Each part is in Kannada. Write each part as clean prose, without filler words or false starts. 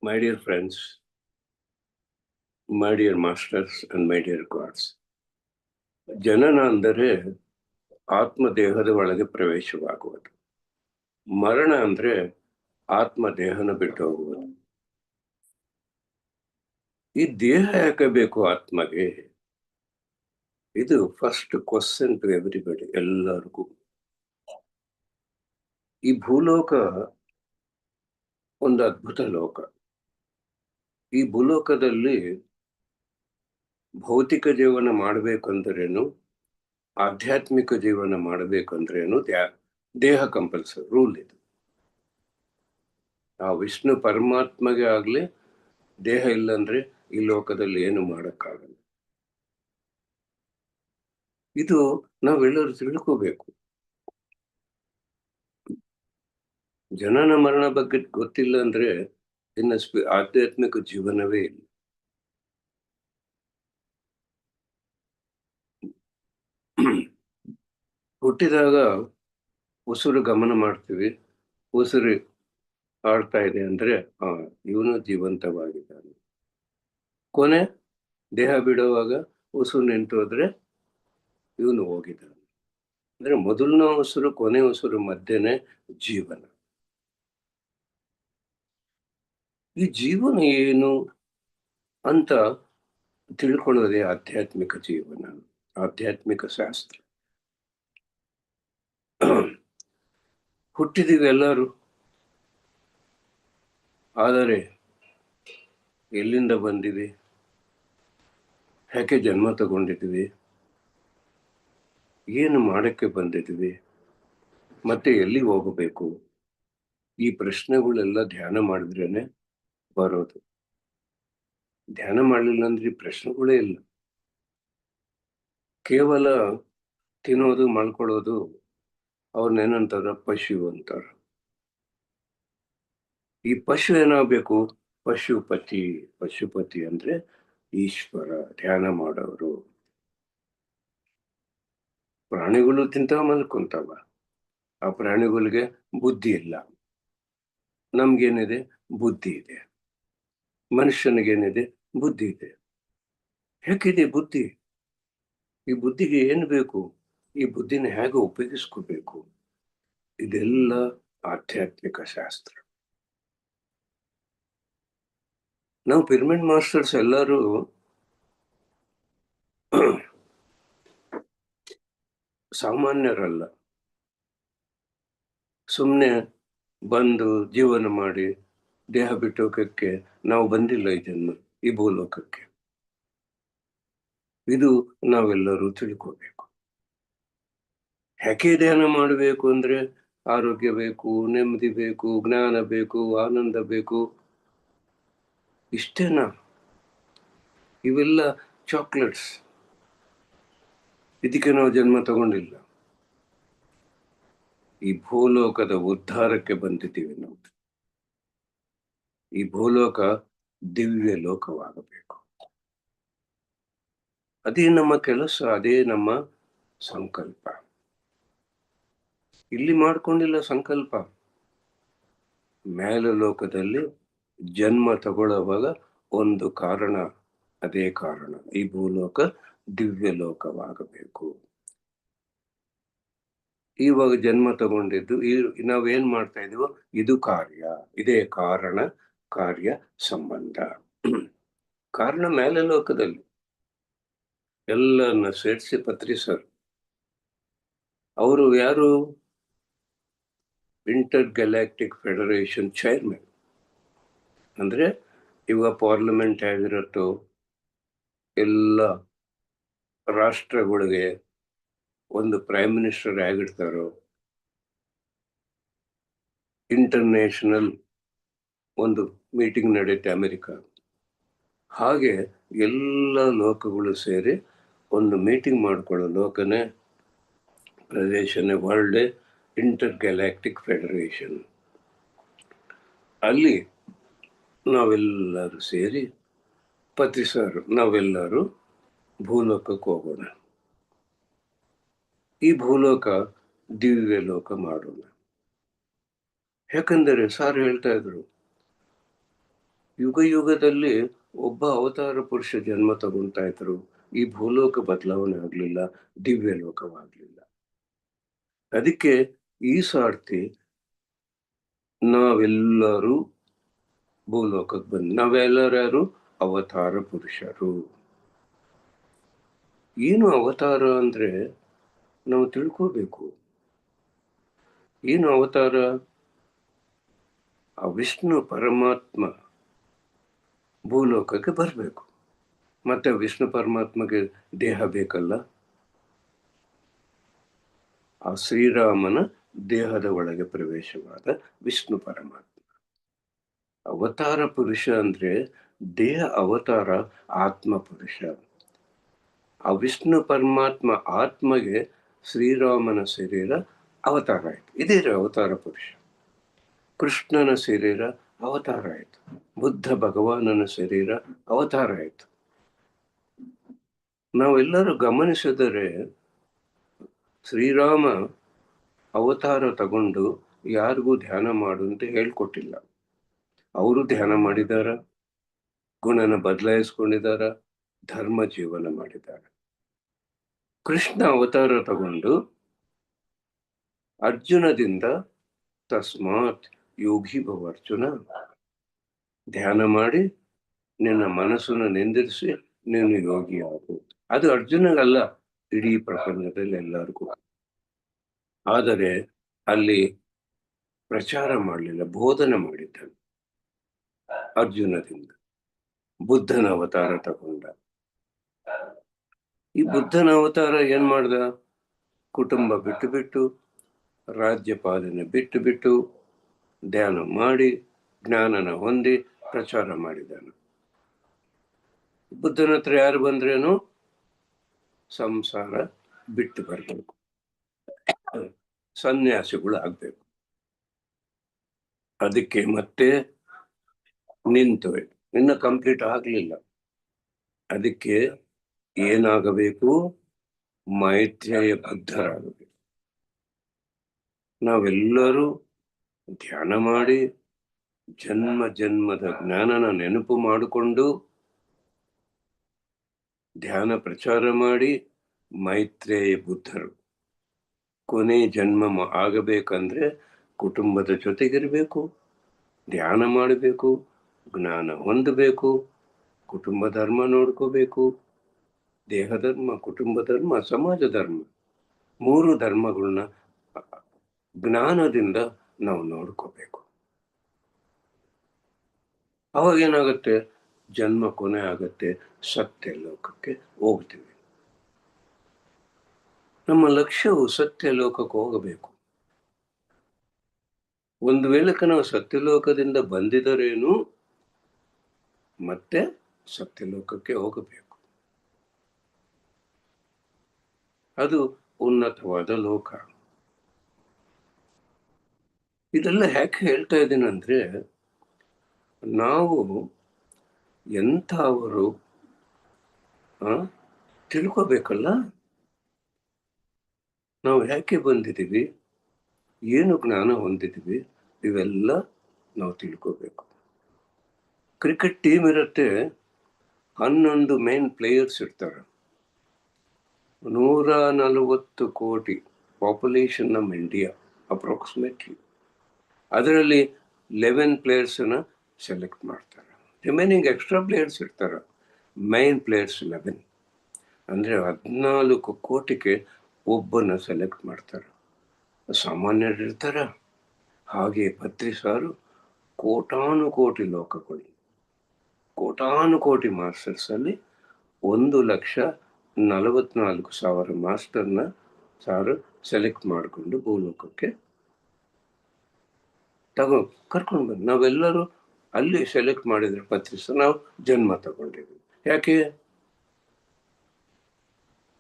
My dear friends, my dear masters and my dear gods, ಜನನ ಅಂದರೆ ಆತ್ಮದೇಹದ ಒಳಗೆ ಪ್ರವೇಶವಾಗುವುದು. ಮರಣ ಅಂದ್ರೆ ಆತ್ಮದೇಹನ ಬಿಟ್ಟು ಹೋಗುವುದು. ಈ ದೇಹ ಯಾಕೆ ಬೇಕು ಆತ್ಮಗೆ? ಇದು ಫಸ್ಟ್ ಕ್ವಶನ್ ಟು ಎವ್ರಿಬಡಿ, ಎಲ್ಲರಿಗೂ. ಈ ಭೂಲೋಕ ಒಂದು ಅದ್ಭುತ ಲೋಕ. ಈ ಭೂಲೋಕದಲ್ಲಿ ಭೌತಿಕ ಜೀವನ ಮಾಡಬೇಕಂದ್ರೇನು, ಆಧ್ಯಾತ್ಮಿಕ ಜೀವನ ಮಾಡಬೇಕಂದ್ರೇನು, ದೇಹ ಕಂಪಲ್ಸರಿ ರೂಲ್ ಇದು. ಆ ವಿಷ್ಣು ಪರಮಾತ್ಮಗೆ ಆಗ್ಲಿ ದೇಹ ಇಲ್ಲಂದ್ರೆ ಈ ಲೋಕದಲ್ಲಿ ಏನು ಮಾಡಕ್ಕಾಗಲ್ಲ. ಇದು ನಾವೆಲ್ಲರೂ ತಿಳ್ಕೋಬೇಕು. ಜನನ ಮರಣ ಬಗ್ಗೆ ಗೊತ್ತಿಲ್ಲ ಅಂದ್ರೆ ಇನ್ನು ಆಧ್ಯಾತ್ಮಿಕ ಜೀವನವೇ ಇಲ್ಲ. ಹುಟ್ಟಿದಾಗ ಉಸಿರು ಗಮನ ಮಾಡ್ತೀವಿ, ಉಸಿರು ಆಡ್ತಾ ಇದೆ ಅಂದ್ರೆ ಇವನು ಜೀವಂತವಾಗಿದ್ದಾನೆ. ಕೊನೆ ದೇಹ ಬಿಡುವಾಗ ಉಸಿರು ನಿಂತು ಹೋದ್ರೆ ಇವನು ಹೋಗಿದ್ದಾನೆ. ಅಂದ್ರೆ ಮೊದಲನ ಉಸಿರು ಕೊನೆ ಉಸಿರು ಮಧ್ಯೆನೆ ಜೀವನ. ಈ ಜೀವನ ಏನು ಅಂತ ತಿಳ್ಕೊಳ್ಳೋದೇ ಆಧ್ಯಾತ್ಮಿಕ ಜೀವನ, ಆಧ್ಯಾತ್ಮಿಕ ಶಾಸ್ತ್ರ. ಹುಟ್ಟಿದೀವಿ ಎಲ್ಲರೂ, ಆದರೆ ಎಲ್ಲಿಂದ ಬಂದಿವಿ, ಯಾಕೆ ಜನ್ಮ ತಗೊಂಡಿದ್ವಿ, ಏನು ಮಾಡಕ್ಕೆ ಬಂದಿದ್ವಿ, ಮತ್ತೆ ಎಲ್ಲಿ ಹೋಗಬೇಕು, ಈ ಪ್ರಶ್ನೆಗಳೆಲ್ಲ ಧ್ಯಾನ ಮಾಡಿದ್ರೇನೆ ಬರೋದು. ಧ್ಯಾನ ಮಾಡಲಿಲ್ಲ ಅಂದ್ರೆ ಈ ಪ್ರಶ್ನೆಗಳೇ ಇಲ್ಲ. ಕೇವಲ ತಿನ್ನೋದು ಮಾಡ್ಕೊಳ್ಳೋದು ಅವ್ರನ್ನೇನಂತಾರ, ಪಶು ಅಂತಾರ. ಈ ಪಶು ಏನಾಗಬೇಕು? ಪಶುಪತಿ. ಪಶುಪತಿ ಅಂದ್ರೆ ಈಶ್ವರ, ಧ್ಯಾನ ಮಾಡೋರು. ಪ್ರಾಣಿಗಳು ತಿಂತಾವ ಮಲ್ಕೊಂತಾವ, ಆ ಪ್ರಾಣಿಗಳಿಗೆ ಬುದ್ಧಿ ಇಲ್ಲ. ನಮ್ಗೇನಿದೆ? ಬುದ್ಧಿ ಇದೆ. ಮನುಷ್ಯನಿಗೇನಿದೆ? ಬುದ್ಧಿ ಇದೆ. ಹೇಗಿದೆ ಬುದ್ಧಿ? ಈ ಬುದ್ಧಿಗೆ ಏನು ಬೇಕು? ಈ ಬುದ್ಧಿನ ಹೇಗೆ ಉಪಯೋಗಿಸ್ಕೋಬೇಕು? ಇದೆಲ್ಲ ಆಧ್ಯಾತ್ಮಿಕ ಶಾಸ್ತ್ರ. ನಾವು ಪಿರಮಿಡ್ ಮಾಸ್ಟರ್ಸ್ ಎಲ್ಲರೂ ಸಾಮಾನ್ಯರಲ್ಲ. ಸುಮ್ಮನೆ ಬಂದು ಜೀವನ ಮಾಡಿ ದೇಹ ಬಿಟ್ಟೋಗಕ್ಕೆ ನಾವು ಬಂದಿಲ್ಲ ಈ ಜನ್ಮ, ಈ ಭೂಲೋಕಕ್ಕೆ. ಇದು ನಾವೆಲ್ಲರೂ ತಿಳ್ಕೋಬೇಕು. ಯಾಕೆ ಧ್ಯಾನ ಮಾಡಬೇಕು ಅಂದ್ರೆ ಆರೋಗ್ಯ ಬೇಕು, ನೆಮ್ಮದಿ ಬೇಕು, ಜ್ಞಾನ ಬೇಕು, ಆನಂದ ಬೇಕು. ಇಷ್ಟೇನಾ? ಇವೆಲ್ಲ ಚಾಕ್ಲೇಟ್ಸ್. ಇದಕ್ಕೆ ನಾವು ಜನ್ಮ ತಗೊಂಡಿಲ್ಲ. ಈ ಭೂಲೋಕದ ಉದ್ಧಾರಕ್ಕೆ ಬಂದಿದ್ದೀವಿ ನಾವು. ಈ ಭೂಲೋಕ ದಿವ್ಯ ಲೋಕವಾಗಬೇಕು. ಅದೇ ನಮ್ಮ ಕೆಲಸ, ಅದೇ ನಮ್ಮ ಸಂಕಲ್ಪ. ಇಲ್ಲಿ ಮಾಡ್ಕೊಂಡಿಲ್ಲ ಸಂಕಲ್ಪ. ಮೇಲ ಲೋಕದಲ್ಲಿ ಜನ್ಮ ತಗೊಳ್ಳುವಾಗ ಒಂದು ಕಾರಣ, ಅದೇ ಕಾರಣ ಈ ಭೂಲೋಕ ದಿವ್ಯ ಲೋಕವಾಗಬೇಕು. ಇವಾಗ ಜನ್ಮ ತಗೊಂಡಿದ್ದು ನಾವೇನ್ ಮಾಡ್ತಾ ಇದೀವೋ ಇದು ಕಾರ್ಯ, ಇದೇ ಕಾರಣ ಕಾರ್ಯ ಸಂಬಂಧ. ಕಾರಣ ಮೇಲೆ ಲೋಕದಲ್ಲಿ ಎಲ್ಲರನ್ನ ಸೇರಿಸಿ ಪತ್ರಿಸರು. ಅವರು ಯಾರು? Intergalactic federation chairman. ಅಂದ್ರೆ ಇವಾಗ ಪಾರ್ಲಿಮೆಂಟ್ ಆಗಿರತ್ತೋ, ಎಲ್ಲ ರಾಷ್ಟ್ರಗಳಿಗೆ ಒಂದು ಪ್ರೈಮ್ ಮಿನಿಸ್ಟರ್ ಆಗಿರ್ತಾರೋ, ಇಂಟರ್ನ್ಯಾಷನಲ್ ಒಂದು ಮೀಟಿಂಗ್ ನಡೆಯುತ್ತೆ ಅಮೆರಿಕ, ಹಾಗೆ ಎಲ್ಲ ಲೋಕಗಳು ಸೇರಿ ಒಂದು ಮೀಟಿಂಗ್ ಮಾಡ್ಕೊಳ್ಳೋ ಲೋಕನೇ, ಪ್ರದೇಶನೇ ವರ್ಲ್ಡ್ ಇಂಟರ್ ಗ್ಯಾಲಾಕ್ಟಿಕ್ ಫೆಡರೇಷನ್. ಅಲ್ಲಿ ನಾವೆಲ್ಲರೂ ಸೇರಿ ಪತ್ರಿಸರು, ನಾವೆಲ್ಲರೂ ಭೂಲೋಕಕ್ಕೆ ಹೋಗೋಣ, ಈ ಭೂಲೋಕ ದಿವ್ಯ ಲೋಕ ಮಾಡೋಣ. ಯಾಕಂದರೆ ಸಾರ್ ಹೇಳ್ತಾ ಇದ್ರು, ಯುಗ ಯುಗದಲ್ಲಿ ಒಬ್ಬ ಅವತಾರ ಪುರುಷ ಜನ್ಮ ತಗೊಂತಾ ಇದ್ರು. ಈ ಭೂಲೋಕ ಬದಲಾವಣೆ ಆಗ್ಲಿಲ್ಲ, ದಿವ್ಯ ಲೋಕವಾಗ್ಲಿಲ್ಲ. ಅದಕ್ಕೆ ಈ ಸಾರ್ತಿ ನಾವೆಲ್ಲರೂ ಭೂಲೋಕಕ್ಕೆ ಬಂದು ನಾವೆಲ್ಲರೂ ಅವತಾರ ಪುರುಷರು. ಏನು ಅವತಾರ ಅಂದ್ರೆ ನಾವು ತಿಳ್ಕೋಬೇಕು. ಏನು ಅವತಾರ? ಆ ವಿಷ್ಣು ಪರಮಾತ್ಮ ಭೂಲೋಕಕ್ಕೆ ಬರಬೇಕು. ಮತ್ತೆ ವಿಷ್ಣು ಪರಮಾತ್ಮಗೆ ದೇಹ ಬೇಕಲ್ಲ. ಆ ಶ್ರೀರಾಮನ ದೇಹದ ಒಳಗೆ ಪ್ರವೇಶವಾದ ವಿಷ್ಣು ಪರಮಾತ್ಮ ಅವತಾರ ಪುರುಷ. ಅಂದ್ರೆ ದೇಹ ಅವತಾರ, ಆತ್ಮ ಪುರುಷ. ಆ ವಿಷ್ಣು ಪರಮಾತ್ಮ ಆತ್ಮಗೆ ಶ್ರೀರಾಮನ ಶರೀರ ಅವತಾರ ಆಯ್ತು, ಇದೇ ಅವತಾರ ಪುರುಷ. ಕೃಷ್ಣನ ಶರೀರ ಅವತಾರ ಆಯ್ತು, ಬುದ್ಧ ಭಗವಾನನ ಶರೀರ ಅವತಾರ ಆಯ್ತು. ನಾವೆಲ್ಲರೂ ಗಮನಿಸಿದರೆ ಶ್ರೀರಾಮ ಅವತಾರ ತಗೊಂಡು ಯಾರಿಗೂ ಧ್ಯಾನ ಮಾಡು ಅಂತ ಹೇಳ್ಕೊಟ್ಟಿಲ್ಲ. ಅವರು ಧ್ಯಾನ ಮಾಡಿದಾರ, ಗುಣನ ಬದಲಾಯಿಸ್ಕೊಂಡಿದಾರ, ಧರ್ಮ ಜೀವನ ಮಾಡಿದ್ದಾರೆ. ಕೃಷ್ಣ ಅವತಾರ ತಗೊಂಡು ಅರ್ಜುನದಿಂದ ತಸ್ಮಾತ್ ಯೋಗಿ ಭವ ಅರ್ಜುನ, ಧ್ಯಾನ ಮಾಡಿ ನಿನ್ನ ಮನಸ್ಸನ್ನು ನಿಂದಿರಿಸಿ ನೀನು ಯೋಗಿ ಆಗು. ಅದು ಅರ್ಜುನಗಲ್ಲ, ಇಡೀ ಪ್ರಪಂಚದಲ್ಲಿ ಎಲ್ಲರಿಗೂ. ಆದರೆ ಅಲ್ಲಿ ಪ್ರಚಾರ ಮಾಡಲಿಲ್ಲ, ಬೋಧನೆ ಮಾಡಿದ್ದಾನೆ ಅರ್ಜುನದಿಂದ. ಬುದ್ಧನ ಅವತಾರ ತಗೊಂಡ. ಈ ಬುದ್ಧನ ಅವತಾರ ಏನ್ ಮಾಡ್ದ? ಕುಟುಂಬ ಬಿಟ್ಟು ಬಿಟ್ಟು, ರಾಜ್ಯ ಪಾಲನೆ ಬಿಟ್ಟು ಬಿಟ್ಟು, ಧ್ಯಾನ ಮಾಡಿ ಜ್ಞಾನನ ಹೊಂದಿ ಪ್ರಚಾರ ಮಾಡಿದ್ದಾನೆ. ಬುದ್ಧನ ಹತ್ರ ಯಾರು ಬಂದ್ರೇನು? ಸಂಸಾರ ಬಿಟ್ಟು ಬರ್ಬೇಕು, ಸನ್ಯಾಸಿಗಳು ಆಗ್ಬೇಕು. ಅದಕ್ಕೆ ಮತ್ತೆ ನಿಂತು ಇನ್ನು ಕಂಪ್ಲೀಟ್ ಆಗ್ಲಿಲ್ಲ. ಅದಕ್ಕೆ ಏನಾಗಬೇಕು? ಮೈತ್ರೇಯ ಬದ್ಧರಾಗಬೇಕು. ನಾವೆಲ್ಲರೂ ಧ್ಯಾನ ಮಾಡಿ ಜನ್ಮ ಜನ್ಮದ ಜ್ಞಾನನ ನೆನಪು ಮಾಡಿಕೊಂಡು ಧ್ಯಾನ ಪ್ರಚಾರ ಮಾಡಿ ಮೈತ್ರೇಯ ಬುದ್ಧರು. ಕೊನೆ ಜನ್ಮ ಆಗಬೇಕಂದ್ರೆ ಕುಟುಂಬದ ಜೊತೆಗಿರಬೇಕು, ಧ್ಯಾನ ಮಾಡಬೇಕು, ಜ್ಞಾನ ಹೊಂದಬೇಕು, ಕುಟುಂಬ ಧರ್ಮ ನೋಡ್ಕೋಬೇಕು. ದೇಹ ಧರ್ಮ, ಕುಟುಂಬ ಧರ್ಮ, ಸಮಾಜ ಧರ್ಮ, 3 ಧರ್ಮಗಳನ್ನ ಜ್ಞಾನದಿಂದ ನಾವು ನೋಡ್ಕೋಬೇಕು. ಅವಾಗ ಏನಾಗುತ್ತೆ? ಜನ್ಮ ಕೊನೆ ಆಗತ್ತೆ, ಸತ್ಯ ಲೋಕಕ್ಕೆ ಹೋಗ್ತೀವಿ. ನಮ್ಮ ಲಕ್ಷ್ಯವು ಸತ್ಯ ಲೋಕಕ್ಕೆ ಹೋಗಬೇಕು. ಒಂದು ವೇಳೆಗೆ ನಾವು ಸತ್ಯಲೋಕದಿಂದ ಬಂದಿದರೇನು, ಮತ್ತೆ ಸತ್ಯಲೋಕಕ್ಕೆ ಹೋಗಬೇಕು. ಅದು ಉನ್ನತವಾದ ಲೋಕ. ಇದೆಲ್ಲ ಯಾಕೆ ಹೇಳ್ತಾ ಇದ್ದೀನಂದ್ರೆ, ನಾವು ಎಂಥವರು ತಿಳ್ಕೋಬೇಕಲ್ಲ. ನಾವು ಯಾಕೆ ಬಂದಿದ್ದೀವಿ, ಏನು ಜ್ಞಾನ ಹೊಂದಿದ್ದೀವಿ, ಇವೆಲ್ಲ ನಾವು ತಿಳ್ಕೋಬೇಕು. ಕ್ರಿಕೆಟ್ ಟೀಮ್ ಇರುತ್ತೆ, 11 ಮೇನ್ ಪ್ಲೇಯರ್ಸ್ ಇರ್ತಾರೆ. 140 ಕೋಟಿ ಪಾಪ್ಯುಲೇಷನ್ ನಮ್ಮ ಇಂಡಿಯಾ ಅಪ್ರಾಕ್ಸಿಮೇಟ್ಲಿ. ಅದರಲ್ಲಿ 11 ಪ್ಲೇಯರ್ಸನ್ನ ಸೆಲೆಕ್ಟ್ ಮಾಡ್ತಾರೆ. ರಿಮೈನಿಂಗ್ ಎಕ್ಸ್ಟ್ರಾ ಪ್ಲೇಯರ್ಸ್ ಇರ್ತಾರೆ. Main players 11. ಅಂದರೆ 14 ಕೋಟಿಗೆ ಒಬ್ಬನ ಸೆಲೆಕ್ಟ್ ಮಾಡ್ತಾರೆ. ಸಾಮಾನ್ಯರು ಇರ್ತಾರ. ಹಾಗೆ ಪತ್ರಿಸಾರು ಕೋಟಾನು ಕೋಟಿ ಲೋಕಗಳು, ಕೋಟಾನು ಕೋಟಿ ಮಾಸ್ಟರ್ಸ್ ಅಲ್ಲಿ 1,44,000 ಮಾಸ್ಟರ್ನ ಸಾರು ಸೆಲೆಕ್ಟ್ ಮಾಡಿಕೊಂಡು ಭೂಲೋಕಕ್ಕೆ ಕರ್ಕೊಂಡು ಬಂದು ನಾವೆಲ್ಲರೂ ಅಲ್ಲಿ ಸೆಲೆಕ್ಟ್ ಮಾಡಿದ್ರೆ ಪತ್ರಿಸ ನಾವು ಜನ್ಮ ತಗೊಂಡಿದ್ವಿ. ಯಾಕೆ?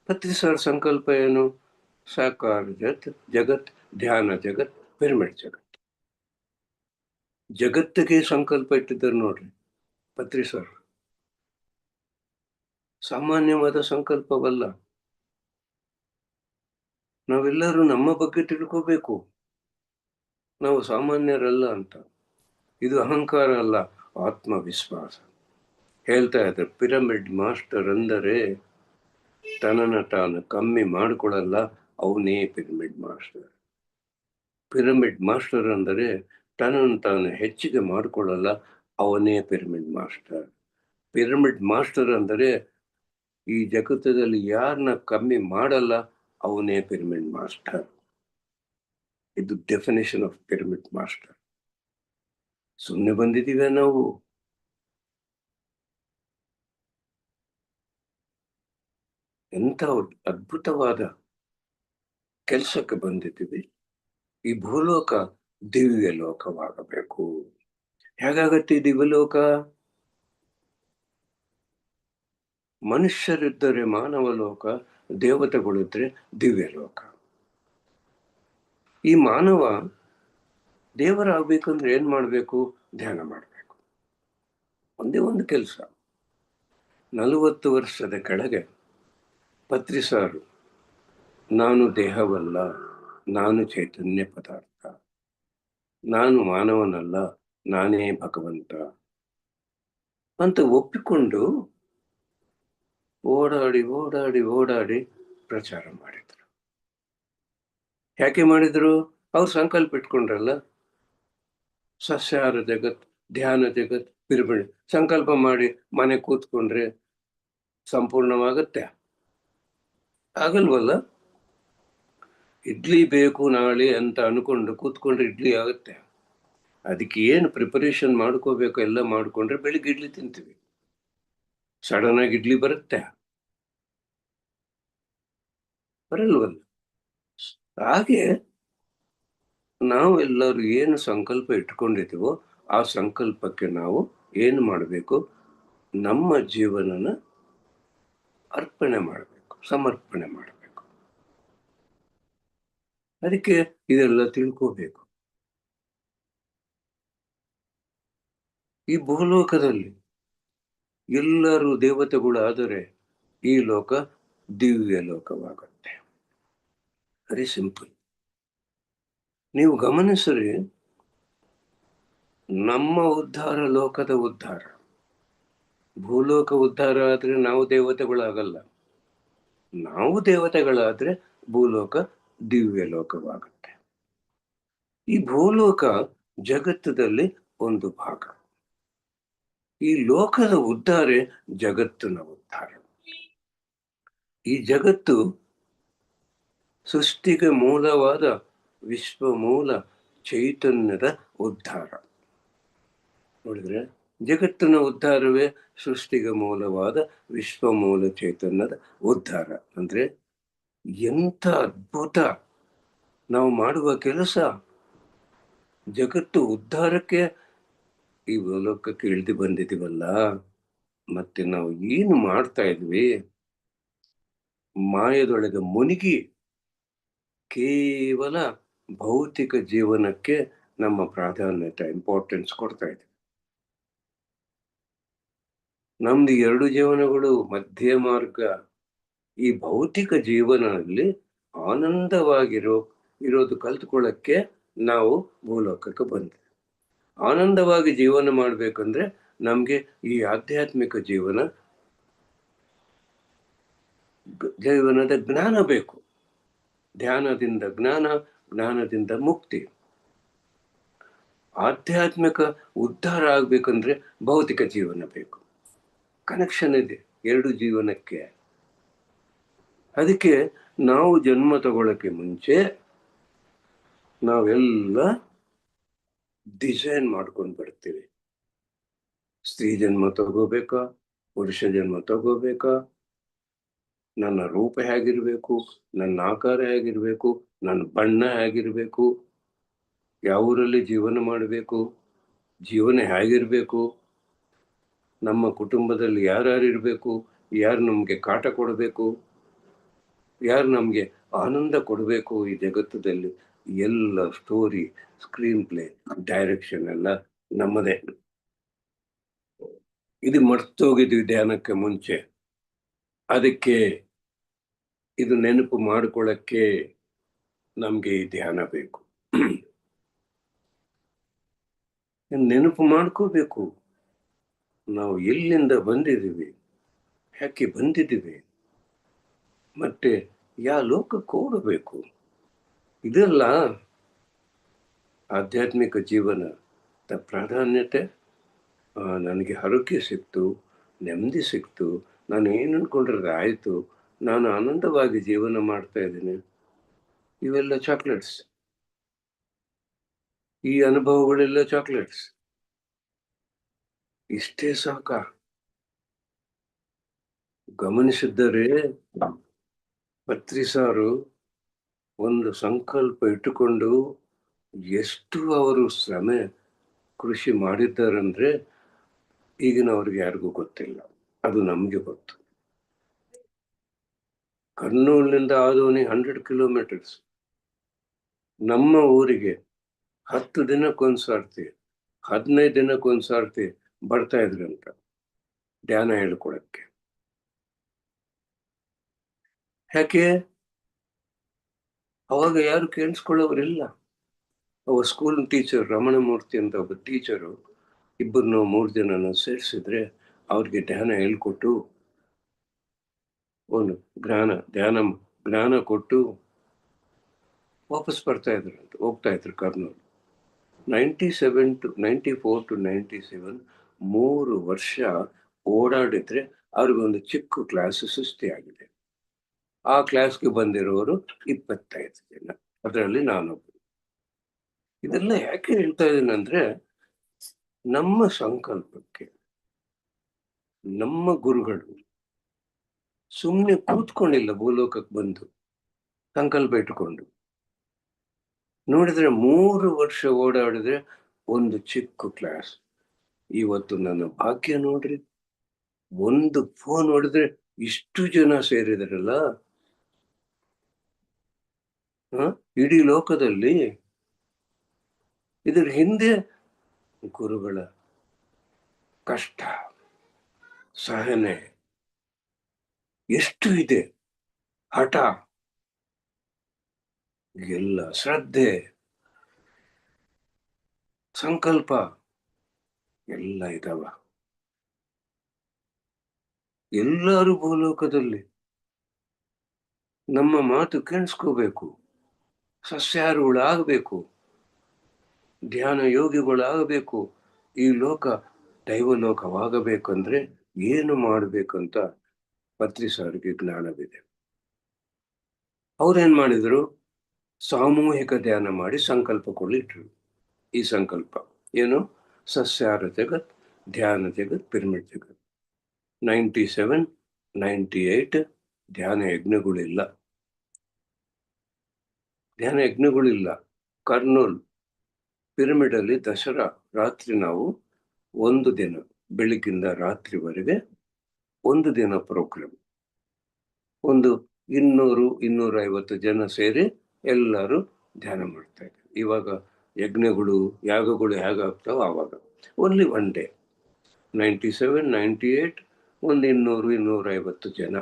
ಪತ್ರಿಸಾರ ಸಂಕಲ್ಪ ಏನು? ಸಾಕಾರ ಜಗತ್, ಧ್ಯಾನ ಜಗತ್, ಪಿರಮಿಡ್ ಜಗತ್. ಜಗತ್ತಿಗೆ ಸಂಕಲ್ಪ ಇಟ್ಟಿದ್ದಾರೆ ನೋಡ್ರಿ ಪತ್ರಿಸಾರ್. ಸಾಮಾನ್ಯವಾದ ಸಂಕಲ್ಪವಲ್ಲ. ನಾವೆಲ್ಲರೂ ನಮ್ಮ ಬಗ್ಗೆ ತಿಳ್ಕೋಬೇಕು, ನಾವು ಸಾಮಾನ್ಯರಲ್ಲ ಅಂತ. ಇದು ಅಹಂಕಾರ ಅಲ್ಲ, ಆತ್ಮವಿಶ್ವಾಸ. ಹೇಳ್ತಾ ಇದ್ರು, ಪಿರಮಿಡ್ ಮಾಸ್ಟರ್ ಅಂದರೆ ತನ್ನನ್ನು ತಾನು ಕಮ್ಮಿ ಮಾಡಿಕೊಳ್ಳಲ್ಲ, ಅವನೇ ಪಿರಮಿಡ್ ಮಾಸ್ಟರ್. ಪಿರಮಿಡ್ ಮಾಸ್ಟರ್ ಅಂದರೆ ತನ್ನನ್ನು ತಾನು ಹೆಚ್ಚಿಗೆ ಮಾಡಿಕೊಳ್ಳಲ್ಲ, ಅವನೇ ಪಿರಮಿಡ್ ಮಾಸ್ಟರ್. ಪಿರಮಿಡ್ ಮಾಸ್ಟರ್ ಅಂದರೆ ಈ ಜಗತ್ತದಲ್ಲಿ ಯಾರನ್ನ ಕಮ್ಮಿ ಮಾಡಲ್ಲ, ಅವನೇ ಪಿರಮಿಡ್ ಮಾಸ್ಟರ್. ಇದು ಡೆಫಿನೇಷನ್ ಆಫ್ ಪಿರಮಿಡ್ ಮಾಸ್ಟರ್. ಸುಮ್ಮನೆ ಬಂದಿದ್ದೀವಿ ನಾವು. ಎಂಥ ಅದ್ಭುತವಾದ ಕೆಲಸಕ್ಕೆ ಬಂದಿದ್ದೀವಿ. ಈ ಭೂಲೋಕ ದಿವ್ಯ ಲೋಕವಾಗಬೇಕು. ಹೇಗಾಗತ್ತೆ ಈ ದಿವ್ಯಲೋಕ? ಮನುಷ್ಯರಿದ್ದರೆ ಮಾನವ ಲೋಕ, ದೇವತೆಗಳಿದ್ರೆ ದಿವ್ಯ ಲೋಕ. ಈ ಮಾನವ ದೇವರಾಗಬೇಕಂದ್ರೆ ಏನ್ ಮಾಡ್ಬೇಕು? ಧ್ಯಾನ ಮಾಡಬೇಕು. ಒಂದೇ ಒಂದು ಕೆಲಸ. 40 ವರ್ಷದ ಕೆಳಗೆ ಪತ್ರಿಸಾರು, ನಾನು ದೇಹವಲ್ಲ, ನಾನು ಚೈತನ್ಯ ಪದಾರ್ಥ, ನಾನು ಮಾನವನಲ್ಲ, ನಾನೇ ಭಗವಂತ ಅಂತ ಒಪ್ಪಿಕೊಂಡು ಓಡಾಡಿ ಓಡಾಡಿ ಓಡಾಡಿ ಪ್ರಚಾರ ಮಾಡಿದ್ರು. ಯಾಕೆ ಮಾಡಿದ್ರು? ಅವ್ರು ಸಂಕಲ್ಪ ಇಟ್ಕೊಂಡ್ರಲ್ಲ, ಸಸ್ಯಾಹಾರ ಜಗತ್, ಧ್ಯಾನ ಜಗತ್, ಪಿರಮಿಡ್. ಸಂಕಲ್ಪ ಮಾಡಿ ಮನೆ ಕೂತ್ಕೊಂಡ್ರೆ ಸಂಪೂರ್ಣವಾಗತ್ತೆ? ಆಗಲ್ವಲ್ಲ. ಇಡ್ಲಿ ಬೇಕು ನಾಳೆ ಅಂತ ಅನ್ಕೊಂಡು ಕೂತ್ಕೊಂಡ್ರೆ ಇಡ್ಲಿ ಆಗುತ್ತೆ? ಅದಕ್ಕೆ ಏನು ಪ್ರಿಪರೇಷನ್ ಮಾಡ್ಕೋಬೇಕು ಎಲ್ಲ ಮಾಡ್ಕೊಂಡ್ರೆ ಬೆಳಿಗ್ಗೆ ಇಡ್ಲಿ ತಿಂತೀವಿ. ಸಡನ್ ಆಗಿ ಇಡ್ಲಿ ಬರುತ್ತೆ? ಬರಲ್ವಲ್ಲ. ಹಾಗೆ ನಾವು ಎಲ್ಲರೂ ಏನು ಸಂಕಲ್ಪ ಇಟ್ಕೊಂಡಿದ್ದೀವೋ ಆ ಸಂಕಲ್ಪಕ್ಕೆ ನಾವು ಏನು ಮಾಡಬೇಕು? ನಮ್ಮ ಜೀವನನ ಅರ್ಪಣೆ ಮಾಡಬೇಕು, ಸಮರ್ಪಣೆ ಮಾಡಬೇಕು. ಅದಕ್ಕೆ ಇದೆಲ್ಲ ತಿಳ್ಕೋಬೇಕು. ಈ ಭೂಲೋಕದಲ್ಲಿ ಎಲ್ಲರೂ ದೇವತೆಗಳು ಆದರೆ ಈ ಲೋಕ ದಿವ್ಯ ಲೋಕವಾಗುತ್ತೆ. Very simple. ನೀವು ಗಮನಿಸ್ರಿ, ನಮ್ಮ ಉದ್ಧಾರ ಲೋಕದ ಉದ್ಧಾರ. ಭೂಲೋಕ ಉದ್ಧಾರ ಆದ್ರೆ ನಾವು ದೇವತೆಗಳಾಗಲ್ಲ. ನಾವು ದೇವತೆಗಳಾದ್ರೆ ಭೂಲೋಕ ದಿವ್ಯ ಲೋಕವಾಗುತ್ತೆ. ಈ ಭೂಲೋಕ ಜಗತ್ತದಲ್ಲಿ ಒಂದು ಭಾಗ. ಈ ಲೋಕದ ಉದ್ಧಾರ ಜಗತ್ತಿನ ಉದ್ಧಾರ. ಈ ಜಗತ್ತು ಸೃಷ್ಟಿಗೆ ಮೂಲವಾದ ವಿಶ್ವ ಮೂಲ ಚೈತನ್ಯದ ಉದ್ಧಾರ. ನೋಡಿದ್ರೆ, ಜಗತ್ತಿನ ಉದ್ಧಾರವೇ ಸೃಷ್ಟಿಗೆ ಮೂಲವಾದ ವಿಶ್ವ ಮೂಲ ಚೈತನ್ಯದ ಉದ್ಧಾರ. ಅಂದ್ರೆ ಎಂಥ ಅದ್ಭುತ ನಾವು ಮಾಡುವ ಕೆಲಸ! ಜಗತ್ತು ಉದ್ಧಾರಕ್ಕೆ ಈ ಲೋಕಕ್ಕೆ ಇಳಿದು ಬಂದಿದ್ದೀವಲ್ಲ, ಮತ್ತೆ ನಾವು ಏನು ಮಾಡ್ತಾ ಇದ್ವಿ? ಮಾಯದೊಳಗೆ ಮುನಿಗಿ ಕೇವಲ ಭೌತಿಕ ಜೀವನಕ್ಕೆ ನಮ್ಮ ಪ್ರಾಧಾನ್ಯತೆ, ಇಂಪಾರ್ಟೆನ್ಸ್ ಕೊಡ್ತಾ ಇದ್ವಿ. ನಮ್ದು 2 ಜೀವನಗಳು ಮಧ್ಯ ಮಾರ್ಗ. ಈ ಭೌತಿಕ ಜೀವನದಲ್ಲಿ ಇರೋದು ಕಲ್ತ್ಕೊಳ್ಳಕ್ಕೆ ನಾವು ಭೂಲೋಕಕ್ಕೆ ಬಂದ್ವಿ. ಆನಂದವಾಗಿ ಜೀವನ ಮಾಡ್ಬೇಕಂದ್ರೆ ನಮ್ಗೆ ಈ ಆಧ್ಯಾತ್ಮಿಕ ಜೀವನದ ಜ್ಞಾನ ಬೇಕು. ಧ್ಯಾನದಿಂದ ಜ್ಞಾನ, ಜ್ಞಾನದಿಂದ ಮುಕ್ತಿ. ಆಧ್ಯಾತ್ಮಿಕ ಉದ್ಧಾರ ಆಗ್ಬೇಕಂದ್ರೆ ಭೌತಿಕ ಜೀವನ ಬೇಕು. ಕನೆಕ್ಷನ್ ಇದೆ 2 ಜೀವನಕ್ಕೆ. ಅದಕ್ಕೆ ನಾವು ಜನ್ಮ ತಗೊಳ್ಳಕ್ಕೆ ಮುಂಚೆ ನಾವೆಲ್ಲ ಡಿಸೈನ್ ಮಾಡ್ಕೊಂಡು ಬರ್ತೀವಿ. ಸ್ತ್ರೀ ಜನ್ಮ ತಗೋಬೇಕಾ, ಪುರುಷ ಜನ್ಮ ತಗೋಬೇಕಾ, ನನ್ನ ರೂಪ ಹೇಗಿರ್ಬೇಕು, ನನ್ನ ಆಕಾರ ಹೇಗಿರ್ಬೇಕು, ನನ್ನ ಬಣ್ಣ ಹೇಗಿರ್ಬೇಕು, ಯಾವ ಊರಲ್ಲಿ ಜೀವನ ಮಾಡಬೇಕು, ಜೀವನ ಹೇಗಿರ್ಬೇಕು, ನಮ್ಮ ಕುಟುಂಬದಲ್ಲಿ ಯಾರ್ಯಾರಿರ್ಬೇಕು, ಯಾರು ನಮ್ಗೆ ಕಾಟ ಕೊಡಬೇಕು, ಯಾರು ನಮ್ಗೆ ಆನಂದ ಕೊಡಬೇಕು. ಈ ಜಗತ್ತದಲ್ಲಿ ಎಲ್ಲ ಸ್ಟೋರಿ, ಸ್ಕ್ರೀನ್ ಪ್ಲೇ, ಡೈರೆಕ್ಷನ್ ಎಲ್ಲ ನಮ್ಮದೇ. ಇದು ಮರ್ತೋಗಿದ್ವಿ ಧ್ಯಾನಕ್ಕೆ ಮುಂಚೆ. ಅದಕ್ಕೆ ಇದು ನೆನಪು ಮಾಡ್ಕೊಳ್ಳಕ್ಕೆ ನಮ್ಗೆ ಈ ಧ್ಯಾನ ಬೇಕು. ನೆನಪು ಮಾಡ್ಕೋಬೇಕು. ನಾವು ಎಲ್ಲಿಂದ ಬಂದಿದ್ದೀವಿ, ಯಾಕೆ ಬಂದಿದ್ದೀವಿ, ಮತ್ತೆ ಯಾವ ಲೋಕಕ್ಕೆ ಹೋಗಬೇಕು, ಇದೆಲ್ಲ ಆಧ್ಯಾತ್ಮಿಕ ಜೀವನದ ಪ್ರಾಧಾನ್ಯತೆ. ನನಗೆ ಆರೋಗ್ಯ ಸಿಕ್ತು, ನೆಮ್ಮದಿ ಸಿಕ್ತು, ನಾನು ಏನು ಅನ್ಕೊಂಡ್ರೆ ಆಯಿತು, ನಾನು ಆನಂದವಾಗಿ ಜೀವನ ಮಾಡ್ತಾ ಇದ್ದೀನಿ, ಇವೆಲ್ಲ ಚಾಕ್ಲೇಟ್ಸ್. ಈ ಅನುಭವಗಳೆಲ್ಲ ಚಾಕ್ಲೇಟ್ಸ್. ಇಷ್ಟೇ ಸಾಕ? ಗಮನಿಸಿದ್ದರೆ ಪತ್ರಿಸಾರು ಒಂದು ಸಂಕಲ್ಪ ಇಟ್ಟುಕೊಂಡು ಎಷ್ಟು ಅವರು ಶ್ರಮೆ ಕೃಷಿ ಮಾಡಿದ್ದಾರಂದ್ರೆ ಈಗಿನವ್ರಿಗೆ ಯಾರಿಗೂ ಗೊತ್ತಿಲ್ಲ, ಅದು ನಮ್ಗೆ ಗೊತ್ತು. ಕರ್ನೂಲಿನಿಂದ ಆದೋನಿ 100 ಕಿಲೋಮೀಟರ್ಸ್. ನಮ್ಮ ಊರಿಗೆ 10 ದಿನಕ್ಕೊಂದ್ಸಾರ್ತಿ, 15 ದಿನಕ್ಕೊಂದ್ಸಾರ್ತಿ ಬರ್ತಾ ಇದ್ರಂತ ಧ್ಯಾನ ಹೇಳ್ಕೊಳಕ್ಕೆ. ಯಾಕೆ? ಅವಾಗ ಯಾರು ಕೇಳಿಸ್ಕೊಳ್ಳೋರಿಲ್ಲ. ಅವ ಸ್ಕೂಲ್ ಟೀಚರ್ ರಮಣಮೂರ್ತಿ ಅಂತ ಒಬ್ಬ ಟೀಚರು 2-3 ಜನನ ಸೇರಿಸಿದ್ರೆ ಅವ್ರಿಗೆ ಧ್ಯಾನ ಹೇಳ್ಕೊಟ್ಟು ಒಂದು ಜ್ಞಾನ ಕೊಟ್ಟು ವಾಪಸ್ ಬರ್ತಾ ಇದ್ರಂತ, ಹೋಗ್ತಾ ಇದ್ರು ಕರ್ನೂಲ್. 94 to 97 3 ವರ್ಷ ಓಡಾಡಿದ್ರೆ ಅವ್ರಿಗೊಂದು ಚಿಕ್ಕ ಕ್ಲಾಸ್ ಸೃಷ್ಟಿಯಾಗಿದೆ. ಆ ಕ್ಲಾಸ್ಗೆ ಬಂದಿರೋರು 25 ಜನ, ಅದರಲ್ಲಿ ನಾನೊಬ್ಬ. ಇದೆಲ್ಲ ಯಾಕೆ ಹೇಳ್ತಾ ಇದ್ದೀನಂದ್ರೆ, ನಮ್ಮ ಸಂಕಲ್ಪಕ್ಕೆ ನಮ್ಮ ಗುರುಗಳು ಸುಮ್ಮನೆ ಕೂತ್ಕೊಂಡಿಲ್ಲ, ಭೂಲೋಕಕ್ಕೆ ಬಂದು ಸಂಕಲ್ಪ ಇಟ್ಟುಕೊಂಡು. ನೋಡಿದ್ರೆ 3 ವರ್ಷ ಓಡಾಡಿದ್ರೆ ಒಂದು ಚಿಕ್ಕ ಕ್ಲಾಸ್. ಇವತ್ತು ನನ್ನ ಭಾಗ್ಯ ನೋಡ್ರಿ, ಒಂದು ಫೋನ್ ಹೊಡೆದ್ರೆ ಇಷ್ಟು ಜನ ಸೇರಿದಾರಲ್ಲ. ಇಡೀ ಲೋಕದಲ್ಲಿ. ಇದ್ರ ಹಿಂದೆ ಗುರುಗಳ ಕಷ್ಟ, ಸಹನೆ ಎಷ್ಟು ಇದೆ, ಹಠ, ಎಲ್ಲ ಶ್ರದ್ಧೆ, ಸಂಕಲ್ಪ ಎಲ್ಲ ಇದಾವ. ಎಲ್ಲರೂ ಭೂಲೋಕದಲ್ಲಿ ನಮ್ಮ ಮಾತು ಕೇಳಿಸ್ಕೋಬೇಕು, ಸಸ್ಯಾಹಾರಿಗಳಾಗಬೇಕು, ಧ್ಯಾನ ಯೋಗಿಗಳಾಗಬೇಕು. ಈ ಲೋಕ ದೈವಲೋಕವಾಗಬೇಕಂದ್ರೆ ಏನು ಮಾಡಬೇಕಂತ ಪತ್ರಿಸಾರಿಗೆ ಜ್ಞಾನವಿದೆ. ಅವ್ರೇನ್ ಮಾಡಿದ್ರು? ಸಾಮೂಹಿಕ ಧ್ಯಾನ ಮಾಡಿ ಸಂಕಲ್ಪಗಳಿಟ್ರು. ಈ ಸಂಕಲ್ಪ ಏನು? ಸಸ್ಯಾಹಾರ ಜಗತ್, ಧ್ಯಾನ ಜಗತ್, ಪಿರಮಿಡ್ ಜಗತ್. 97, 98 ಧ್ಯಾನ ಯಜ್ಞಗಳಿಲ್ಲ. ಕರ್ನೂಲ್ ಪಿರಮಿಡ್ ಅಲ್ಲಿ ದಸರಾ ರಾತ್ರಿ ನಾವು ಒಂದು ದಿನ ಬೆಳಗ್ಗಿಂದ ರಾತ್ರಿವರೆಗೆ ಒಂದು ದಿನ ಪ್ರೋಗ್ರಾಮ್. ಒಂದು 200-250 ಜನ ಸೇರಿ ಎಲ್ಲರೂ ಧ್ಯಾನ ಮಾಡ್ತಾ ಇದ್ರು. ಇವಾಗ ಯಜ್ಞಗಳು ಯಾಗಗಳು ಹೇಗಾಗ್ತಾವ ಆವಾಗ ಓನ್ಲಿ 1 ಡೇ. 97, 98 ಒಂದು 200-250 ಜನ.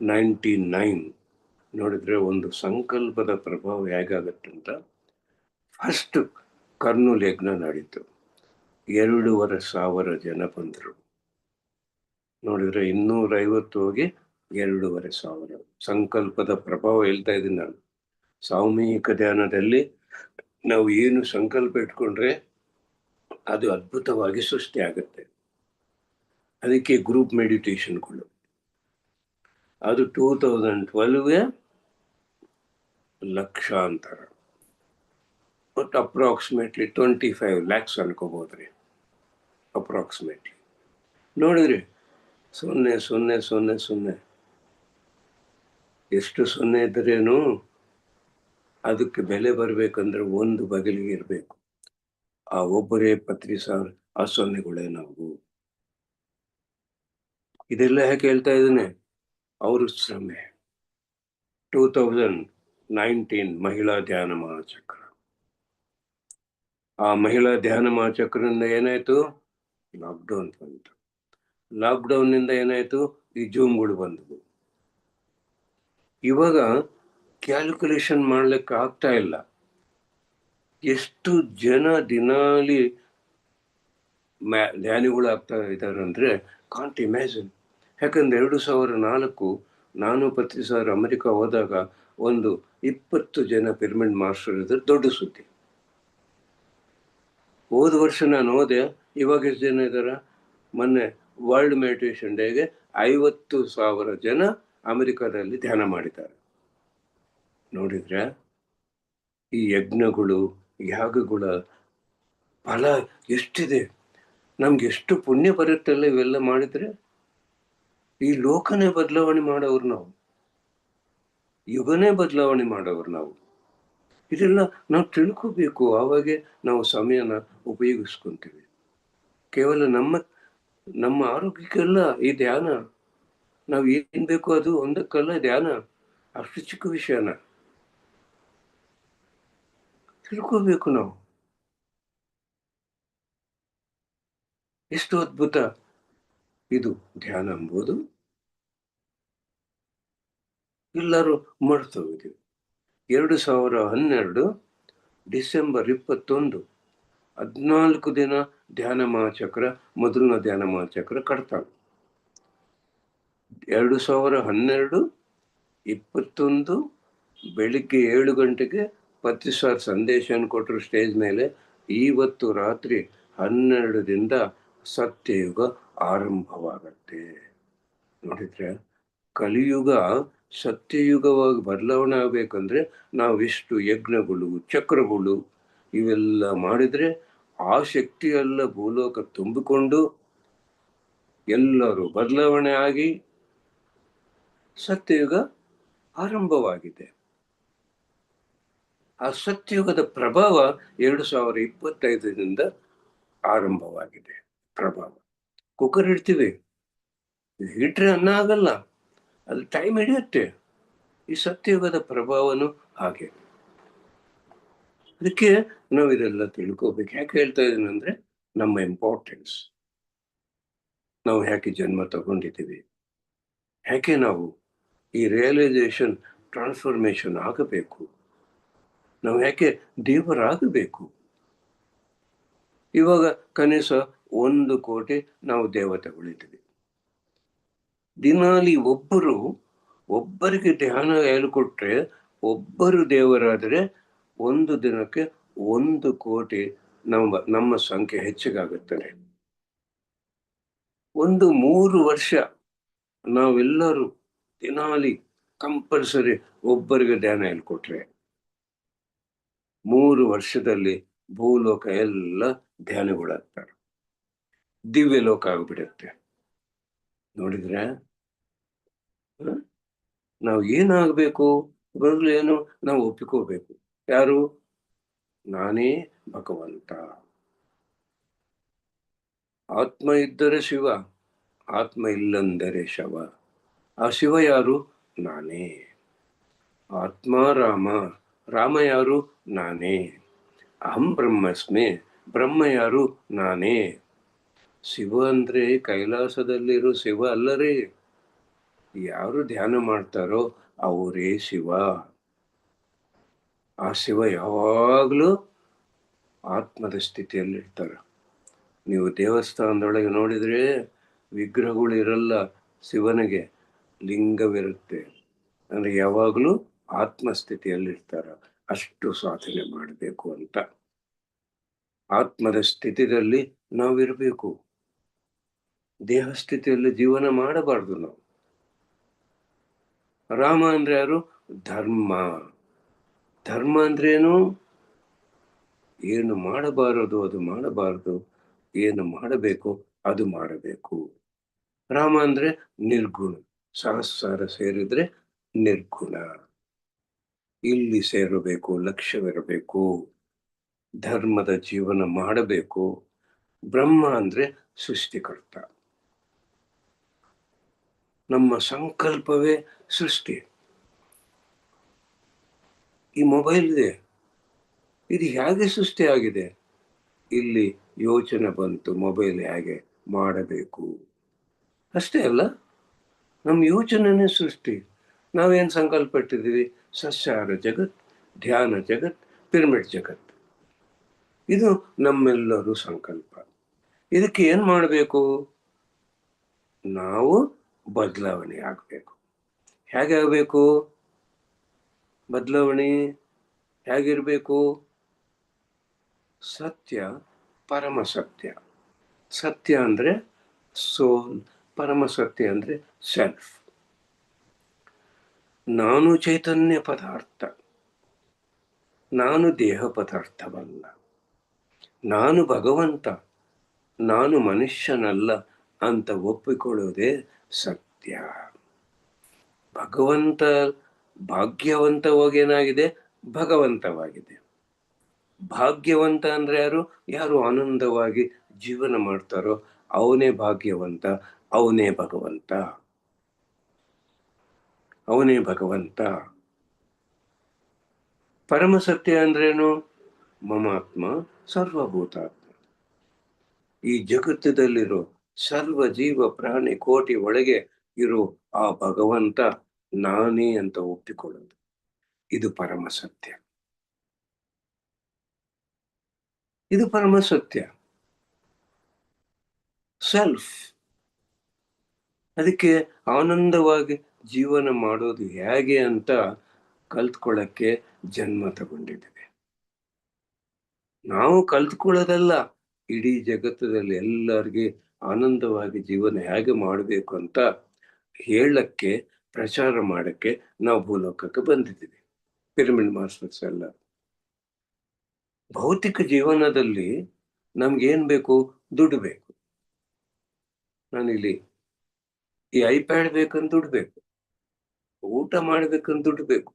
99 ನೋಡಿದ್ರೆ ಒಂದು ಸಂಕಲ್ಪದ ಪ್ರಭಾವ ಹೇಗಾಗತ್ತಂತ ಫಸ್ಟ್ ಕರ್ನೂಲ್ ಯಜ್ಞ ನಡೀತು. 2,500 ಜನ ಬಂದರು. ನೋಡಿದ್ರೆ 250 ಹೋಗಿ 2,500. ಸಂಕಲ್ಪದ ಪ್ರಭಾವ ಹೇಳ್ತಾ ಇದ್ದೀನಿ ನಾನು. ಸಾಮೂಹಿಕ ಧ್ಯಾನದಲ್ಲಿ ನಾವು ಏನು ಸಂಕಲ್ಪ ಇಟ್ಕೊಂಡ್ರೆ ಅದು ಅದ್ಭುತವಾಗಿ ಸೃಷ್ಟಿ ಆಗುತ್ತೆ. ಅದಕ್ಕೆ ಗ್ರೂಪ್ ಮೆಡಿಟೇಷನ್ಗಳು. ಅದು 2012 ಲಕ್ಷಾಂತರ, ಬಟ್ ಅಪ್ರಾಕ್ಸಿಮೇಟ್ಲಿ 25 lakhs ಅನ್ಕೋಬೋದ್ರಿ. ಅಪ್ರಾಕ್ಸಿಮೇಟ್ಲಿ ನೋಡಿದ್ರಿ 0 0 0 0. ಎಷ್ಟು 0 ಇದ್ರೇನು ಅದಕ್ಕೆ ಬೆಲೆ ಬರ್ಬೇಕಂದ್ರೆ ಒಂದು ಬಗಲಿಗೆ ಇರಬೇಕು. ಆ ಒಬ್ಬರೇ ಪತ್ರಿಸಾರ್, ಆ 0ಗಳೇ ನಾವು. ಇದೆಲ್ಲ ಯಾಕೆ ಹೇಳ್ತಾ ಇದ್ದೇನೆ? ಅವರು ಶ್ರಮೆ. 2019 ಮಹಿಳಾ ಧ್ಯಾನ ಮಹಾಚಕ್ರ. ಆ ಮಹಿಳಾ ಧ್ಯಾನ ಮಹಾಚಕ್ರದಿಂದ ಏನಾಯ್ತು? ಲಾಕ್ಡೌನ್ ಬಂತು. ಲಾಕ್ಡೌನ್ ನಿಂದ ಏನಾಯ್ತು? ಈ ಜೂಮ್ಗಳು ಬಂದವು. ಇವಾಗ ಕ್ಯಾಲ್ಕುಲೇಷನ್ ಮಾಡ್ಲಿಕ್ಕೆ ಆಗ್ತಾ ಇಲ್ಲ. ಎಷ್ಟು ಜನ ದಿನಾಲಿ ಧ್ಯಾನಿಗಳು ಆಗ್ತಾ ಇದ್ದಾರೆ ಅಂದರೆ ಕಾಂಟ್ ಇಮ್ಯಾಜಿನ್. ಯಾಕಂದ್ರೆ 2004 ನಾನು ಪತ್ರಿ ಸರ್ ಅಮೆರಿಕ ಹೋದಾಗ ಒಂದು 20 ಜನ ಪಿರಮಿಡ್ ಮಾಸ್ಟರ್ ಇದ್ರೆ ದೊಡ್ಡ ಸುದ್ದಿ. ಹೋದ ವರ್ಷ ನಾನು ಹೋದೆ, ಇವಾಗ ಎಷ್ಟು ಜನ ಇದ್ದಾರ? ಮೊನ್ನೆ ವರ್ಲ್ಡ್ ಮೆಡಿಟೇಷನ್ ಡೇಗೆ 50,000 ಜನ ಅಮೆರಿಕದಲ್ಲಿ ಧ್ಯಾನ ಮಾಡಿದ್ದಾರೆ. ನೋಡಿದ್ರೆ ಈ ಯಜ್ಞಗಳು ಯಾಗಗಳ ಫಲ ಎಷ್ಟಿದೆ, ನಮ್ಗೆ ಎಷ್ಟು ಪುಣ್ಯ ಬರುತ್ತಲ್ಲ ಇವೆಲ್ಲ ಮಾಡಿದ್ರೆ. ಈ ಲೋಕನೇ ಬದಲಾವಣೆ ಮಾಡೋರು ನಾವು, ಯುಗನೇ ಬದಲಾವಣೆ ಮಾಡೋರು ನಾವು. ಇದೆಲ್ಲ ನಾವು ತಿಳ್ಕೋಬೇಕು. ಆವಾಗೆ ನಾವು ಸಮಯನ ಉಪಯೋಗಿಸ್ಕೊಂತೀವಿ. ಕೇವಲ ನಮ್ಮ ಆರೋಗ್ಯಕ್ಕೆಲ್ಲ ಈ ಧ್ಯಾನ, ನಾವು ಏನ್ ಬೇಕೋ ಅದು ಒಂದಕ್ಕಲ್ಲ ಧ್ಯಾನ. ಅಷ್ಟು ಚಿಕ್ಕ ವಿಷಯನ ತಿಳ್ಕೋಬೇಕು ನಾವು. ಎಷ್ಟು ಅದ್ಭುತ ಇದು ಧ್ಯಾನ ಎಂಬುದು. ಎಲ್ಲರೂ ಮಾಡ್ತಾ ಹೋಗಿದ್ದೀವಿ. 2012 ಡಿಸೆಂಬರ್ 21 14 ದಿನ ಧ್ಯಾನ ಮಹಾಚಕ್ರ, ಮೊದಲನ ಧ್ಯಾನ ಮಹಾಚಕ್ರ ಕಟ್ತಾವೆ. 2012 21 ಬೆಳಿಗ್ಗೆ 7 ಗಂಟೆಗೆ ಪತ್ರಿ ಸರ್ ಸಂದೇಶ ಕೊಟ್ಟರು ಸ್ಟೇಜ್ ಮೇಲೆ. ಇವತ್ತು ರಾತ್ರಿ 12ದಿಂದ ಸತ್ಯಯುಗ ಆರಂಭವಾಗತ್ತೆ. ನೋಡಿದ್ರೆ ಕಲಿಯುಗ ಸತ್ಯಯುಗವಾಗಿ ಬದಲಾವಣೆ ಆಗ್ಬೇಕಂದ್ರೆ ನಾವಿಷ್ಟು ಯಜ್ಞಗಳು, ಚಕ್ರಗಳು ಇವೆಲ್ಲ ಮಾಡಿದ್ರೆ ಆ ಶಕ್ತಿ ಎಲ್ಲ ಭೂಲೋಕ ತುಂಬಿಕೊಂಡು ಎಲ್ಲರೂ ಬದಲಾವಣೆ ಆಗಿ ಸತ್ಯಯುಗ ಆರಂಭವಾಗಿದೆ. ಆ ಸತ್ಯಯುಗದ ಪ್ರಭಾವ 2025ರಿಂದ ಆರಂಭವಾಗಿದೆ. ಪ್ರಭಾವ ಕುಕ್ಕರ್ ಇಡ್ತೀವಿ, ಇಟ್ರೆ ಅನ್ನ ಆಗಲ್ಲ, ಅದು ಟೈಮ್ ಹಿಡಿಯುತ್ತೆ. ಈ ಸತ್ಯಯುಗದ ಪ್ರಭಾವನು ಹಾಗೆ. ಅದಕ್ಕೆ ನಾವು ಇದೆಲ್ಲ ತಿಳ್ಕೋಬೇಕು. ಯಾಕೆ ಹೇಳ್ತಾ ಇದ್ದೀನಿ ಅಂದ್ರೆ ನಮ್ಮ ಇಂಪಾರ್ಟೆನ್ಸ್, ನಾವು ಯಾಕೆ ಜನ್ಮ ತಗೊಂಡಿದ್ದೀವಿ, ಯಾಕೆ ನಾವು ಈ ರಿಯಲೈಸೇಷನ್ ಟ್ರಾನ್ಸ್ಫಾರ್ಮೇಶನ್ ಆಗಬೇಕು, ನಾವು ಯಾಕೆ ದೇವರಾಗಬೇಕು. ಇವಾಗ ಕನಿಷ್ಠ 1 ಕೋಟಿ ನಾವು ದೇವತೆಗಳಿದ್ದೀವಿ. ದಿನಾಲಿ ಒಬ್ಬರಿಗೆ ಧ್ಯಾನ ಹೇಳ್ಕೊಟ್ರೆ, ಒಬ್ಬರು ದೇವರಾದರೆ ಒಂದು ದಿನಕ್ಕೆ 1 ಕೋಟಿ ನಮ್ಮ ಸಂಖ್ಯೆ ಹೆಚ್ಚಿಗಾಗುತ್ತದೆ. 3 ವರ್ಷ ನಾವೆಲ್ಲರೂ ದಿನಾಲಿ ಕಂಪಲ್ಸರಿ ಒಬ್ಬರಿಗೆ ಧ್ಯಾನ ಹೇಳ್ಕೊಟ್ರೆ 3 ವರ್ಷದಲ್ಲಿ ಭೂಲೋಕ ಎಲ್ಲ ಧ್ಯಾನಗಳಾಗ್ತಾರೆ, ದಿವ್ಯ ಲೋಕ ಆಗ್ಬಿಡುತ್ತೆ. ನೋಡಿದ್ರೆ ನಾವು ಏನಾಗಬೇಕು, ಏನು ನಾವು ಒಪ್ಪಿಕೋಬೇಕು. ಯಾರು? ನಾನೇ ಭಗವಂತ. ಆತ್ಮ ಇದ್ದರೆ ಶಿವ, ಆತ್ಮ ಇಲ್ಲಂದರೆ ಶವ. ಆ ಶಿವ ಯಾರು? ನಾನೇ. ಆತ್ಮ ರಾಮ, ರಾಮ ಯಾರು? ನಾನೇ. ಅಹಂ ಬ್ರಹ್ಮಸ್ಮಿ, ಬ್ರಹ್ಮ ಯಾರು? ನಾನೇ. ಶಿವ ಅಂದ್ರೆ ಕೈಲಾಸದಲ್ಲಿರೋ ಶಿವ ಅಲ್ಲರೇ. ಯಾರು ಧ್ಯಾನ ಮಾಡ್ತಾರೋ ಅವರೇ ಶಿವ. ಆ ಶಿವ ಯಾವಾಗ್ಲೂ ಆತ್ಮದ ಸ್ಥಿತಿಯಲ್ಲಿರ್ತಾರೆ. ನೀವು ದೇವಸ್ಥಾನದೊಳಗೆ ನೋಡಿದ್ರೆ ವಿಗ್ರಹಗಳು ಇರಲ್ಲ, ಶಿವನಿಗೆ ಲಿಂಗವಿರುತ್ತೆ. ಅಂದ್ರೆ ಯಾವಾಗಲೂ ಆತ್ಮಸ್ಥಿತಿಯಲ್ಲಿರ್ತಾರ. ಅಷ್ಟು ಸಾಧನೆ ಮಾಡಬೇಕು ಅಂತ. ಆತ್ಮದ ಸ್ಥಿತಿಯಲ್ಲಿ ನಾವಿರಬೇಕು. ದೇಹ ಸ್ಥಿತಿಯಲ್ಲಿ ಜೀವನ ಮಾಡಬಾರ್ದು ನಾವು. ರಾಮ ಅಂದ್ರೆ ಯಾರು? ಧರ್ಮ. ಧರ್ಮ ಅಂದ್ರೇನು? ಏನು ಮಾಡಬಾರದು ಅದು ಮಾಡಬಾರದು, ಏನು ಮಾಡಬೇಕು ಅದು ಮಾಡಬೇಕು. ರಾಮ ಅಂದ್ರೆ ನಿರ್ಗುಣ. ಸಹಸ್ರ ಸೇರಿದ್ರೆ ನಿರ್ಗುಣ. ಇಲ್ಲಿ ಸೇರಬೇಕು, ಲಕ್ಷ್ಯವಿರಬೇಕು, ಧರ್ಮದ ಜೀವನ ಮಾಡಬೇಕು. ಬ್ರಹ್ಮ ಅಂದ್ರೆ ಸೃಷ್ಟಿಕರ್ತ. ನಮ್ಮ ಸಂಕಲ್ಪವೇ ಸೃಷ್ಟಿ. ಈ ಮೊಬೈಲ್ ಇದೆ, ಇದು ಹೇಗೆ ಸೃಷ್ಟಿ ಆಗಿದೆ? ಇಲ್ಲಿ ಯೋಚನೆ ಬಂತು, ಮೊಬೈಲ್ ಹೇಗೆ ಮಾಡಬೇಕು ಅಷ್ಟೇ ಅಲ್ಲ, ನಮ್ಮ ಯೋಚನೆನೇ ಸೃಷ್ಟಿ. ನಾವೇನು ಸಂಕಲ್ಪ ಇಟ್ಟಿದ್ದೀವಿ? ಸಸ್ಯಾಹಾರ ಜಗತ್, ಧ್ಯಾನ ಜಗತ್, ಪಿರಮಿಡ್ ಜಗತ್. ಇದು ನಮ್ಮೆಲ್ಲರೂ ಸಂಕಲ್ಪ. ಇದಕ್ಕೆ ಏನ್ ಮಾಡಬೇಕು? ನಾವು ಬದಲಾವಣೆ ಆಗ್ಬೇಕು. ಹೇಗೆ ಆಗ್ಬೇಕು ಬದಲಾವಣೆ? ಹೇಗಿರ್ಬೇಕು? ಸತ್ಯ, ಪರಮ ಸತ್ಯ. ಸತ್ಯ ಅಂದ್ರೆ ಸೋಲ್, ಪರಮ ಸತ್ಯ ಅಂದ್ರೆ ಸೆಲ್ಫ್. ನಾನು ಚೈತನ್ಯ ಪದಾರ್ಥ, ನಾನು ದೇಹ ಪದಾರ್ಥವಲ್ಲ, ನಾನು ಭಗವಂತ, ನಾನು ಮನುಷ್ಯನಲ್ಲ ಅಂತ ಒಪ್ಪಿಕೊಳ್ಳುವುದೇ ಸತ್ಯ. ಭಗವಂತ ಭಾಗ್ಯವಂತವಾಗೇನಾಗಿದೆ? ಭಗವಂತವಾಗಿದೆ. ಭಾಗ್ಯವಂತ ಅಂದ್ರೆ ಯಾರು? ಯಾರು ಆನಂದವಾಗಿ ಜೀವನ ಮಾಡ್ತಾರೋ ಅವನೇ ಭಾಗ್ಯವಂತ, ಅವನೇ ಭಗವಂತ, ಅವನೇ ಭಗವಂತ. ಪರಮ ಸತ್ಯ ಅಂದ್ರೇನು? ಮಮಾತ್ಮ ಸರ್ವಭೂತಾತ್ಮ. ಈ ಜಗತ್ತದಲ್ಲಿರೋ ಸರ್ವ ಜೀವ ಪ್ರಾಣಿ ಕೋಟಿ ಒಳಗೆ ಇರೋ ಆ ಭಗವಂತ ನಾನೇ ಅಂತ ಒಪ್ಪಿಕೊಳ್ಳೋದು, ಇದು ಪರಮ ಸತ್ಯ. ಇದು ಪರಮ ಸತ್ಯ, ಸೆಲ್ಫ್. ಅದಕ್ಕೆ ಆನಂದವಾಗಿ ಜೀವನ ಮಾಡೋದು ಹೇಗೆ ಅಂತ ಕಲ್ತ್ಕೊಳ್ಳಕ್ಕೆ ಜನ್ಮ ತಗೊಂಡಿದ್ದೇವೆ. ನಾವು ಕಲ್ತ್ಕೊಳ್ಳೋದಲ್ಲ, ಇಡೀ ಜಗತ್ತದಲ್ಲಿ ಎಲ್ಲರಿಗೆ ಆನಂದವಾಗಿ ಜೀವನ ಹೇಗೆ ಮಾಡಬೇಕು ಅಂತ ಹೇಳಕ್ಕೆ, ಪ್ರಚಾರ ಮಾಡಕ್ಕೆ ನಾವು ಭೂಲೋಕಕ್ಕೆ ಬಂದಿದ್ದೀವಿ, ಪಿರಮಿಡ್ ಮಾಸ್ಟರ್ಸ್ ಎಲ್ಲ. ಭೌತಿಕ ಜೀವನದಲ್ಲಿ ನಮ್ಗೇನ್ ಬೇಕು? ದುಡ್ಡು ಬೇಕು. ನಾನಿಲ್ಲಿ ಈ ಐಪ್ಯಾಡ್ ಬೇಕಂತ ದುಡ್ಡು ಬೇಕು, ಊಟ ಮಾಡ್ಬೇಕಂತ ದುಡ್ಡು ಬೇಕು,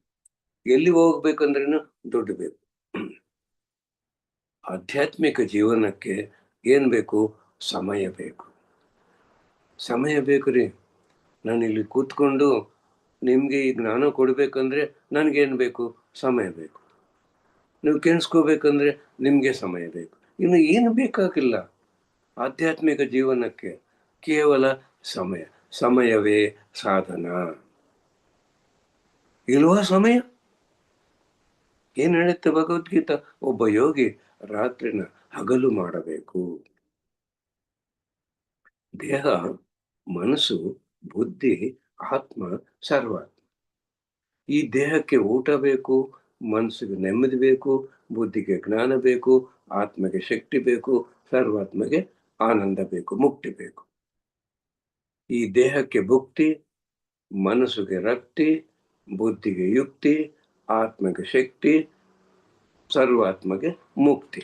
ಎಲ್ಲಿ ಹೋಗ್ಬೇಕಂದ್ರೇನು ದುಡ್ಡು ಬೇಕು. ಆಧ್ಯಾತ್ಮಿಕ ಜೀವನಕ್ಕೆ ಏನ್ ಬೇಕು? ಸಮಯ ಬೇಕು. ಸಮಯ ಬೇಕು ರೀ. ನಾನಿಲ್ಲಿ ಕೂತ್ಕೊಂಡು ನಿಮ್ಗೆ ಈ ಜ್ಞಾನ ಕೊಡ್ಬೇಕಂದ್ರೆ ನನ್ಗೇನ್ ಬೇಕು? ಸಮಯ ಬೇಕು. ನೀವು ಕೇಳಿಸ್ಕೋಬೇಕಂದ್ರೆ ನಿಮ್ಗೆ ಸಮಯ ಬೇಕು. ಇನ್ನು ಏನು ಬೇಕಾಗಿಲ್ಲ ಆಧ್ಯಾತ್ಮಿಕ ಜೀವನಕ್ಕೆ, ಕೇವಲ ಸಮಯ. ಸಮಯವೇ ಸಾಧನ. ಇಲ್ವಾ ಸಮಯ? ಏನ್ ಹೇಳುತ್ತೆ ಭಗವದ್ಗೀತಾ? ಒಬ್ಬ ಯೋಗಿ ರಾತ್ರಿನ ಹಗಲು ಮಾಡಬೇಕು. ದೇಹ, ಮನಸ್ಸು, ಬುದ್ಧಿ, ಆತ್ಮ, ಸರ್ವಾತ್ಮ. ಈ ದೇಹಕ್ಕೆ ಊಟ ಬೇಕು, ಮನಸ್ಸಿಗೆ ನೆಮ್ಮದಿ ಬೇಕು, ಬುದ್ಧಿಗೆ ಜ್ಞಾನ ಬೇಕು, ಆತ್ಮಗೆ ಶಕ್ತಿ ಬೇಕು, ಸರ್ವಾತ್ಮಗೆ ಆನಂದ ಬೇಕು, ಮುಕ್ತಿ ಬೇಕು. ಈ ದೇಹಕ್ಕೆ ಭುಕ್ತಿ, ಮನಸ್ಸಿಗೆ ರಕ್ತಿ, ಬುದ್ಧಿಗೆ ಯುಕ್ತಿ, ಆತ್ಮಗೆ ಶಕ್ತಿ, ಸರ್ವಾತ್ಮಗೆ ಮುಕ್ತಿ.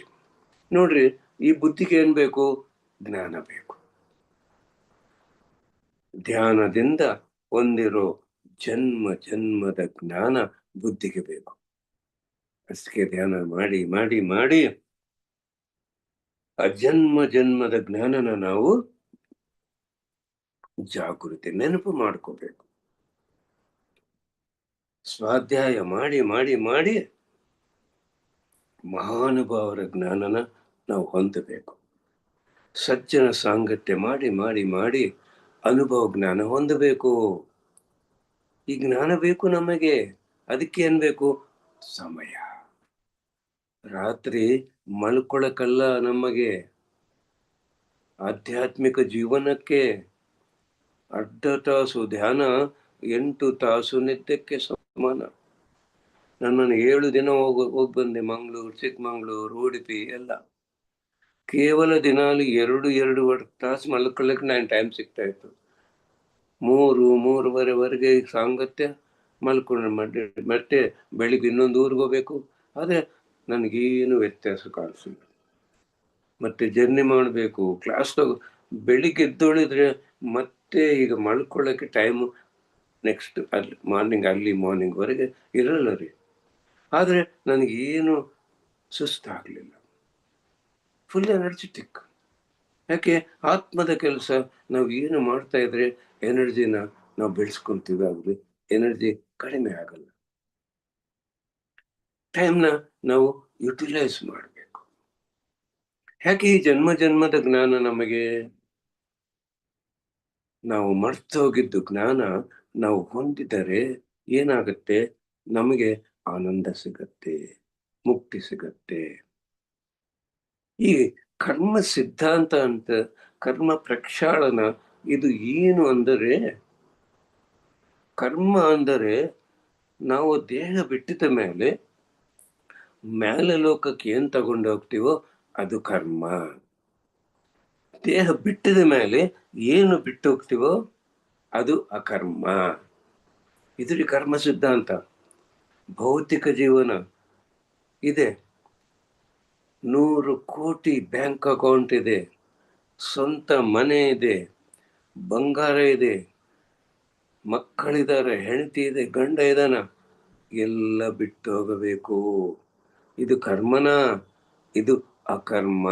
ನೋಡ್ರಿ, ಈ ಬುದ್ಧಿಗೆ ಏನ್ ಬೇಕು? ಜ್ಞಾನ ಬೇಕು. ಧ್ಯಾನದಿಂದ ಹೊಂದಿರೋ ಜನ್ಮ ಜನ್ಮದ ಜ್ಞಾನ ಬುದ್ಧಿಗೆ ಬೇಕು. ಅಷ್ಟಕ್ಕೆ ಧ್ಯಾನ ಮಾಡಿ ಮಾಡಿ ಮಾಡಿ ಆ ಜನ್ಮ ಜನ್ಮದ ಜ್ಞಾನನ ನಾವು ಜಾಗೃತಿ ನೆನಪು ಮಾಡ್ಕೋಬೇಕು. ಸ್ವಾಧ್ಯಾಯ ಮಾಡಿ ಮಾಡಿ ಮಾಡಿ ಮಹಾನುಭಾವರ ಜ್ಞಾನನ ನಾವು ಹೊಂದಬೇಕು. ಸಜ್ಜನ ಸಾಂಗತ್ಯ ಮಾಡಿ ಮಾಡಿ ಮಾಡಿ ಅನುಭವ ಜ್ಞಾನ ಹೊಂದಬೇಕು. ಈ ಜ್ಞಾನ ಬೇಕು ನಮಗೆ. ಅದಕ್ಕೆ ಏನ್ ಬೇಕು? ಸಮಯ. ರಾತ್ರಿ ಮಲ್ಕೊಳಕಲ್ಲ ನಮಗೆ, ಆಧ್ಯಾತ್ಮಿಕ ಜೀವನಕ್ಕೆ. ಅರ್ಧ ತಾಸು ಧ್ಯಾನ 8 ತಾಸು ನಿದ್ದಕ್ಕೆ ಸಮಾನ. ನನ್ನನ್ನು 7 ದಿನ ಹೋಗಿ ಬಂದೆ, ಮಂಗಳೂರು, ಚಿಕ್ಕಮಂಗ್ಳೂರು, ಉಡುಪಿ ಎಲ್ಲ. ಕೇವಲ ದಿನಾಲು 2-2.5 ತಾಸು ಮಲ್ಕೊಳ್ಳಕ್ಕೆ ನಾನು ಟೈಮ್ ಸಿಗ್ತಾ ಇತ್ತು. 3-3:30ವರೆಗೆ ಸಾಂಗತ್ಯ ಮಲ್ಕೊಂಡು ಮತ್ತೆ ಬೆಳಿಗ್ಗೆ ಇನ್ನೊಂದು ಊರಿಗೆ ಹೋಗ್ಬೇಕು. ಆದ್ರೆ ನನಗೇನು ವ್ಯತ್ಯಾಸ ಕಾಣಿಸಿಲ್ಲ. ಮತ್ತೆ ಜರ್ನಿ ಮಾಡಬೇಕು, ಕ್ಲಾಸ್ ಬೆಳಿಗ್ಗೆ ಎದ್ದೊಳಿದ್ರೆ ಮತ್ತೆ ಈಗ ಮಲ್ಕೊಳ್ಳೋಕೆ ಟೈಮು ನೆಕ್ಸ್ಟ್ ಅಲ್ಲಿ ಮಾರ್ನಿಂಗ್ವರೆಗೆ ಇರಲ್ಲ ರೀ. ಆದರೆ ನನಗೇನು ಸುಸ್ತಾಗಲಿಲ್ಲ, ಫುಲ್ ಎನರ್ಜೆಟಿಕ್. ಯಾಕೆ? ಆತ್ಮದ ಕೆಲಸ. ನಾವು ಏನು ಮಾಡ್ತಾ ಇದ್ರೆ ಎನರ್ಜಿನ ನಾವು ಬೆಳೆಸ್ಕೊಂತೀವಿ, ಎನರ್ಜಿ ಕಡಿಮೆ ಆಗಲ್ಲ. ಟೈಮ್ನ ನಾವು ಯುಟಿಲೈಸ್ ಮಾಡಬೇಕು. ಯಾಕೆ ಈ ಜನ್ಮ ಜನ್ಮದ ಜ್ಞಾನ ನಮಗೆ? ನಾವು ಮರ್ತೋಗಿದ್ದು ಜ್ಞಾನ ನಾವು ಹೊಂದಿದರೆ ಏನಾಗುತ್ತೆ? ನಮಗೆ ಆನಂದ ಸಿಗತ್ತೆ, ಮುಕ್ತಿ ಸಿಗತ್ತೆ. ಈ ಕರ್ಮ ಸಿದ್ಧಾಂತ ಅಂತ, ಕರ್ಮ ಪ್ರಕ್ಷಾಳನ ಇದು ಏನು ಅಂದರೆ, ಕರ್ಮ ಅಂದರೆ ನಾವು ದೇಹ ಬಿಟ್ಟಿದ ಮೇಲೆ ಮೇಲೆ ಲೋಕಕ್ಕೆ ಏನ್ ತಗೊಂಡು ಹೋಗ್ತೀವೋ ಅದು ಕರ್ಮ. ದೇಹ ಬಿಟ್ಟಿದ ಮೇಲೆ ಏನು ಬಿಟ್ಟು ಹೋಗ್ತೀವೋ ಅದು ಅಕರ್ಮ. ಇದ್ರಿ ಕರ್ಮ ಸಿದ್ಧಾಂತ. ಭೌತಿಕ ಜೀವನ ಇದೆ, 100 ಕೋಟಿ ಬ್ಯಾಂಕ್ ಅಕೌಂಟ್ ಇದೆ, ಸ್ವಂತ ಮನೆ ಇದೆ, ಬಂಗಾರ ಇದೆ, ಮಕ್ಕಳಿದ್ದಾರೆ, ಹೆಂಡತಿ ಇದೆ, ಗಂಡ ಇದಾನ, ಎಲ್ಲ ಬಿಟ್ಟು ಹೋಗಬೇಕು. ಇದು ಕರ್ಮನ, ಇದು ಅಕರ್ಮ.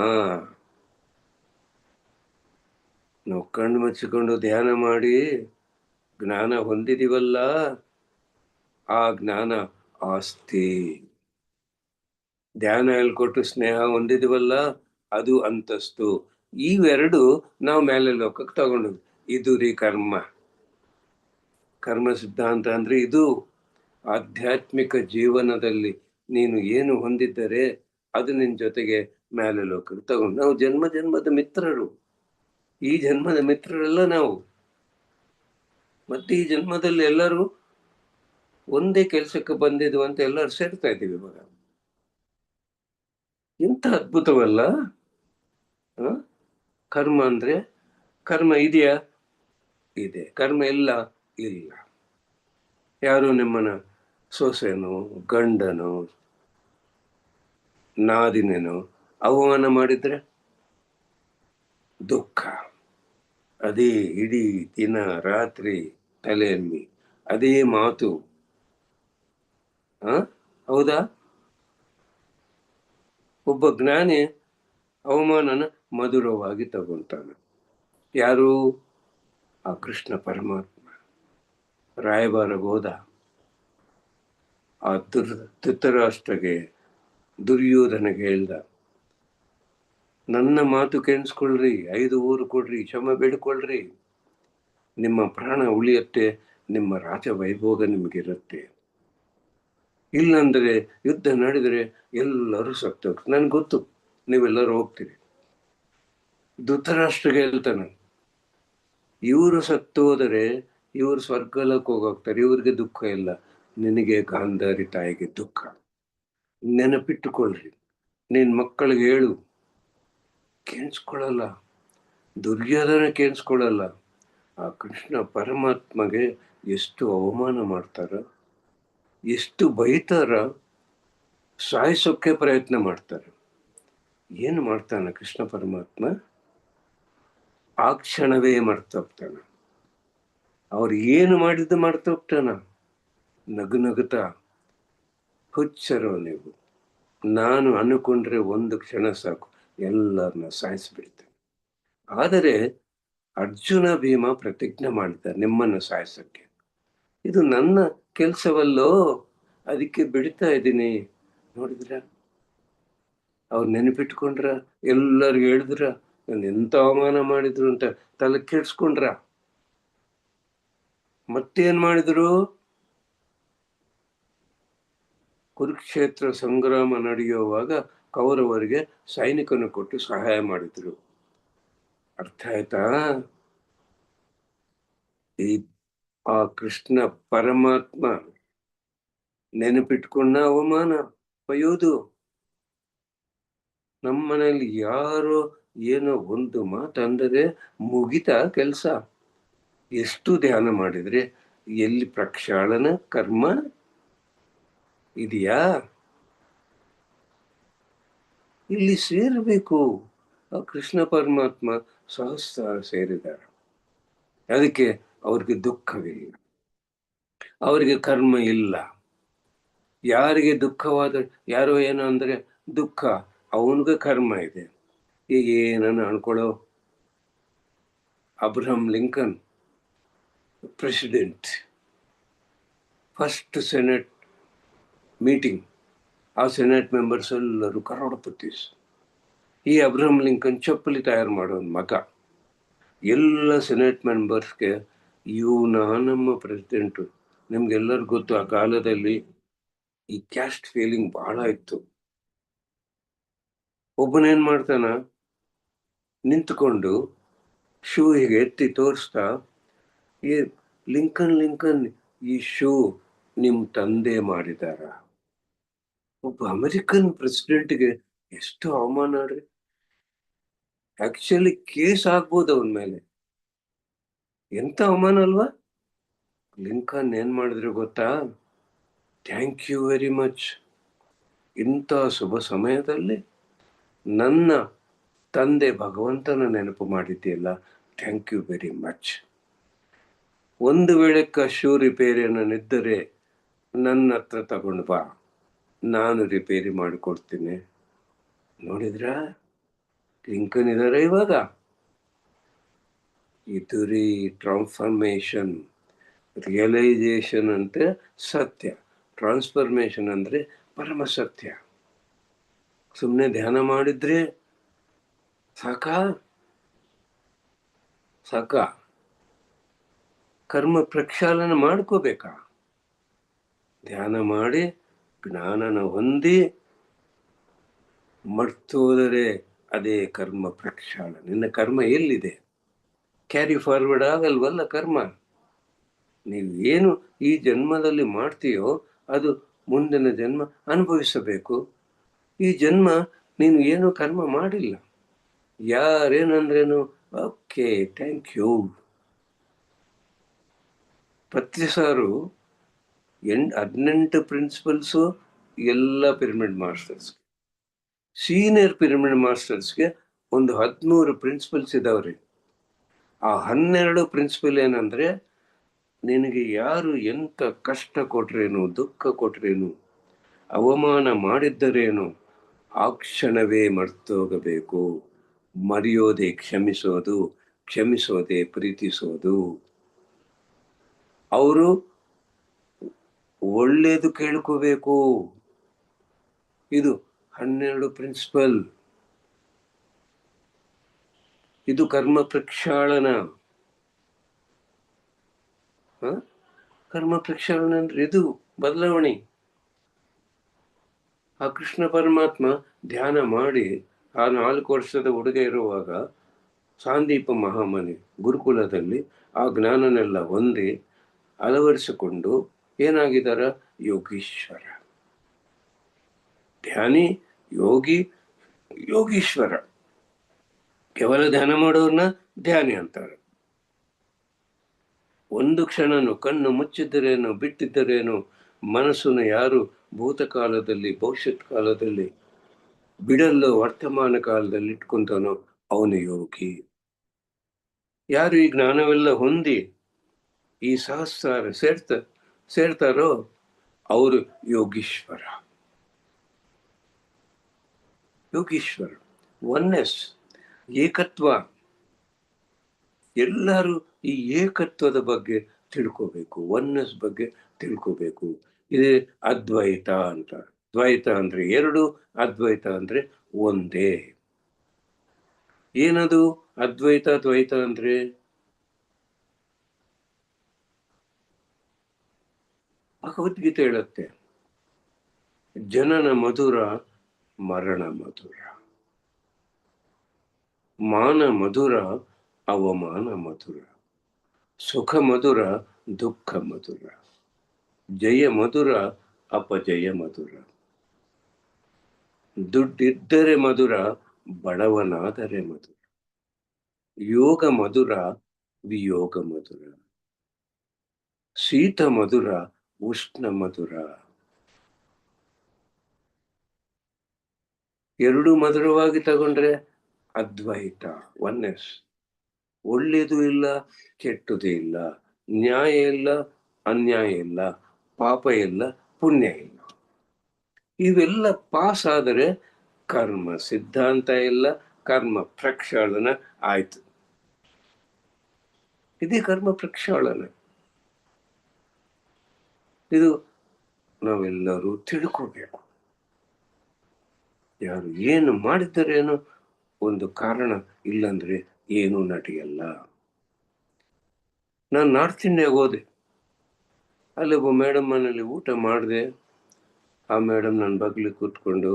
ನಾವು ಕಣ್ಣು ಮುಚ್ಚಿಕೊಂಡು ಧ್ಯಾನ ಮಾಡಿ ಜ್ಞಾನ ಹೊಂದಿದೀವಲ್ಲ, ಆ ಜ್ಞಾನ ಆಸ್ತಿ. ಧ್ಯಾನ ಹೇಳ್ಕೊಟ್ಟು ಸ್ನೇಹ ಹೊಂದಿದೀವಲ್ಲ, ಅದು ಅಂತಸ್ತು. ಇವೆರಡು ನಾವು ಮೇಲೆ ಲೋಕಕ್ಕೆ ತಗೊಂಡು, ಇದು ರೀ ಕರ್ಮ. ಕರ್ಮ ಸಿದ್ಧಾಂತ ಅಂದ್ರೆ ಇದು. ಆಧ್ಯಾತ್ಮಿಕ ಜೀವನದಲ್ಲಿ ನೀನು ಏನು ಹೊಂದಿದ್ದರೆ ಅದು ನಿನ್ ಜೊತೆಗೆ ಮೇಲೆ ಲೋಕಕ್ಕೆ ತಗೊಂಡು. ನಾವು ಜನ್ಮ ಜನ್ಮದ ಮಿತ್ರರು, ಈ ಜನ್ಮದ ಮಿತ್ರರೆಲ್ಲ ನಾವು. ಮತ್ತೆ ಈ ಜನ್ಮದಲ್ಲಿ ಎಲ್ಲರೂ ಒಂದೇ ಕೆಲ್ಸಕ್ಕೆ ಬಂದಿದ್ವು ಅಂತ ಎಲ್ಲರೂ ಸೇರ್ತಾ ಇದ್ದೀವಿ ಇವಾಗ. ಎಂತ ಅದ್ಭುತವಲ್ಲ. ಕರ್ಮ ಅಂದ್ರೆ, ಕರ್ಮ ಇದೆಯಾ? ಇದೆ. ಕರ್ಮ ಇಲ್ಲ? ಇಲ್ಲ. ಯಾರು ನಿಮ್ಮನ್ನ ಸೊಸೆನೋ ಗಂಡನೋ ನಾದಿನೇನೋ ಅವಮಾನ ಮಾಡಿದ್ರೆ ದುಃಖ. ಅದೇ ಇಡೀ ದಿನ ರಾತ್ರಿ ತಲೆಯಲ್ಲಿ ಅದೇ ಮಾತು. ಹೌದಾ? ಒಬ್ಬ ಜ್ಞಾನಿ ಅವಮಾನನ ಮಧುರವಾಗಿ ತಗೊಂತಾನೆ. ಯಾರು? ಆ ಕೃಷ್ಣ ಪರಮಾತ್ಮ. ರಾಯಭಾರಕ್ಕೆ ಹೋದ, ಆ ಧೃತರಾಷ್ಟ್ರಗೆ, ದುರ್ಯೋಧನಗೆ ಹೇಳ್ದ, ನನ್ನ ಮಾತು ಕೇಳಿಸ್ಕೊಳ್ರಿ, 5 ಊರು ಕೊಡ್ರಿ, ಕ್ಷಮೆ ಬೇಡಿಕೊಳ್ರಿ, ನಿಮ್ಮ ಪ್ರಾಣ ಉಳಿಯತ್ತೆ, ನಿಮ್ಮ ರಾಜ ವೈಭೋಗ ನಿಮಗಿರುತ್ತೆ. ಇಲ್ಲಂದ್ರೆ ಯುದ್ಧ ನಡೆದರೆ ಎಲ್ಲರೂ ಸತ್ತೋಗ್ತಾರೆ. ನನ್ಗೆ ಗೊತ್ತು ನೀವೆಲ್ಲರೂ ಹೋಗ್ತೀರಿ. ಧೃತರಾಷ್ಟ್ರಗೆ ಹೇಳ್ತಾನೆ, ಇವರು ಸತ್ತು ಹೋದರೆ ಇವರು ಸ್ವರ್ಗಲಕ್ಕೆ ಹೋಗ್ತಾರೆ, ಇವ್ರಿಗೆ ದುಃಖ ಇಲ್ಲ, ನಿನಗೆ ಗಾಂಧಾರಿ ತಾಯಿಗೆ ದುಃಖ. ನೆನಪಿಟ್ಟುಕೊಳ್ರಿ, ನಿನ್ ಮಕ್ಕಳಿಗೆ ಹೇಳು. ಕೇಳಿಸ್ಕೊಳ್ಳಲ್ಲ, ದುರ್ಯೋಧನ ಕೇಳಿಸ್ಕೊಳ್ಳಲ್ಲ. ಆ ಕೃಷ್ಣ ಪರಮಾತ್ಮಗೆ ಎಷ್ಟು ಅವಮಾನ ಮಾಡ್ತಾರ, ಎಷ್ಟು ಬೈತಾರ, ಸಾಯಿಸೋಕೆ ಪ್ರಯತ್ನ ಮಾಡ್ತಾರೆ. ಏನು ಮಾಡ್ತಾನ ಕೃಷ್ಣ ಪರಮಾತ್ಮ? ಆ ಕ್ಷಣವೇ ಮರ್ತೋಗ್ತಾನ. ಅವ್ರು ಏನು ಮಾಡಿದ್ದು ಮರ್ತೋಗ್ತಾನ. ನಗು ನಗುತ್ತಾ, ಹುಚ್ಚರೋ ನೀವು, ನಾನು ಅನ್ಕೊಂಡ್ರೆ ಒಂದು ಕ್ಷಣ ಸಾಕು, ಎಲ್ಲರನ್ನ ಸಾಯಿಸ್ಬಿಡ್ತೇನೆ. ಆದರೆ ಅರ್ಜುನ ಭೀಮ ಪ್ರತಿಜ್ಞೆ ಮಾಡಿದ್ದಾರೆ ನಿಮ್ಮನ್ನು ಸಾಯಿಸಕ್ಕೆ. ಇದು ನನ್ನ ಕೆಲಸವಲ್ಲೋ, ಅದಕ್ಕೆ ಬಿಡ್ತಾ ಇದ್ದೀನಿ. ನೋಡಿದ್ರ? ಅವ್ರು ನೆನಪಿಟ್ಕೊಂಡ್ರ, ಎಲ್ಲರಿಗೂ ಹೇಳಿದ್ರ ನಾನು ಎಂತ ಅವಮಾನ ಮಾಡಿದ್ರು ಅಂತ ತಲೆ ಕೆಡ್ಸ್ಕೊಂಡ್ರ. ಮತ್ತೇನ್ ಮಾಡಿದ್ರು? ಕುರುಕ್ಷೇತ್ರ ಸಂಗ್ರಾಮ ನಡೆಯುವಾಗ ಕೌರವರಿಗೆ ಸೈನಿಕನು ಕೊಟ್ಟು ಸಹಾಯ ಮಾಡಿದ್ರು. ಅರ್ಥ ಆಯ್ತಾ? ಈ ಆ ಕೃಷ್ಣ ಪರಮಾತ್ಮ ನೆನಪಿಟ್ಕೊಂಡ ಅವಮಾನ ಬೈಯೋದು. ನಮ್ಮನೇಲಿ ಯಾರೋ ಏನೋ ಒಂದು ಮಾತಂದರೆ ಮುಗಿತಾ ಕೆಲ್ಸ. ಎಷ್ಟು ಧ್ಯಾನ ಮಾಡಿದ್ರೆ ಎಲ್ಲಿ ಪ್ರಕ್ಷಾಳನ ಕರ್ಮ ಇದೆಯಾ? ಇಲ್ಲಿ ಸೇರಬೇಕು. ಆ ಕೃಷ್ಣ ಪರಮಾತ್ಮ ಸಹಸ್ರ ಸೇರಿದ್ದಾರೆ. ಅದಕ್ಕೆ ಅವ್ರಿಗೆ ದುಃಖವಿಲ್ಲ, ಅವರಿಗೆ ಕರ್ಮ ಇಲ್ಲ. ಯಾರಿಗೆ ದುಃಖವಾದ, ಯಾರೋ ಏನೋ ಅಂದ್ರೆ ದುಃಖ, ಅವನಿಗೆ ಕರ್ಮ ಇದೆ. ಈಗ ಏನನ್ನು ಅನ್ಕೊಳ್ಳೋ, Abraham Lincoln president, first senate meeting, ಆ ಸೆನೆಟ್ ಮೆಂಬರ್ಸ್ ಎಲ್ಲರೂ ಕರೋಡಪತೀಸ್. ಈ ಅಬ್ರಹಂ ಲಿಂಕನ್ ಚಪ್ಪಲಿ ತಯಾರು ಮಾಡೋನ್ ಮಗ. ಎಲ್ಲ ಸೆನೆಟ್ ಮೆಂಬರ್ಸ್ಗೆ ಇವನ ನಮ್ಮ ಪ್ರೆಸಿಡೆಂಟು. ನಿಮ್ಗೆಲ್ಲರಿಗೂ ಗೊತ್ತು, ಆ ಕಾಲದಲ್ಲಿ ಈ ಕ್ಯಾಸ್ಟ್ ಫೀಲಿಂಗ್ ಬಹಳ ಇತ್ತು. ಒಬ್ಬನೇನ್ ಮಾಡ್ತಾನ, ನಿಂತುಕೊಂಡು ಶೂ ಹೀಗೆ ಎತ್ತಿ ತೋರಿಸ್ತಾ, ಈ ಲಿಂಕನ್ ಈ ಶೂ ನಿಮ್ ತಂದೆ ಮಾಡಿದಾರ? ಒಬ್ಬ ಅಮೆರಿಕನ್ ಪ್ರೆಸಿಡೆಂಟ್ಗೆ ಎಷ್ಟು ಅವಮಾನ ನೋಡ್ರಿ. ಆಕ್ಚುಲಿ ಕೇಸ್ ಆಗ್ಬೋದು ಅವನ ಮೇಲೆ. ಎಂತ ಅವಮಾನ ಅಲ್ವಾ? ಲಿಂಕನ್ ಏನ್ ಮಾಡಿದ್ರು ಗೊತ್ತಾ? Thank you very much. ಇಂಥ ಶುಭ ಸಮಯದಲ್ಲಿ ನನ್ನ ತಂದೆ ಭಗವಂತನ ನೆನಪು ಮಾಡಿದ್ದೀಯಲ್ಲ, ಥ್ಯಾಂಕ್ ಯು ವೆರಿ ಮಚ್. ಒಂದು ವೇಳೆ ಶೂ ರಿಪೇರಿಯನ್ನಿದ್ದರೆ ನನ್ನ ಹತ್ರ ತಗೊಂಡು ಬಾ, ನಾನು ರಿಪೇರಿ ಮಾಡಿಕೊಡ್ತೀನಿ. ನೋಡಿದ್ರ ಲಿಂಕನ್ ಇದಾರೆ ಇವಾಗ. ಇದು ರೀ ಟ್ರಾನ್ಸ್ಫಾರ್ಮೇಶನ್. ರಿಯಲೈಸೇಷನ್ ಅಂದ್ರೆ ಸತ್ಯ, ಟ್ರಾನ್ಸ್ಫಾರ್ಮೇಶನ್ ಅಂದ್ರೆ ಪರಮ ಸತ್ಯ. ಸುಮ್ಮನೆ ಧ್ಯಾನ ಮಾಡಿದ್ರೆ ಸಾಕ ಕರ್ಮ ಪ್ರಕ್ಷಾಳನ ಮಾಡ್ಕೋಬೇಕಾ? ಧ್ಯಾನ ಮಾಡಿ ಜ್ಞಾನನ ಹೊಂದಿ ಮರ್ತೋದರೆ ಅದೇ ಕರ್ಮ ಪ್ರಕ್ಷಾಳ. ನಿನ್ನ ಕರ್ಮ ಎಲ್ಲಿದೆ? ಕ್ಯಾರಿ ಫಾರ್ವರ್ಡ್ ಆಗಲ್ವಲ್ಲ ಕರ್ಮ. ನೀವು ಏನು ಈ ಜನ್ಮದಲ್ಲಿ ಮಾಡ್ತೀಯೋ ಅದು ಮುಂದಿನ ಜನ್ಮ ಅನುಭವಿಸಬೇಕು. ಈ ಜನ್ಮ ನೀನು ಏನು ಕರ್ಮ ಮಾಡಿಲ್ಲ. ಯಾರೇನಂದ್ರೇನು ಓಕೆ, ಥ್ಯಾಂಕ್ ಯು. ಪ್ರತಿಸಾರು 18 ಪ್ರಿನ್ಸಿಪಲ್ಸು ಎಲ್ಲ ಪಿರಮಿಡ್ ಮಾಸ್ಟರ್ಸ್. ಸೀನಿಯರ್ ಪಿರಮಿಡ್ ಮಾಸ್ಟರ್ಸ್ಗೆ ಒಂದು 13 ಪ್ರಿನ್ಸಿಪಲ್ಸ್ ಇದಾವ್ರಿ. ಆ 12 ಪ್ರಿನ್ಸಿಪಲ್ ಏನಂದ್ರೆ, ನಿನಗೆ ಯಾರು ಎಂತ ಕಷ್ಟ ಕೊಟ್ರೇನು, ದುಃಖ ಕೊಟ್ರೇನು, ಅವಮಾನ ಮಾಡಿದ್ದರೇನು, ಆ ಕ್ಷಣವೇ ಮರ್ತೋಗಬೇಕು. ಮರೆಯೋದೆ ಕ್ಷಮಿಸೋದು, ಕ್ಷಮಿಸೋದೆ ಪ್ರೀತಿಸೋದು. ಅವರು ಒಳ್ಳೇದು ಕೇಳ್ಕೋಬೇಕು. ಇದು 12 ಪ್ರಿನ್ಸಿಪಲ್. ಇದು ಕರ್ಮ ಪ್ರಕ್ಷಾಳನ. ಕರ್ಮ ಪ್ರಕ್ಷಾಳನ ಅಂದ್ರೆ ಇದು ಬದಲಾವಣೆ. ಆ ಕೃಷ್ಣ ಪರಮಾತ್ಮ ಧ್ಯಾನ ಮಾಡಿ ಆ 4 ವರ್ಷದ ಹುಡುಗ ಇರುವಾಗ ಸಾಂದೀಪ ಮಹಾಮನೆ ಗುರುಕುಲದಲ್ಲಿ ಆ ಜ್ಞಾನನೆಲ್ಲ ಹೊಂದಿ ಅಳವಡಿಸಿಕೊಂಡು ಏನಾಗಿದ್ದಾರ? ಯೋಗೀಶ್ವರ. ಧ್ಯಾನಿ, ಯೋಗಿ, ಯೋಗೀಶ್ವರ. ಕೇವಲ ಧ್ಯಾನ ಮಾಡೋರ್ನ ಧ್ಯಾನಿ ಅಂತಾರೆ. ಒಂದು ಕ್ಷಣನು ಕಣ್ಣು ಮುಚ್ಚಿದ್ದರೇನು, ಬಿಟ್ಟಿದ್ದರೇನು, ಮನಸ್ಸನ್ನು ಯಾರು ಭೂತಕಾಲದಲ್ಲಿ ಭವಿಷ್ಯತ್ ಕಾಲದಲ್ಲಿ ಬಿಡಲ್ಲೋ ವರ್ತಮಾನ ಕಾಲದಲ್ಲಿ ಇಟ್ಕೊಂತಾನೋ ಅವನು ಯೋಗಿ. ಯಾರು ಈ ಜ್ಞಾನವೆಲ್ಲ ಹೊಂದಿ ಈ ಸಹಸ್ರ ಸೇರ್ತಾರೋ ಅವರು ಯೋಗೀಶ್ವರ. ಯೋಗೀಶ್ವರ ಒನ್ನೆಸ್, ಏಕತ್ವ. ಎಲ್ಲರೂ ಈ ಏಕತ್ವದ ಬಗ್ಗೆ ತಿಳ್ಕೋಬೇಕು, ಒನ್ನೆಸ್ ಬಗ್ಗೆ ತಿಳ್ಕೋಬೇಕು. ಇದೇ ಅದ್ವೈತ ಅಂತ. ದ್ವೈತ ಅಂದ್ರೆ ಎರಡು, ಅದ್ವೈತ ಅಂದ್ರೆ ಒಂದೇ. ಏನದು ಅದ್ವೈತ ದ್ವೈತ ಅಂದ್ರೆ? ಭಗವದ್ಗೀತೆ ಹೇಳುತ್ತೆ, ಜನನ ಮಧುರ, ಮರಣ ಮಧುರ, ಮಾನ ಮಧುರ, ಅವಮಾನ ಮಧುರ, ಸುಖ ಮಧುರ, ದುಃಖ ಮಧುರ, ಜಯ ಮಧುರ, ಅಪಜಯ ಮಧುರ, ದುಡ್ಡಿದ್ದರೆ ಮಧುರ, ಬಡವನಾದರೆ ಮಧುರ, ಯೋಗ ಮಧುರ, ವಿಯೋಗ ಮಧುರ, ಶೀತ ಮಧುರ, ಉಷ್ಣ ಮಧುರ. ಎರಡು ಮಧುರವಾಗಿ ತಗೊಂಡ್ರೆ ಅದ್ವೈತ, ಒನ್ನೆಸ್. ಒಳ್ಳೇದು ಇಲ್ಲ, ಕೆಟ್ಟದು ಇಲ್ಲ, ನ್ಯಾಯ ಇಲ್ಲ, ಅನ್ಯಾಯ ಇಲ್ಲ, ಪಾಪ ಇಲ್ಲ, ಪುಣ್ಯ ಇಲ್ಲ. ಇವೆಲ್ಲ ಪಾಸ್ ಆದರೆ ಕರ್ಮ ಸಿದ್ಧಾಂತ ಇಲ್ಲ, ಕರ್ಮ ಪ್ರಕ್ಷಾಳನ ಆಯ್ತು. ಇದೇ ಕರ್ಮ ಪ್ರಕ್ಷಾಳನ. ಇದು ನಾವೆಲ್ಲರೂ ತಿಳ್ಕೋಬೇಕು. ಯಾರು ಏನು ಮಾಡಿದ್ದರೇನೋ ಒಂದು ಕಾರಣ ಇಲ್ಲಂದ್ರೆ ಏನೂ ನಡೆಯಲ್ಲ. ನಾನು ನಾರ್ತ್ ಇಂಡಿಯಾಗೆ ಹೋದೆ. ಅಲ್ಲಿ ಒಬ್ಬ ಮೇಡಮ್ ಮನೇಲಿ ಊಟ ಮಾಡಿದೆ. ಆ ಮೇಡಮ್ ನನ್ನ ಬಗ್ಲಿ ಕೂತ್ಕೊಂಡು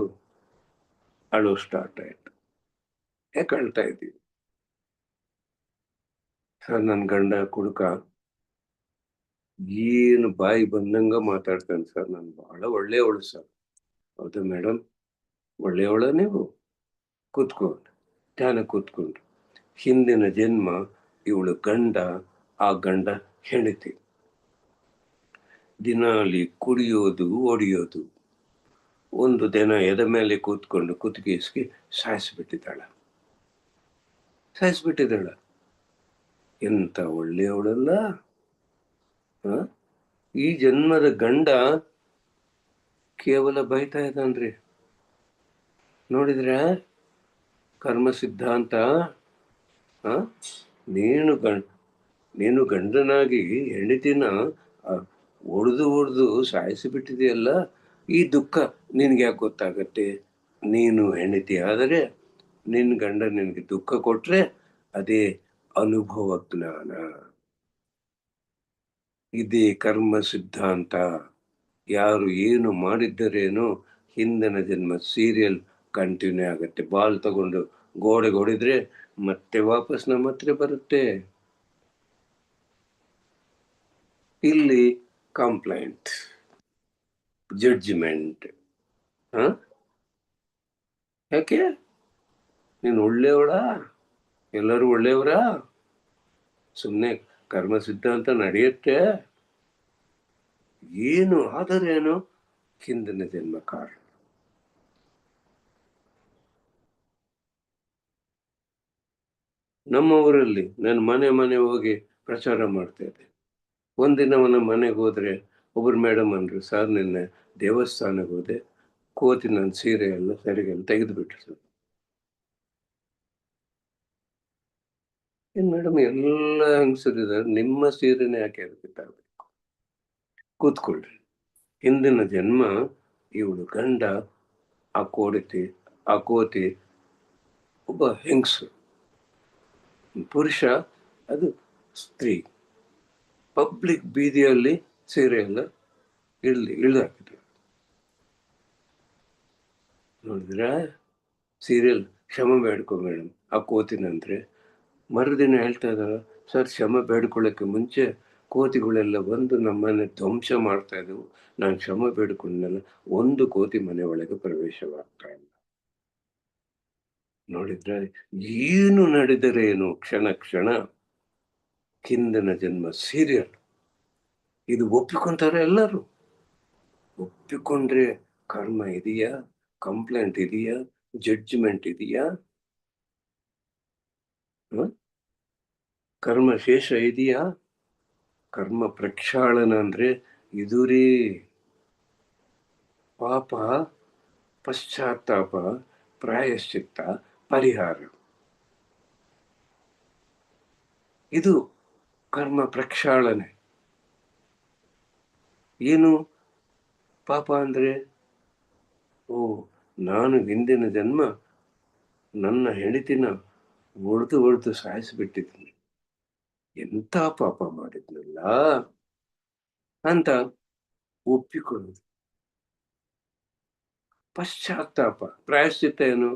ಅಳೋ ಸ್ಟಾರ್ಟ್ ಆಯ್ತು. ಯಾಕೆ ಅಳ್ತಾ ಇದ್ದೀವಿ? ಸರ್ ನನ್ನ ಗಂಡ ಕುಡುಕ, ಏನು ಬಾಯಿ ಬಂದಂಗ ಮಾತಾಡ್ತಾನೆ ಸರ್. ನಾನು ಬಹಳ ಒಳ್ಳೆಯವಳು ಸರ್. ಹೌದಾ ಮೇಡಮ್? ಒಳ್ಳೆಯವಳ ನೀವು? ಕೂತ್ಕೊಂಡು, ಧ್ಯಾನ ಕೂತ್ಕೊಂಡು. ಹಿಂದಿನ ಜನ್ಮ ಇವಳು ಗಂಡ, ಆ ಗಂಡ ಹೆಂಡತಿ. ದಿನಾಲಿ ಕುಡಿಯೋದು, ಒಡೆಯೋದು. ಒಂದು ದಿನ ಎದ ಮೇಲೆ ಕೂತ್ಕೊಂಡು ಕುತ್ತಿಗೆಸ್ಗೆ ಸಾಯಿಸ್ಬಿಟ್ಟಿದ್ದಾಳ. ಎಂತ ಒಳ್ಳೆಯವಳಲ್ಲ. ಈ ಜನ್ಮದ ಗಂಡ ಕೇವಲ ಬೈತಾ ಇದ್ದಾನ್ರಿ. ನೋಡಿದ್ರೆ ಕರ್ಮ ಸಿದ್ಧಾಂತ. ನೀನು ಗಂಡನಾಗಿ ಹೆಂಡತಿನ ಒಡೆದು ಸಾಯಿಸಿ ಬಿಟ್ಟಿದೆಯಲ್ಲ, ಈ ದುಃಖ ನಿನ್ಗೆ ಯಾಕೆ ಗೊತ್ತಾಗತ್ತೆ? ನೀನು ಹೆಂಡತಿ ಆದರೆ ನಿನ್ ಗಂಡ ನಿನ್ಗೆ ದುಃಖ ಕೊಟ್ರೆ ಅದೇ ಅನುಭವ ಜ್ಞಾನ. ಇದೇ ಕರ್ಮ ಸಿದ್ಧಾಂತ. ಯಾರು ಏನು ಮಾಡಿದ್ದರೇನೋ ಹಿಂದಿನ ಜನ್ಮ ಸೀರಿಯಲ್ ಕಂಟಿನ್ಯೂ ಆಗುತ್ತೆ. ಬಾಲ್ ತಗೊಂಡು ಗೋಡೆಗೆ ಹೊಡೆದ್ರೆ ಮತ್ತೆ ವಾಪಸ್ ನಮ್ಮ ಹತ್ರ ಬರುತ್ತೆ. ಇಲ್ಲಿ ಕಂಪ್ಲೇಂಟ್, ಜಡ್ಜ್ಮೆಂಟ್. ಯಾಕೆ? ನೀನು ಒಳ್ಳೆಯವಳ? ಎಲ್ಲರೂ ಒಳ್ಳೆಯವರ? ಸುಮ್ಮನೆ ಕರ್ಮ ಸಿದ್ಧಾಂತ ನಡೆಯುತ್ತೆ. ಏನು ಆದರೇನು ಹಿಂದಿನ ಜನ್ಮ ಕಾರಣ. ನಮ್ಮ ಊರಲ್ಲಿ ನಾನು ಮನೆ ಹೋಗಿ ಪ್ರಚಾರ ಮಾಡ್ತಾ ಇದ್ದೆ. ಒಂದಿನ ಅವನ ಮನೆಗೆ ಹೋದ್ರೆ ಒಬ್ರು ಮೇಡಮ್ ಅಂದ್ರು, ಸರ್ ನಿನ್ನೆ ದೇವಸ್ಥಾನಕ್ಕೆ ಹೋದೆ, ಕೋತಿ ನನ್ನ ಸೀರೆ ಎಲ್ಲ ಸರಿಗೆಲ್ಲ ತೆಗೆದು ಬಿಟ್ರು ಸರ್. ಏನ್ ಮೇಡಮ್, ಎಲ್ಲ ಹೆಂಗಸರಿದ್ದಾರೆ, ನಿಮ್ಮ ಸೀರೆನೇ ಯಾಕೆ ಕಿತ್ತಾಗಬೇಕು? ಕೂತ್ಕೊಳ್ರಿ. ಹಿಂದಿನ ಜನ್ಮ ಇವಳು ಗಂಡ, ಆ ಕೋತಿ ಒಬ್ಬ ಹೆಂಗಸು. ಪುರುಷ ಅದು ಸ್ತ್ರೀ. ಪಬ್ಲಿಕ್ ಬೀದಿಯಲ್ಲಿ ಸೀರೆ ಎಲ್ಲ ಇಳಿದಾಕಿದ್ರು. ನೋಡಿದ್ರ ಸೀರಿಯಲ್ ಕ್ಷಮ ಬೇಡ್ಕೊ ಮೇಡಮ್ ಆ ಕೋತಿನಂದ್ರೆ. ಮರುದಿನ ಹೇಳ್ತಾ ಇದ್ದಾರ, ಸರ್ ಕ್ಷಮ ಬೇಡ್ಕೊಳ್ಳೋಕ್ಕೆ ಮುಂಚೆ ಕೋತಿಗಳೆಲ್ಲ ಬಂದು ನಮ್ಮನೆ ಧ್ವಂಸ ಮಾಡ್ತಾ ಇದ್ದವು, ನಾನು ಕ್ಷಮ ಬೇಡ್ಕೊಂಡಲ್ಲ, ಒಂದು ಕೋತಿ ಮನೆ ಒಳಗೆ ಪ್ರವೇಶವಾಗ್ತಾ ಇಲ್ಲ. ನೋಡಿದ್ರೆ ಏನು ನಡೆದರೇನು ಕ್ಷಣ ಕ್ಷಣ ಹಿಂದಿನ ಜನ್ಮ ಸೀರಿಯಲ್. ಇದು ಒಪ್ಪಿಕೊಂತಾರೆ ಎಲ್ಲರೂ. ಒಪ್ಪಿಕೊಂಡ್ರೆ ಕರ್ಮ ಇದೆಯಾ? ಕಂಪ್ಲೇಂಟ್ ಇದೆಯಾ? ಜಡ್ಜ್ಮೆಂಟ್ ಇದೆಯಾ? ಕರ್ಮ ಶೇಷ ಇದೆಯಾ? ಕರ್ಮ ಪ್ರಕ್ಷಾಳನ ಅಂದ್ರೆ ಇದುರೇ. ಪಾಪ, ಪಶ್ಚಾತ್ತಾಪ, ಪ್ರಾಯಶ್ಚಿತ್ತ, ಪರಿಹಾರ. ಇದು ಕರ್ಮ ಪ್ರಕ್ಷಾಳನೆ. ಏನು ಪಾಪ ಅಂದ್ರೆ? ಓ, ನಾನು ಹಿಂದಿನ ಜನ್ಮ ನನ್ನ ಹೆಂಡತಿನ ಒಡೆದು ಸಾಯಿಸಿಬಿಟ್ಟಿದ್ದೀನಿ, ಎಂತ ಪಾಪ ಮಾಡಿದ್ನಲ್ಲ ಅಂತ ಒಪ್ಪಿಕೊಳ್ಳುದು. ಪಶ್ಚಾತ್ತಾಪ, ಪ್ರಾಯಶ್ಚಿತ್ತ ಏನು?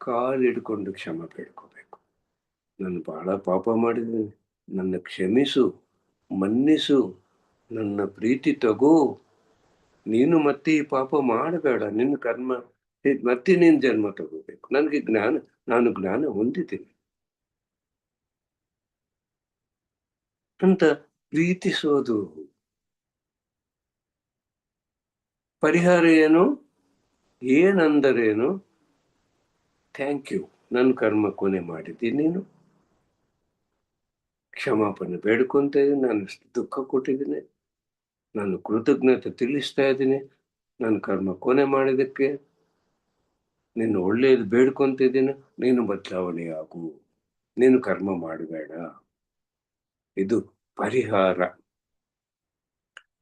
ಕಾಲಿಡ್ಕೊಂಡು ಕ್ಷಮ ಬೇಡ್ಕೋಬೇಕು. ನಾನು ಬಹಳ ಪಾಪ ಮಾಡಿದ್ದೀನಿ, ನನ್ನ ಕ್ಷಮಿಸು, ಮನ್ನಿಸು, ನನ್ನ ಪ್ರೀತಿ ತಗೋ, ನೀನು ಮತ್ತೆ ಈ ಪಾಪ ಮಾಡಬೇಡ, ನಿನ್ನ ಕರ್ಮ ಮತ್ತೆ ನೀನು ಜನ್ಮ ತಗೋಬೇಕು, ನಾನು ಜ್ಞಾನ ಹೊಂದಿದ್ದೀನಿ ಅಂತ ಪ್ರೀತಿಸೋದು. ಪರಿಹಾರ ಏನು? ಏನಂದರೇನು? ಥ್ಯಾಂಕ್ ಯು, ನನ್ನ ಕರ್ಮ ಕೊನೆ ಮಾಡಿದ್ದೀನಿ, ನೀನು ಕ್ಷಮಾಪಣೆ ಬೇಡ್ಕೊಂತ ಇದ್ದೀನಿ, ನಾನು ದುಃಖ ಕೊಟ್ಟಿದ್ದೀನಿ, ನಾನು ಕೃತಜ್ಞತೆ ತಿಳಿಸ್ತಾ ಇದ್ದೀನಿ, ನನ್ನ ಕರ್ಮ ಕೊನೆ ಮಾಡಿದಕ್ಕೆ ನೀನು ಒಳ್ಳೆಯದು ಬೇಡ್ಕೊಂತಿದ್ದೀನಿ, ನೀನು ಬದಲಾವಣೆ ಆಗು, ನೀನು ಕರ್ಮ ಮಾಡಬೇಡ. ಇದು ಪರಿಹಾರ.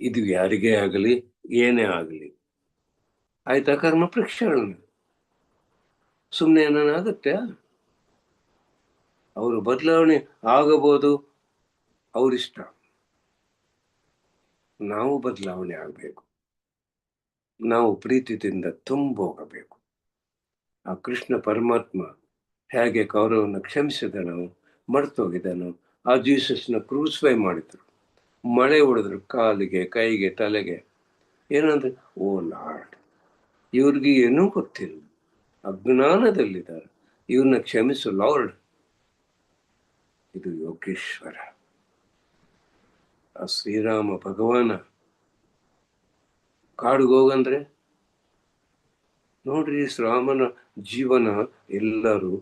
ಇದು ಯಾರಿಗೇ ಆಗಲಿ, ಏನೇ ಆಗಲಿ. ಆಯ್ತಾ? ಕರ್ಮ ಪ್ರಕ್ಷಾಳನೆ. ಸುಮ್ಮನೆ ಏನಾಗುತ್ತೆ? ಅವರು ಬದಲಾವಣೆ ಆಗಬಹುದು, ಅವರಿಷ್ಟ. ನಾವು ಬದಲಾವಣೆ ಆಗಬೇಕು. ನಾವು ಪ್ರೀತಿಯಿಂದ ತುಂಬೋಗಬೇಕು. ಆ ಕೃಷ್ಣ ಪರಮಾತ್ಮ ಹೇಗೆ ಕೌರವನ ಕ್ಷಮಿಸಿದನೋ, ಮರ್ತೋಗಿದನೋ, ಆ ಜೀಸಸ್ನ ಕ್ರೂಸಿಫೈ ಮಾಡಿದ್ರು, ಮಳೆ ಹೊಡೆದ್ರು ಕಾಲಿಗೆ, ಕೈಗೆ, ತಲೆಗೆ. ಏನಂದ್ರೆ, ಓ ಲಾರ್ಡ್, ಇವ್ರಿಗೆ ಏನೂ ಗೊತ್ತಿಲ್ಲ, ಅಜ್ಞಾನದಲ್ಲಿದ್ದಾರೆ, ಇವ್ರನ್ನ ಕ್ಷಮಿಸು ಲಾರ್ಡ್. ಇದು ಯೋಗೇಶ್ವರ, ಆ ಶ್ರೀರಾಮ ಭಗವಾನ. ಕಾಡಿಗೆ ಹೋಗಂದ್ರೆ ನೋಡ್ರಿ, ಶ್ರೀರಾಮನ ಜೀವನ ಎಲ್ಲರೂ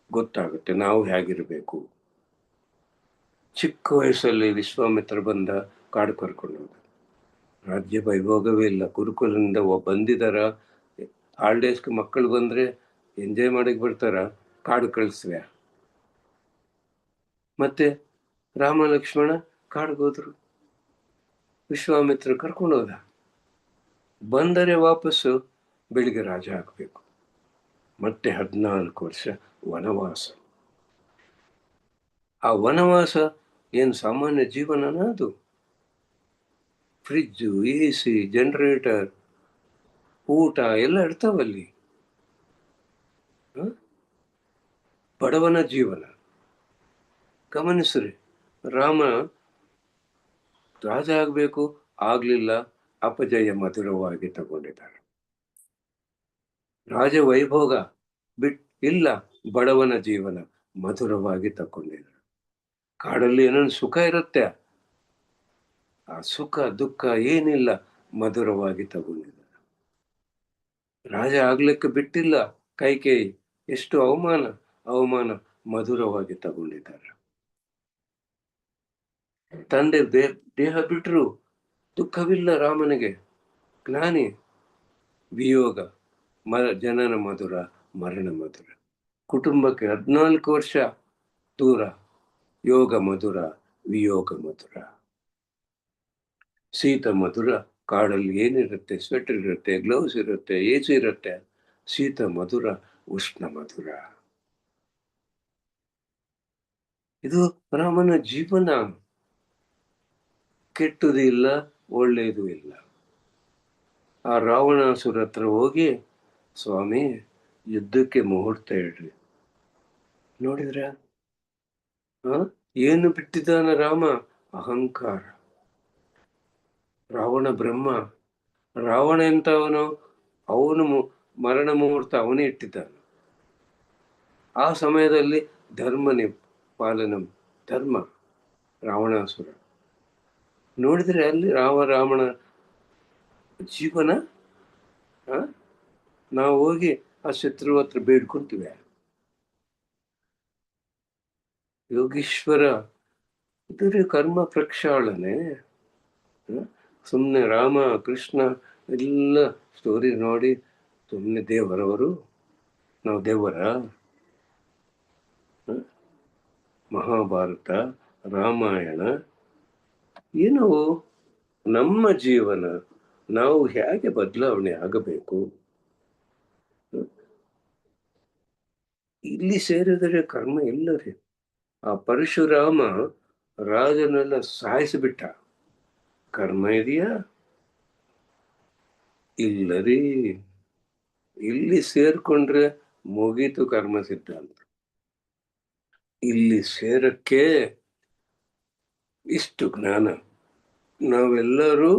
ಗೊತ್ತಾಗುತ್ತೆ, ನಾವು ಹೇಗಿರ್ಬೇಕು. ಚಿಕ್ಕ ವಯಸ್ಸಲ್ಲಿ ವಿಶ್ವಾಮಿತ್ರ ಬಂದ, ಕಾಡು ಕರ್ಕೊಂಡು ಹೋದ. ರಾಜ್ಯ ವೈಭೋಗವೇ ಇಲ್ಲ, ಗುರುಕುಲದಿಂದ ಬಂದಿದಾರ, ಹಾಲಿಡೇಸ್ಗೆ ಮಕ್ಕಳು ಬಂದ್ರೆ ಎಂಜಾಯ್ ಮಾಡಕ್ ಬರ್ತಾರ, ಕಾಡು ಕಳಿಸ್ವ್ಯಾ. ಮತ್ತೆ ರಾಮ ಲಕ್ಷ್ಮಣ ಕಾಡಿಗೆ ಹೋದ್ರು, ವಿಶ್ವಾಮಿತ್ರ ಕರ್ಕೊಂಡು ಹೋದ. ಬಂದರೆ ವಾಪಸ್ಸು ಬೆಳಿಗ್ಗೆ ರಾಜ ಆಗ್ಬೇಕು. ಮತ್ತೆ 14 ವರ್ಷ ವನವಾಸ. ಆ ವನವಾಸ ಏನು ಸಾಮಾನ್ಯ ಜೀವನನ ಅದು? ಫ್ರಿಜ್ಜು, AC, ಜನರೇಟರ್, ಊಟ ಎಲ್ಲ ಇರ್ತಾವಲ್ಲಿ. ಬಡವನ ಜೀವನ. ಗಮನಿಸ್ರಿ, ರಾಮ ರಾಜ ಆಗ್ಬೇಕು, ಆಗ್ಲಿಲ್ಲ, ಅಪಜಯ ಮಧುರವಾಗಿ ತಗೊಂಡಿದ್ದಾರೆ. ರಾಜ ವೈಭೋಗ ಇಲ್ಲ, ಬಡವನ ಜೀವನ ಮಧುರವಾಗಿ ತಗೊಂಡಿದ್ದಾರೆ. ಕಾಡಲ್ಲಿ ಏನೊಂದು ಸುಖ ಇರುತ್ತೆ, ಆ ಸುಖ ದುಃಖ ಏನಿಲ್ಲ, ಮಧುರವಾಗಿ ತಗೊಂಡಿದ್ದಾರೆ. ರಾಜ ಆಗ್ಲಿಕ್ಕೆ ಬಿಟ್ಟಿಲ್ಲ, ಕೈಕೇಯಿ ಎಷ್ಟು ಅವಮಾನ ಮಧುರವಾಗಿ ತಗೊಂಡಿದ್ದಾರೆ. ತಂದೆ ದೇಹ ಬಿಟ್ರು, ದುಃಖವಿಲ್ಲ ರಾಮನಿಗೆ. ಜ್ಞಾನಿ, ವಿಯೋಗ, ಜನನ ಮಧುರ, ಮರಣ ಮಧುರ. ಕುಟುಂಬಕ್ಕೆ 14 ವರ್ಷ ದೂರ, ಯೋಗ ಮಧುರ, ವಿಯೋಗ ಮಧುರ. ಶೀತ ಮಧುರ, ಕಾಡಲ್ಲಿ ಏನಿರುತ್ತೆ, ಸ್ವೆಟರ್ ಇರುತ್ತೆ, ಗ್ಲೌಸ್ ಇರುತ್ತೆ, AC ಇರುತ್ತೆ. ಶೀತ ಮಧುರ, ಉಷ್ಣ ಮಧುರ. ಇದು ರಾಮನ ಜೀವನ. ಕೆಟ್ಟದು ಇಲ್ಲ, ಒಳ್ಳೆಯದು ಇಲ್ಲ. ಆ ರಾವಣಾಸುರ ಹತ್ರ ಹೋಗಿ, ಸ್ವಾಮಿ ಯುದ್ಧಕ್ಕೆ ಮುಹೂರ್ತ ಇಡ್ರಿ. ನೋಡಿದ್ರ ಏನು ಬಿಟ್ಟಿದ್ದಾನ ರಾಮ? ಅಹಂಕಾರ. ರಾವಣ ಬ್ರಹ್ಮ, ರಾವಣ ಎಂತವನು? ಅವನು ಮರಣ ಮುಹೂರ್ತ ಅವನೇ ಇಟ್ಟಿದ್ದಾನ. ಆ ಸಮಯದಲ್ಲಿ ಪಾಲನಂ ಧರ್ಮ. ರಾವಣಾಸುರ ನೋಡಿದ್ರೆ ಅಲ್ಲಿ ರಾವಣ ಜೀವನ. ನಾವು ಹೋಗಿ ಆ ಶತ್ರು ಹತ್ರ ಬೇಡ್ಕೊಂತೀವಿ. ಯೋಗೀಶ್ವರ ಇದ್ರೆ ಕರ್ಮ ಪ್ರಕ್ಷಾಳನೆ. ಸುಮ್ಮನೆ ರಾಮ ಕೃಷ್ಣ ಎಲ್ಲ ಸ್ಟೋರಿ ನೋಡಿ ಸುಮ್ಮನೆ ದೇವರವರು, ನಾವು ದೇವರ? ಮಹಾಭಾರತ, ರಾಮಾಯಣ ಏನು ನಮ್ಮ ಜೀವನ, ನಾವು ಹೇಗೆ ಬದಲಾವಣೆ ಆಗಬೇಕು. ಇಲ್ಲಿ ಸೇರಿದರೆ ಕರ್ಮ ಇಲ್ಲರಿ. ಆ ಪರಶುರಾಮ ರಾಜನೆಲ್ಲ ಸಾಯಿಸಿಬಿಟ್ಟ, ಕರ್ಮ ಇದೆಯಾ? ಇಲ್ಲರಿ. ಇಲ್ಲಿ ಸೇರ್ಕೊಂಡ್ರೆ ಮುಗೀತು ಕರ್ಮ ಸಿದ್ಧಾಂತ. ಇಲ್ಲಿ ಸೇರಕ್ಕೆ ಇಷ್ಟು ಜ್ಞಾನ. ನಾವೆಲ್ಲರೂ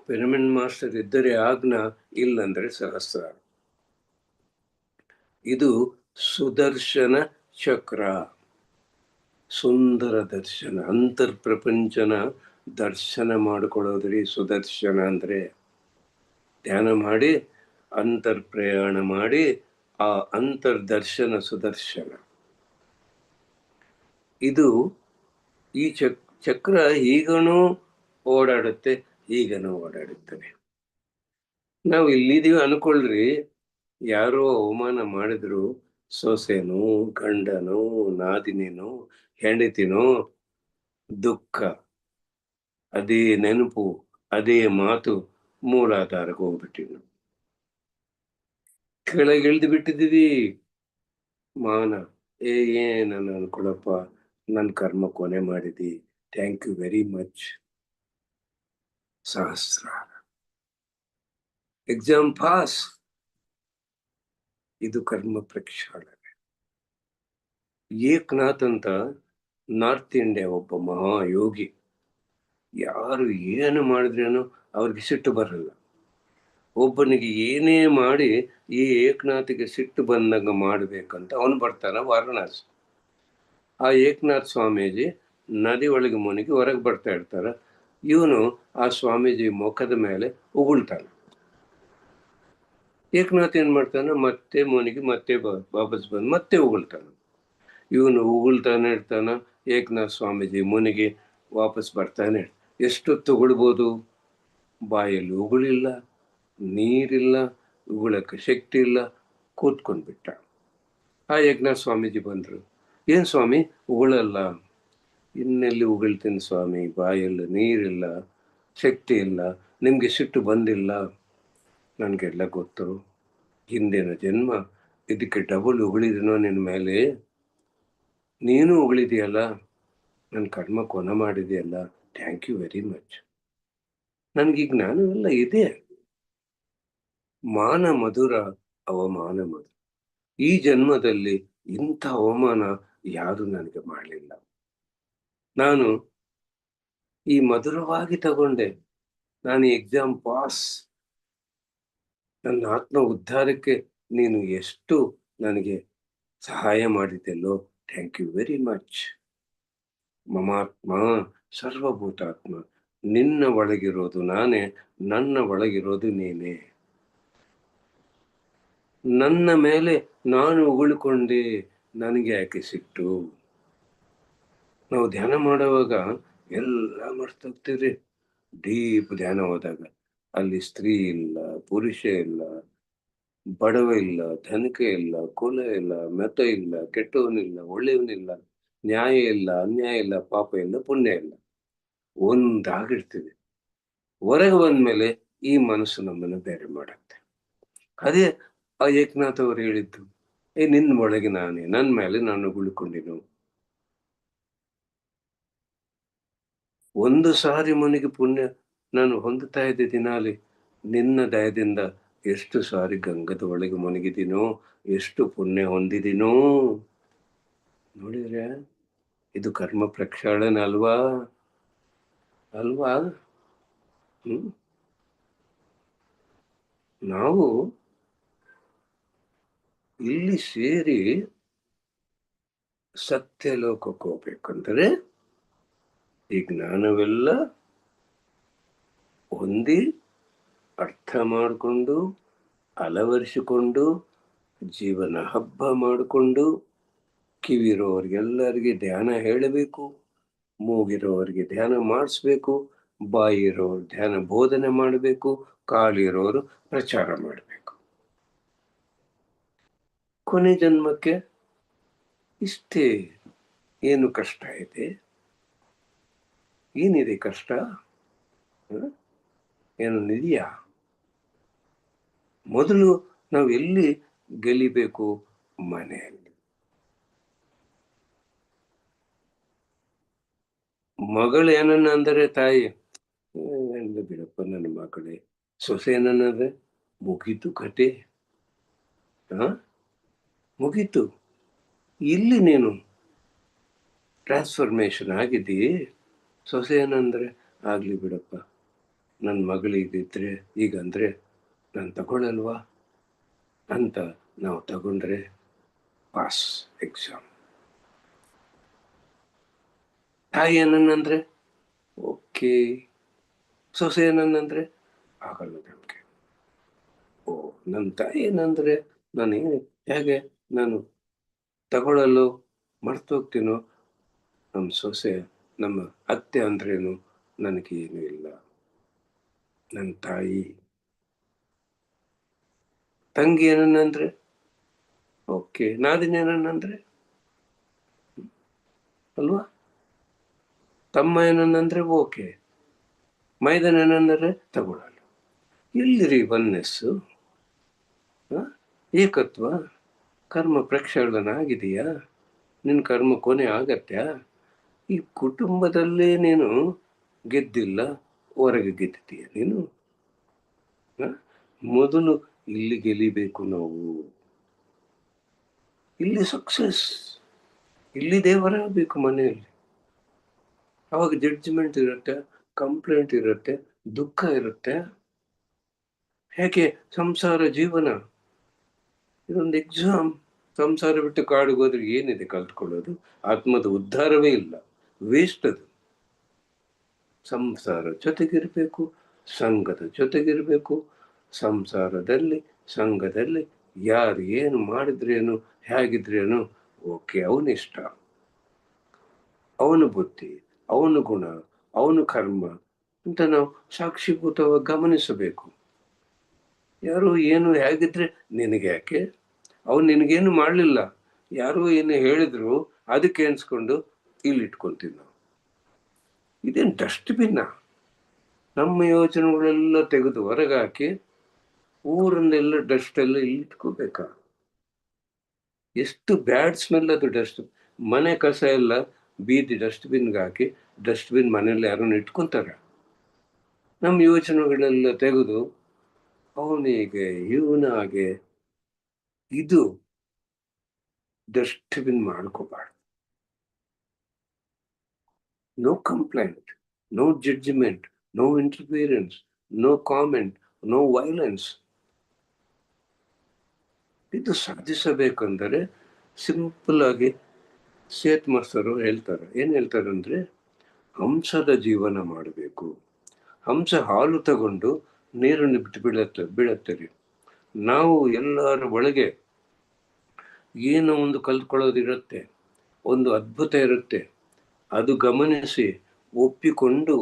ಪಿರಮಿಡ್ ಮಾಸ್ಟರ್ ಇದ್ದರೆ ಆಜ್ಞಾ, ಇಲ್ಲಂದ್ರೆ ಸಹಸ್ರ. ಇದು ಸುದರ್ಶನ ಚಕ್ರ, ಸುಂದರ ದರ್ಶನ, ಅಂತರ್ ಪ್ರಪಂಚನ ದರ್ಶನ ಮಾಡಿಕೊಳ್ಳೋದ್ರಿ ಸುದರ್ಶನ ಅಂದ್ರೆ. ಧ್ಯಾನ ಮಾಡಿ ಅಂತರ್ ಪ್ರಯಾಣ ಮಾಡಿ ಆ ಅಂತರ್ದರ್ಶನ ಸುದರ್ಶನ. ಇದು ಈ ಚಕ್ರ ಈಗನೂ ಓಡಾಡುತ್ತೆ, ಈಗನೂ ಓಡಾಡುತ್ತದೆ. ನಾವು ಇಲ್ಲಿದೀವಿ ಅನ್ಕೊಳ್ರಿ, ಯಾರೋ ಅವಮಾನ ಮಾಡಿದ್ರು, ಸೊಸೆನೋ ಗಂಡನೋ ನಾದಿನಿನೋ ಹೆಂಡತಿನೋ, ದುಃಖ, ಅದೇ ನೆನಪು, ಅದೇ ಮಾತು, ಮೂಲಾಧಾರಕ್ಕೆ ಹೋಗ್ಬಿಟ್ಟಿವಿ. ಕೆಳಗಿಳಿದು ಬಿಟ್ಟಿದ್ದೀವಿ. ಮಾನ, ಏನನ್ನ ಅನ್ಕೊಳಪ್ಪ, ನನ್ನ ಕರ್ಮ ಕೊನೆ ಮಾಡಿದಿ, ಥ್ಯಾಂಕ್ ಯು ವೆರಿ ಮಚ್. ಸಹಸ್ರ ಎಕ್ಸಾಮ್ ಪಾಸ್. ಇದು ಕರ್ಮ ಪ್ರಕ್ಷಾಳನೆ. ಏಕನಾಥ್ ಅಂತ ನಾರ್ತ್ ಇಂಡಿಯಾ ಒಬ್ಬ ಮಹಾಯೋಗಿ. ಯಾರು ಏನು ಮಾಡಿದ್ರೇನು ಅವ್ರಿಗೆ ಸಿಟ್ಟು ಬರಲ್ಲ. ಒಬ್ಬನಿಗೆ ಏನೇ ಮಾಡಿ ಈ ಏಕನಾಥಿಗೆ ಸಿಟ್ಟು ಬಂದಂಗ ಮಾಡ್ಬೇಕಂತ ಅವನು ಬರ್ತಾನ ವಾರಣಾಸಿ. ಆ ಏಕನಾಥ್ ಸ್ವಾಮೀಜಿ ನದಿ ಒಳಗೆ ಮುನಿಗಿ ಹೊರಗೆ ಬರ್ತಾ ಇರ್ತಾರ. ಇವನು ಆ ಸ್ವಾಮೀಜಿ ಮುಖದ ಮೇಲೆ ಉಗುಳ್ತಾನೆ. ಏಕನಾಥ್ ಏನ್ ಮಾಡ್ತಾನ, ಮತ್ತೆ ಮುನಿಗಿ ಮತ್ತೆ ವಾಪಸ್ ಬಂದು ಮತ್ತೆ ಉಗುಳ್ತಾನ. ಇವನು ಉಗುಳ್ತಾನೆ ಇರ್ತಾನ. ಏಕನಾಥ್ ಸ್ವಾಮೀಜಿ ಮುನಿಗಿ ವಾಪಸ್ ಬರ್ತಾನೆ. ಎಷ್ಟೊತ್ತು ಉಗುಳ್ಬೋದು? ಬಾಯಲ್ಲಿ ಉಗುಳಿಲ್ಲ, ನೀರಿಲ್ಲ, ಉಗುಳಕ್ಕೆ ಶಕ್ತಿ ಇಲ್ಲ, ಕೂತ್ಕೊಂಡ್ಬಿಟ್ಟ. ಆ ಏಕನಾಥ್ ಸ್ವಾಮೀಜಿ ಬಂದ್ರು. ಏನ್ ಸ್ವಾಮಿ ಉಗುಳಲ್ಲ? ಇನ್ನೆಲ್ಲಿ ಉಗುಳ್ತೀನಿ ಸ್ವಾಮಿ, ಬಾಯಲ್ಲಿ ನೀರಿಲ್ಲ, ಶಕ್ತಿ ಇಲ್ಲ, ನಿಮ್ಗೆ ಸಿಟ್ಟು ಬಂದಿಲ್ಲ. ನನ್ಗೆಲ್ಲ ಗೊತ್ತು, ಹಿಂದಿನ ಜನ್ಮ ಇದಕ್ಕೆ ಡಬಲ್ ಉಗುಳಿದನೋ ನಿನ್ ಮೇಲೆ. ನೀನು ಉಗುಳಿದೆಯಲ್ಲ, ನನ್ನ ಕರ್ಮ ಕೊನ ಮಾಡಿದೆಯಲ್ಲ, ಥ್ಯಾಂಕ್ ಯು ವೆರಿ ಮಚ್. ನನ್ಗೀಗ ಜ್ಞಾನವೆಲ್ಲ ಇದೆ. ಮಾನ ಮಧುರ, ಅವಮಾನ ಮಧುರ. ಈ ಜನ್ಮದಲ್ಲಿ ಇಂಥ ಅವಮಾನ ಯಾರು ನನಗೆ ಮಾಡಲಿಲ್ಲ. ನಾನು ಈ ಮಧುರವಾಗಿ ತಗೊಂಡೆ. ನಾನು ಎಕ್ಸಾಮ್ ಪಾಸ್. ನನ್ನ ಆತ್ಮ ಉದ್ಧಾರಕ್ಕೆ ನೀನು ಎಷ್ಟು ನನಗೆ ಸಹಾಯ ಮಾಡಿದ್ದೆಲ್ಲೋ, ಥ್ಯಾಂಕ್ ಯು ವೆರಿ ಮಚ್. ಮಮಾತ್ಮ ಸರ್ವಭೂತಾತ್ಮ. ನಿನ್ನ ಒಳಗಿರೋದು ನಾನೇ, ನನ್ನ ಒಳಗಿರೋದು ನೀನೇ. ನನ್ನ ಮೇಲೆ ನಾನು ಉಗುಳಿಕೊಂಡೆ, ನನಗೆ ಯಾಕೆ ಸಿಟ್ಟು? ನಾವು ಧ್ಯಾನ ಮಾಡುವಾಗ ಎಲ್ಲ ಮರ್ತೋಗ್ತೀವ್ರಿ. ಡೀಪ್ ಧ್ಯಾನ ಹೋದಾಗ ಅಲ್ಲಿ ಸ್ತ್ರೀ ಇಲ್ಲ, ಪುರುಷ ಇಲ್ಲ, ಬಡವ ಇಲ್ಲ, ಧನಿಕ ಇಲ್ಲ, ಕುಲ ಇಲ್ಲ, ಮೆತ ಇಲ್ಲ, ಕೆಟ್ಟವನಿಲ್ಲ, ಒಳ್ಳೆಯವನಿಲ್ಲ, ನ್ಯಾಯ ಇಲ್ಲ, ಅನ್ಯಾಯ ಇಲ್ಲ, ಪಾಪ ಇಲ್ಲ, ಪುಣ್ಯ ಇಲ್ಲ. ಒಂದಾಗಿರ್ತೀವಿ. ಹೊರಗೆ ಬಂದ್ಮೇಲೆ ಈ ಮನಸ್ಸು ನಮ್ಮನ್ನು ಬೇರೆ ಮಾಡುತ್ತೆ. ಅದೇ ಆ ಏಕನಾಥ್ ಅವರು ಹೇಳಿದ್ದು, ನಿನ್ನ ಒಳಗೆ ನಾನೇ, ನನ್ನ ಮೇಲೆ ನಾನು ಉಳ್ಕೊಂಡಿನು. ಒಂದು ಸಾರಿ ಮುನಿಗೆ ಪುಣ್ಯ ನಾನು ಹೊಂದುತ್ತಾ ಇದ್ದೆ ದಿನಾಲಿ. ನಿನ್ನ ದಯದಿಂದ ಎಷ್ಟು ಸಾರಿ ಗಂಗದ ಒಳಗೆ ಮುನಿಗಿದ್ದೀನೋ, ಎಷ್ಟು ಪುಣ್ಯ ಹೊಂದಿದ್ದೀನೋ. ನೋಡಿದ್ರೆ ಇದು ಕರ್ಮ ಪ್ರಕ್ಷಾಳನ ಅಲ್ವಾ? ಅಲ್ವಾ? ಹ್ಮ್. ನಾವು ಇಲ್ಲಿ ಸೇರಿ ಸತ್ಯ ಲೋಕಕ್ಕೆ ಹೋಗ್ಬೇಕಂದ್ರೆ ಈ ಜ್ಞಾನವೆಲ್ಲ ಹೊಂದಿ ಅರ್ಥ ಮಾಡಿಕೊಂಡು ಅಳವಡಿಸಿಕೊಂಡು ಜೀವನ ಹಬ್ಬ ಮಾಡಿಕೊಂಡು ಕಿವಿರೋರಿಗೆಲ್ಲರಿಗೆ ಧ್ಯಾನ ಹೇಳಬೇಕು, ಮೂಗಿರೋರಿಗೆ ಧ್ಯಾನ ಮಾಡಿಸ್ಬೇಕು, ಬಾಯಿ ಇರೋರು ಧ್ಯಾನ ಬೋಧನೆ ಮಾಡಬೇಕು, ಕಾಲಿರೋರು ಪ್ರಚಾರ ಮಾಡಬೇಕು. ಕೊನೆ ಜನ್ಮಕ್ಕೆ ಇಷ್ಟೇ. ಏನು ಕಷ್ಟ ಇದೆ? ಏನಿದೆ ಕಷ್ಟ? ಏನು ಇದೆಯಾ? ಮೊದಲು ನಾವು ಎಲ್ಲಿ ಗೆಲ್ಲಿಬೇಕು? ಮನೆಯಲ್ಲಿ. ಮಗಳು ಏನನ್ನ ಅಂದರೆ ತಾಯಿ ಎಲ್ಲ ಬಿಡಪ್ಪ ನನ್ನ ಮಗಳೇ. ಸೊಸೆ ಏನನ್ನಂದ್ರೆ ಮುಗೀತು ಕತೆ. ಮುಗೀತು. ಇಲ್ಲಿ ನೀನು ಟ್ರಾನ್ಸ್ಫಾರ್ಮೇಶನ್ ಆಗಿದ್ದೀ. ಸೊಸೆ ಏನಂದ್ರೆ ಆಗ್ಲಿ ಬಿಡಪ್ಪ, ನನ್ನ ಮಗಳಿಗಿದ್ರೆ ಈಗಂದ್ರೆ ನಾನು ತಗೊಳ್ಳಲ್ವಾ ಅಂತ ನಾವು ತಗೊಂಡ್ರೆ ಪಾಸ್ ಎಕ್ಸಾಮ್. ತಾಯಿ ಏನನ್ನಂದ್ರೆ ಓಕೆ, ಸೊಸೆ ಏನನ್ನಂದ್ರೆ ಆಗಲ್ಲ ನಮ್ಗೆ. ಓ, ನನ್ನ ತಾಯಿ ಏನಂದ್ರೆ ನಾನು ಹೇಗೆ ನಾನು ತಗೊಳ್ಳಲು ಮರ್ತೋಗ್ತೀನೋ, ನಮ್ಮ ಸೊಸೆ ನಮ್ಮ ಅತ್ತೆ ಅಂದ್ರೇನು ನನಗೇನು ಇಲ್ಲ. ನನ್ನ ತಾಯಿ. ತಂಗಿ ಏನನ್ನಂದ್ರೆ ಓಕೆ, ನಾದಿನ ಏನನ್ನಂದ್ರೆ ಅಲ್ವಾ? ತಮ್ಮ ಏನನ್ನಂದ್ರೆ ಓಕೆ, ಮೈದನ ಏನಂದ್ರೆ ತಗೊಳ್ಳಲ್ಲ. ಎಲ್ಲಿರಿ ಒನ್ನೆಸ್ಸು? ಏಕತ್ವ? ಕರ್ಮ ಪ್ರಕ್ಷಾಳನ ಆಗಿದೆಯಾ? ನಿನ್ನ ಕರ್ಮ ಕೊನೆ ಆಗತ್ಯಾ? ಈ ಕುಟುಂಬದಲ್ಲೇ ನೀನು ಗೆದ್ದಿಲ್ಲ, ಹೊರಗೆ ಗೆದ್ದಿದ್ದೀಯ ನೀನು. ಮೊದಲು ಇಲ್ಲಿ ಗೆಲ್ಲಿಬೇಕು ನಾವು. ಇಲ್ಲಿ ಸಕ್ಸಸ್. ಇಲ್ಲಿ ದೇವರ ಬೇಕು ಮನೆಯಲ್ಲಿ. ಅವಾಗ ಜಡ್ಜ್ಮೆಂಟ್ ಇರುತ್ತೆ, ಕಂಪ್ಲೇಂಟ್ ಇರುತ್ತೆ, ದುಃಖ ಇರುತ್ತೆ. ಹೇಗೆ ಸಂಸಾರ ಜೀವನ ಇದೊಂದು ಎಕ್ಸಾಮ್. ಸಂಸಾರ ಬಿಟ್ಟು ಕಾಡಿಗೆ ಹೋದ್ರೆ ಏನಿದೆ ಕಲ್ತ್ಕೊಳ್ಳೋದು? ಆತ್ಮದ ಉದ್ಧಾರವೇ ಇಲ್ಲ, ವೇಸ್ಟ್ ಅದು. ಸಂಸಾರ ಜೊತೆಗಿರ್ಬೇಕು, ಸಂಘದ ಜೊತೆಗಿರ್ಬೇಕು. ಸಂಸಾರದಲ್ಲಿ ಸಂಘದಲ್ಲಿ ಯಾರು ಏನು ಮಾಡಿದ್ರೇನು ಹೇಗಿದ್ರೇನು ಓಕೆ, ಅವನಿಷ್ಟ, ಅವನ ಬುದ್ಧಿ, ಅವನ ಗುಣ, ಅವನ ಕರ್ಮ ಅಂತ ನಾವು ಸಾಕ್ಷಿಭೂತವಾಗಿ ಗಮನಿಸಬೇಕು. ಯಾರು ಏನು ಹೇಗಿದ್ರೆ ನಿನಗೆ ಯಾಕೆ? ಅವನು ನಿನಗೇನು ಮಾಡಲಿಲ್ಲ, ಯಾರು ಏನು ಹೇಳಿದ್ರು ಅದಕ್ಕೆ ಎನ್ಸ್ಕೊಂಡು ಇಲ್ಲಿ ಇಟ್ಕೊಂತೀವಿ ನಾವು. ಇದೇನು ಡಸ್ಟ್ಬಿನ್ನ? ನಮ್ಮ ಯೋಚನೆಗಳೆಲ್ಲ ತೆಗೆದು ಹೊರಗೆ ಹಾಕಿ ಊರನ್ನೆಲ್ಲ ಡಸ್ಟ್ ಎಲ್ಲ ಇಲ್ಲಿ ಇಟ್ಕೋಬೇಕಾ? ಎಷ್ಟು ಬ್ಯಾಡ್ ಸ್ಮೆಲ್ ಅದು ಡಸ್ಟ್. ಮನೆ ಕಸ ಎಲ್ಲ ಬೀದಿ ಡಸ್ಟ್ಬಿನ್ಗೆ ಹಾಕಿ ಡಸ್ಟ್ಬಿನ್ ಮನೆಯಲ್ಲಿ ಯಾರನ್ನು ಇಟ್ಕೊಂತಾರ? ನಮ್ಮ ಯೋಚನೆಗಳೆಲ್ಲ ತೆಗೆದು ಅವನಿಗೆ ಇವನಾಗೆ ಇದು ಡಸ್ಟ್ಬಿನ್ ಮಾಡ್ಕೋಬಾರ್ದು. No complaint, no judgement, no interference, no comment, no violence. ಇದು ಸಾಧಿಸಬೇಕಂದರೆ ಸಿಂಪಲ್ ಆಗಿ ಸೇತ್ ಮಾಸ್ತರು ಹೇಳ್ತಾರೆ. ಏನ್ ಹೇಳ್ತಾರೆ ಅಂದ್ರೆ, ಹಂಸದ ಜೀವನ ಮಾಡಬೇಕು. ಹಂಸ ಹಾಲು ತಗೊಂಡು ನೀರನ್ನು ಬಿಟ್ಟು ಬೀಳತ್ತರಿ. ನಾವು ಎಲ್ಲರ ಒಳಗೆ ಏನೋ ಒಂದು ಕಲ್ತ್ಕೊಳ್ಳೋದಿರುತ್ತೆ, ಒಂದು ಅದ್ಭುತ ಇರುತ್ತೆ. ಅದು ಗಮನಿಸಿ ಒಪ್ಪಿಕೊಂಡು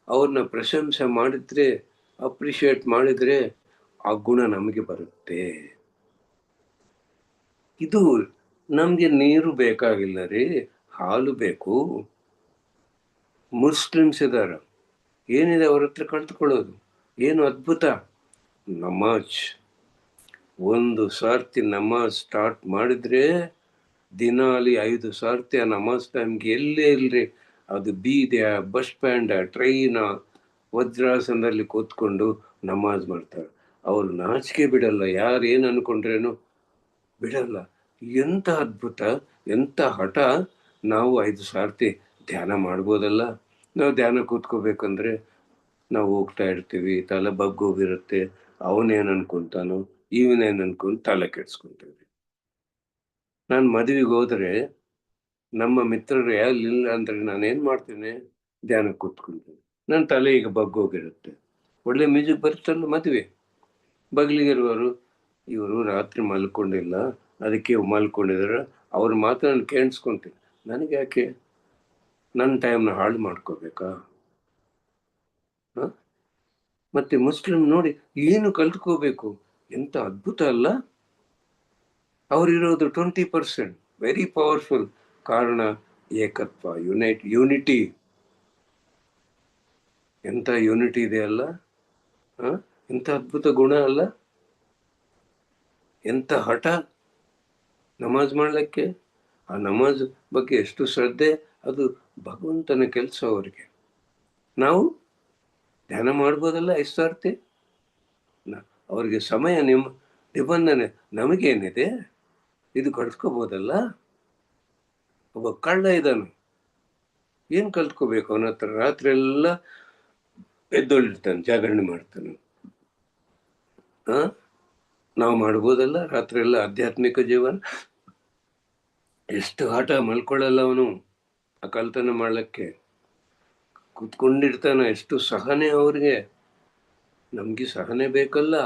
ಅವ್ರನ್ನ ಪ್ರಶಂಸೆ ಮಾಡಿದ್ರೆ, ಅಪ್ರಿಷಿಯೇಟ್ ಮಾಡಿದ್ರೆ ಆ ಗುಣ ನಮಗೆ ಬರುತ್ತೆ. ಇದು ನಮ್ಗೆ ನೀರು ಬೇಕಾಗಿಲ್ಲ ರೀ, ಹಾಲು ಬೇಕು. ಮುಸ್ಲಿಮ್ಸ್ ಇದಾರ, ಏನಿದೆ ಅವ್ರ ಹತ್ರ ಕಲ್ತ್ಕೊಳ್ಳೋದು? ಏನು ಅದ್ಭುತ? ನಮಾಜ್. ಒಂದು ಸರ್ತಿ ನಮಾಜ್ ಸ್ಟಾರ್ಟ್ ಮಾಡಿದ್ರೆ ದಿನಾಲಿ 5 ಸರ್ತಿ ಆ ನಮಾಜ್ ಟೈಮ್ಗೆ ಎಲ್ಲೇ ಇಲ್ರಿ, ಅದು ಬೀದಿಯ, ಬಸ್ ಸ್ಟ್ಯಾಂಡ್, ಟ್ರೈನ, ವಜ್ರಾಸನದಲ್ಲಿ ಕೂತ್ಕೊಂಡು ನಮಾಜ್ ಮಾಡ್ತಾರೆ. ಅವ್ರು ನಾಚಿಕೆ ಬಿಡಲ್ಲ, ಯಾರು ಏನು ಅನ್ಕೊಂಡ್ರೇನು ಬಿಡಲ್ಲ. ಎಂತ ಅದ್ಭುತ, ಎಂತ ಹಠ! ನಾವು 5 ಸರ್ತಿ ಧ್ಯಾನ ಮಾಡ್ಬೋದಲ್ಲ? ನಾವು ಧ್ಯಾನ ಕೂತ್ಕೋಬೇಕಂದ್ರೆ ನಾವು ಹೋಗ್ತಾ ಇರ್ತೀವಿ, ತಲೆ ಬಗ್ಗೋಗಿರುತ್ತೆ, ಅವನೇನ್ ಅನ್ಕೊಂತಾನೋ ಇವನೇನ್ ಅನ್ಕೊಂಡ್ ತಲೆ ಕೆಡ್ಸ್ಕೊಂತೀವಿ. ನಾನು ಮದುವೆಗೆ ಹೋದ್ರೆ ನಮ್ಮ ಮಿತ್ರರು ಇಲ್ಲ ಅಂದ್ರೆ ನಾನೇನ್ ಮಾಡ್ತೀನಿ? ಧ್ಯಾನ ಕೂತ್ಕೊಂತೀನಿ. ನನ್ನ ತಲೆ ಈಗ ಬಗ್ಗೋಗಿರುತ್ತೆ. ಒಳ್ಳೆ ಮ್ಯೂಸಿಕ್ ಬರುತ್ತಲ್ಲ ಮದುವೆ, ಬಗ್ಲಿಗಿರುವವರು ಇವರು ರಾತ್ರಿ ಮಲ್ಕೊಂಡಿಲ್ಲ, ಅದಕ್ಕೆ ಮಲ್ಕೊಂಡಿದಾರೆ, ಅವ್ರ ಮಾತ್ರ ನಾನು ಕೇಳಿಸ್ಕೊಂತೀನಿ. ನನಗೆ ಯಾಕೆ ನನ್ನ ಟೈಮ್ನ ಹಾಳು ಮಾಡ್ಕೋಬೇಕಾ? ಮತ್ತೆ ಮುಸ್ಲಿಂ ನೋಡಿ ಏನು ಕಲ್ತ್ಕೋಬೇಕು, ಎಂತ ಅದ್ಭುತ ಅಲ್ಲ? ಅವರಿರೋದು 20%, ವೆರಿ ಪವರ್ಫುಲ್. ಕಾರಣ ಏಕತ್ವ, ಯೂನಿಟಿ. ಎಂತ ಯೂನಿಟಿ ಇದೆ ಅಲ್ಲ? ಎಂತ ಅದ್ಭುತ ಗುಣ ಅಲ್ಲ? ಎಂತ ಹಠ ನಮಾಜ್ ಮಾಡ್ಲಿಕ್ಕೆ. ಆ ನಮಾಜ್ ಬಗ್ಗೆ ಎಷ್ಟು ಶ್ರದ್ಧೆ, ಅದು ಭಗವಂತನ ಕೆಲಸ ಅವರಿಗೆ. ನಾವು ಧ್ಯಾನ ಮಾಡ್ಬೋದಲ್ಲ 5 ಸರ್ತಿ? ಅವ್ರಿಗೆ ಸಮಯ ನಿಬಂಧನೆ, ನಮಗೇನಿದೆ? ಇದು ಕಲ್ತ್ಕೋಬೋದಲ್ಲ? ಒಬ್ಬ ಕಳ್ಳ ಇದ್ದಾನೆ, ಏನ್ ಕಲ್ತ್ಕೋಬೇಕು? ಅವನ ಹತ್ರ ರಾತ್ರಿ ಎಲ್ಲ ಎದ್ದೊಳ್ಳಿರ್ತಾನೆ, ಜಾಗರಣೆ ಮಾಡ್ತಾನೆ. ನಾವು ಮಾಡ್ಬೋದಲ್ಲ ರಾತ್ರಿ ಎಲ್ಲ ಆಧ್ಯಾತ್ಮಿಕ ಜೀವನ? ಎಷ್ಟು ಆಟ ಮಲ್ಕೊಳ್ಳಲ್ಲ ಅವನು ಆ ಕಲ್ತನ ಮಾಡ್ಲಿಕ್ಕೆ, ಕೂತ್ಕೊಂಡಿರ್ತಾನ. ಎಷ್ಟು ಸಹನೆ ಅವ್ರಿಗೆ, ನಮ್ಗೆ ಸಹನೆ ಬೇಕಲ್ಲ?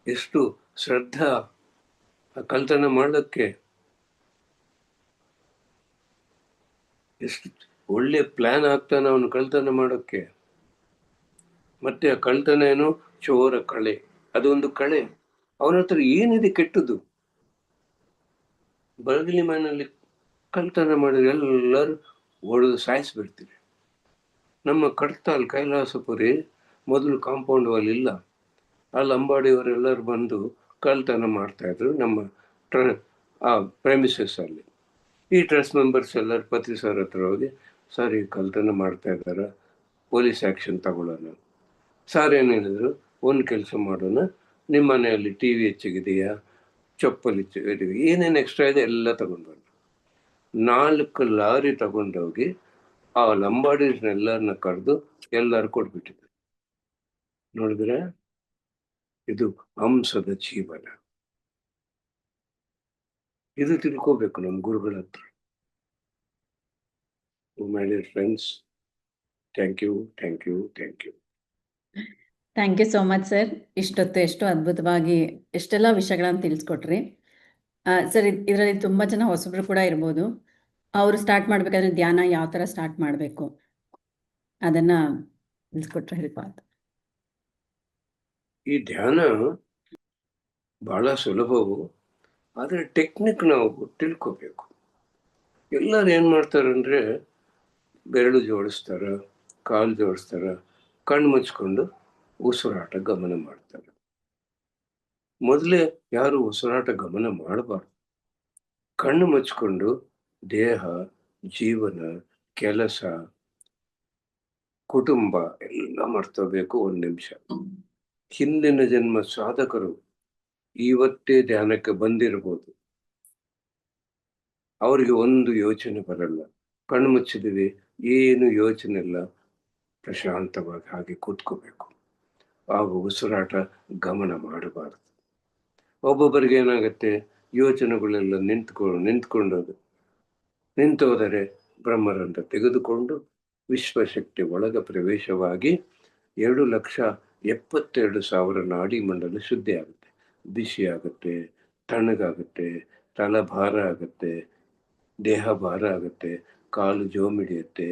ಎಷ್ಟು ಶ್ರದ್ಧಾ ಆ ಕಲ್ತನ ಮಾಡ್ಲಿಕ್ಕೆ, ಎಷ್ಟು ಒಳ್ಳೆ ಪ್ಲಾನ್ ಆಗ್ತಾನ ಅವನು ಕಳ್ತನ ಮಾಡೋಕ್ಕೆ. ಮತ್ತೆ ಆ ಕಳ್ತನ ಏನು? ಚೋರ ಕಳೆ, ಅದೊಂದು ಕಳೆ. ಅವನ ಹತ್ರ ಏನಿದೆ ಕೆಟ್ಟದ್ದು? ಬಗಲಿ ಮನೆಯಲ್ಲಿ ಕಳ್ತನ ಮಾಡಿದ್ರೆ ಎಲ್ಲರೂ ಹೊಡೆದು ಸಾಯಿಸ್ಬಿಡ್ತೀವಿ. ನಮ್ಮ ಕಡ್ತಾಲ್ ಕೈಲಾಸಪುರಿ ಮೊದಲು ಕಾಂಪೌಂಡ್ ವಾಲ್ ಇಲ್ಲ, ಅಲ್ಲಿ ಅಂಬಾಡಿಯವರೆಲ್ಲರೂ ಬಂದು ಕಳ್ತನ ಮಾಡ್ತಾ ಇದ್ರು ನಮ್ಮ ಆ ಪ್ರೆಮಿಸಸ್ ಅಲ್ಲಿ. ಈ ಟ್ರಸ್ಟ್ ಮೆಂಬರ್ಸ್ ಎಲ್ಲರೂ ಪತಿ ಸರ್ ಹತ್ರ ಹೋಗಿ, ಸರ್ ಈ ಕಳ್ತನ ಮಾಡ್ತಾ ಇದ್ದಾರ, ಪೊಲೀಸ್ ಆ್ಯಕ್ಷನ್ ತಗೊಳ್ಳೋಣ. ಸರ್ ಏನು ಹೇಳಿದ್ರು, ಒಂದು ಕೆಲಸ ಮಾಡೋಣ, ನಿಮ್ಮ ಮನೆಯಲ್ಲಿ ಟಿ ವಿ ಹೆಚ್ಚಿಗಿದೆಯಾ, ಚಪ್ಪಲಿ ಏನೇನು ಎಕ್ಸ್ಟ್ರಾ ಇದೆ ಎಲ್ಲ ತಗೊಂಡು ಬಂದು 4 ಲಾರಿ ತಗೊಂಡೋಗಿ ಆ ಲಂಬಾಡಿಸ್ನೆಲ್ಲರನ್ನ ಕರೆದು ಎಲ್ಲರೂ ಕೊಟ್ಬಿಟ್ಟಿದ್ರು. ನೋಡಿದ್ರೆ ಇದು ಹಂಸದ ಜೀವನ. ಇದು ತಿಳ್ಕೋಬೇಕು ನಮ್ಮ ಗುರುಗಳ ಹತ್ರ. My dear friends, thank you. Thank you so much sir. ಇಷ್ಟೊತ್ತು ಎಷ್ಟು ಅದ್ಭುತವಾಗಿ ಎಷ್ಟೆಲ್ಲ ವಿಷಯಗಳನ್ನು ತಿಳಿಸ್ಕೊಟ್ರಿ ಸರ್. ಇದರಲ್ಲಿ ತುಂಬಾ ಜನ ಹೊಸಬ್ರು ಕೂಡ ಇರ್ಬೋದು. ಅವರು ಸ್ಟಾರ್ಟ್ ಮಾಡ್ಬೇಕಾದ್ರೆ ಧ್ಯಾನ ಯಾವ ತರ ಸ್ಟಾರ್ಟ್ ಮಾಡಬೇಕು ಅದನ್ನ ತಿಳಿಸ್ಕೊಟ್ರೆ ಹೆಲ್ಪ್ ಆಯ್ತು. ಈ ಧ್ಯಾನ ಬಹಳ ಸುಲಭವು, ಆದರೆ ಟೆಕ್ನಿಕ್ ನಾವು ತಿಳ್ಕೋಬೇಕು. ಎಲ್ಲರೂ ಏನ್ ಮಾಡ್ತಾರಂದ್ರೆ ಬೆರಳು ಜೋಡಿಸ್ತಾರ, ಕಾಲು ಜೋಡಿಸ್ತಾರ, ಕಣ್ಣು ಮುಚ್ಕೊಂಡು ಉಸಿರಾಟ ಗಮನ ಮಾಡ್ತಾರೆ. ಮೊದಲೇ ಯಾರು ಉಸಿರಾಟ ಗಮನ ಮಾಡಬಾರ್ದು. ಕಣ್ಣು ಮುಚ್ಕೊಂಡು ದೇಹ, ಜೀವನ, ಕೆಲಸ, ಕುಟುಂಬ ಎಲ್ಲ ಮಾಡ್ಕೋಬೇಕು 1 ನಿಮಿಷ. ಹಿಂದಿನ ಜನ್ಮ ಸಾಧಕರು ಇವತ್ತೇ ಧ್ಯಾನಕ್ಕೆ ಬಂದಿರಬಹುದು. ಅವರಿಗೆ ಒಂದು ಯೋಚನೆ ಬರಲ್ಲ. ಕಣ್ಣು ಮುಚ್ಚಿದೀವಿ, ಏನು ಯೋಚನೆ ಇಲ್ಲ, ಪ್ರಶಾಂತವಾಗಿ ಹಾಗೆ ಕೂತ್ಕೋಬೇಕು. ಆಗ ಉಸಿರಾಟ ಗಮನ ಮಾಡಬಾರದು. ಒಬ್ಬೊಬ್ಬರಿಗೆ ಏನಾಗತ್ತೆ, ಯೋಚನೆಗಳೆಲ್ಲ ನಿಂತೋದರೆ ಬ್ರಹ್ಮರಂಧ್ರ ತೆಗೆದುಕೊಂಡು ವಿಶ್ವಶಕ್ತಿ ಒಳಗ ಪ್ರವೇಶವಾಗಿ 2,72,000 ನಾಡಿ ಮಂಡಲ ಶುದ್ಧಿ ಆಗುತ್ತೆ. ಬಿಸಿ ಆಗುತ್ತೆ, ತಣ್ಣಗಾಗುತ್ತೆ, ತಲಭಾರ ಆಗುತ್ತೆ, ದೇಹ ಭಾರ ಆಗುತ್ತೆ, ಕಾಲು ಜೋಮಿಡಿಯುತ್ತೆ,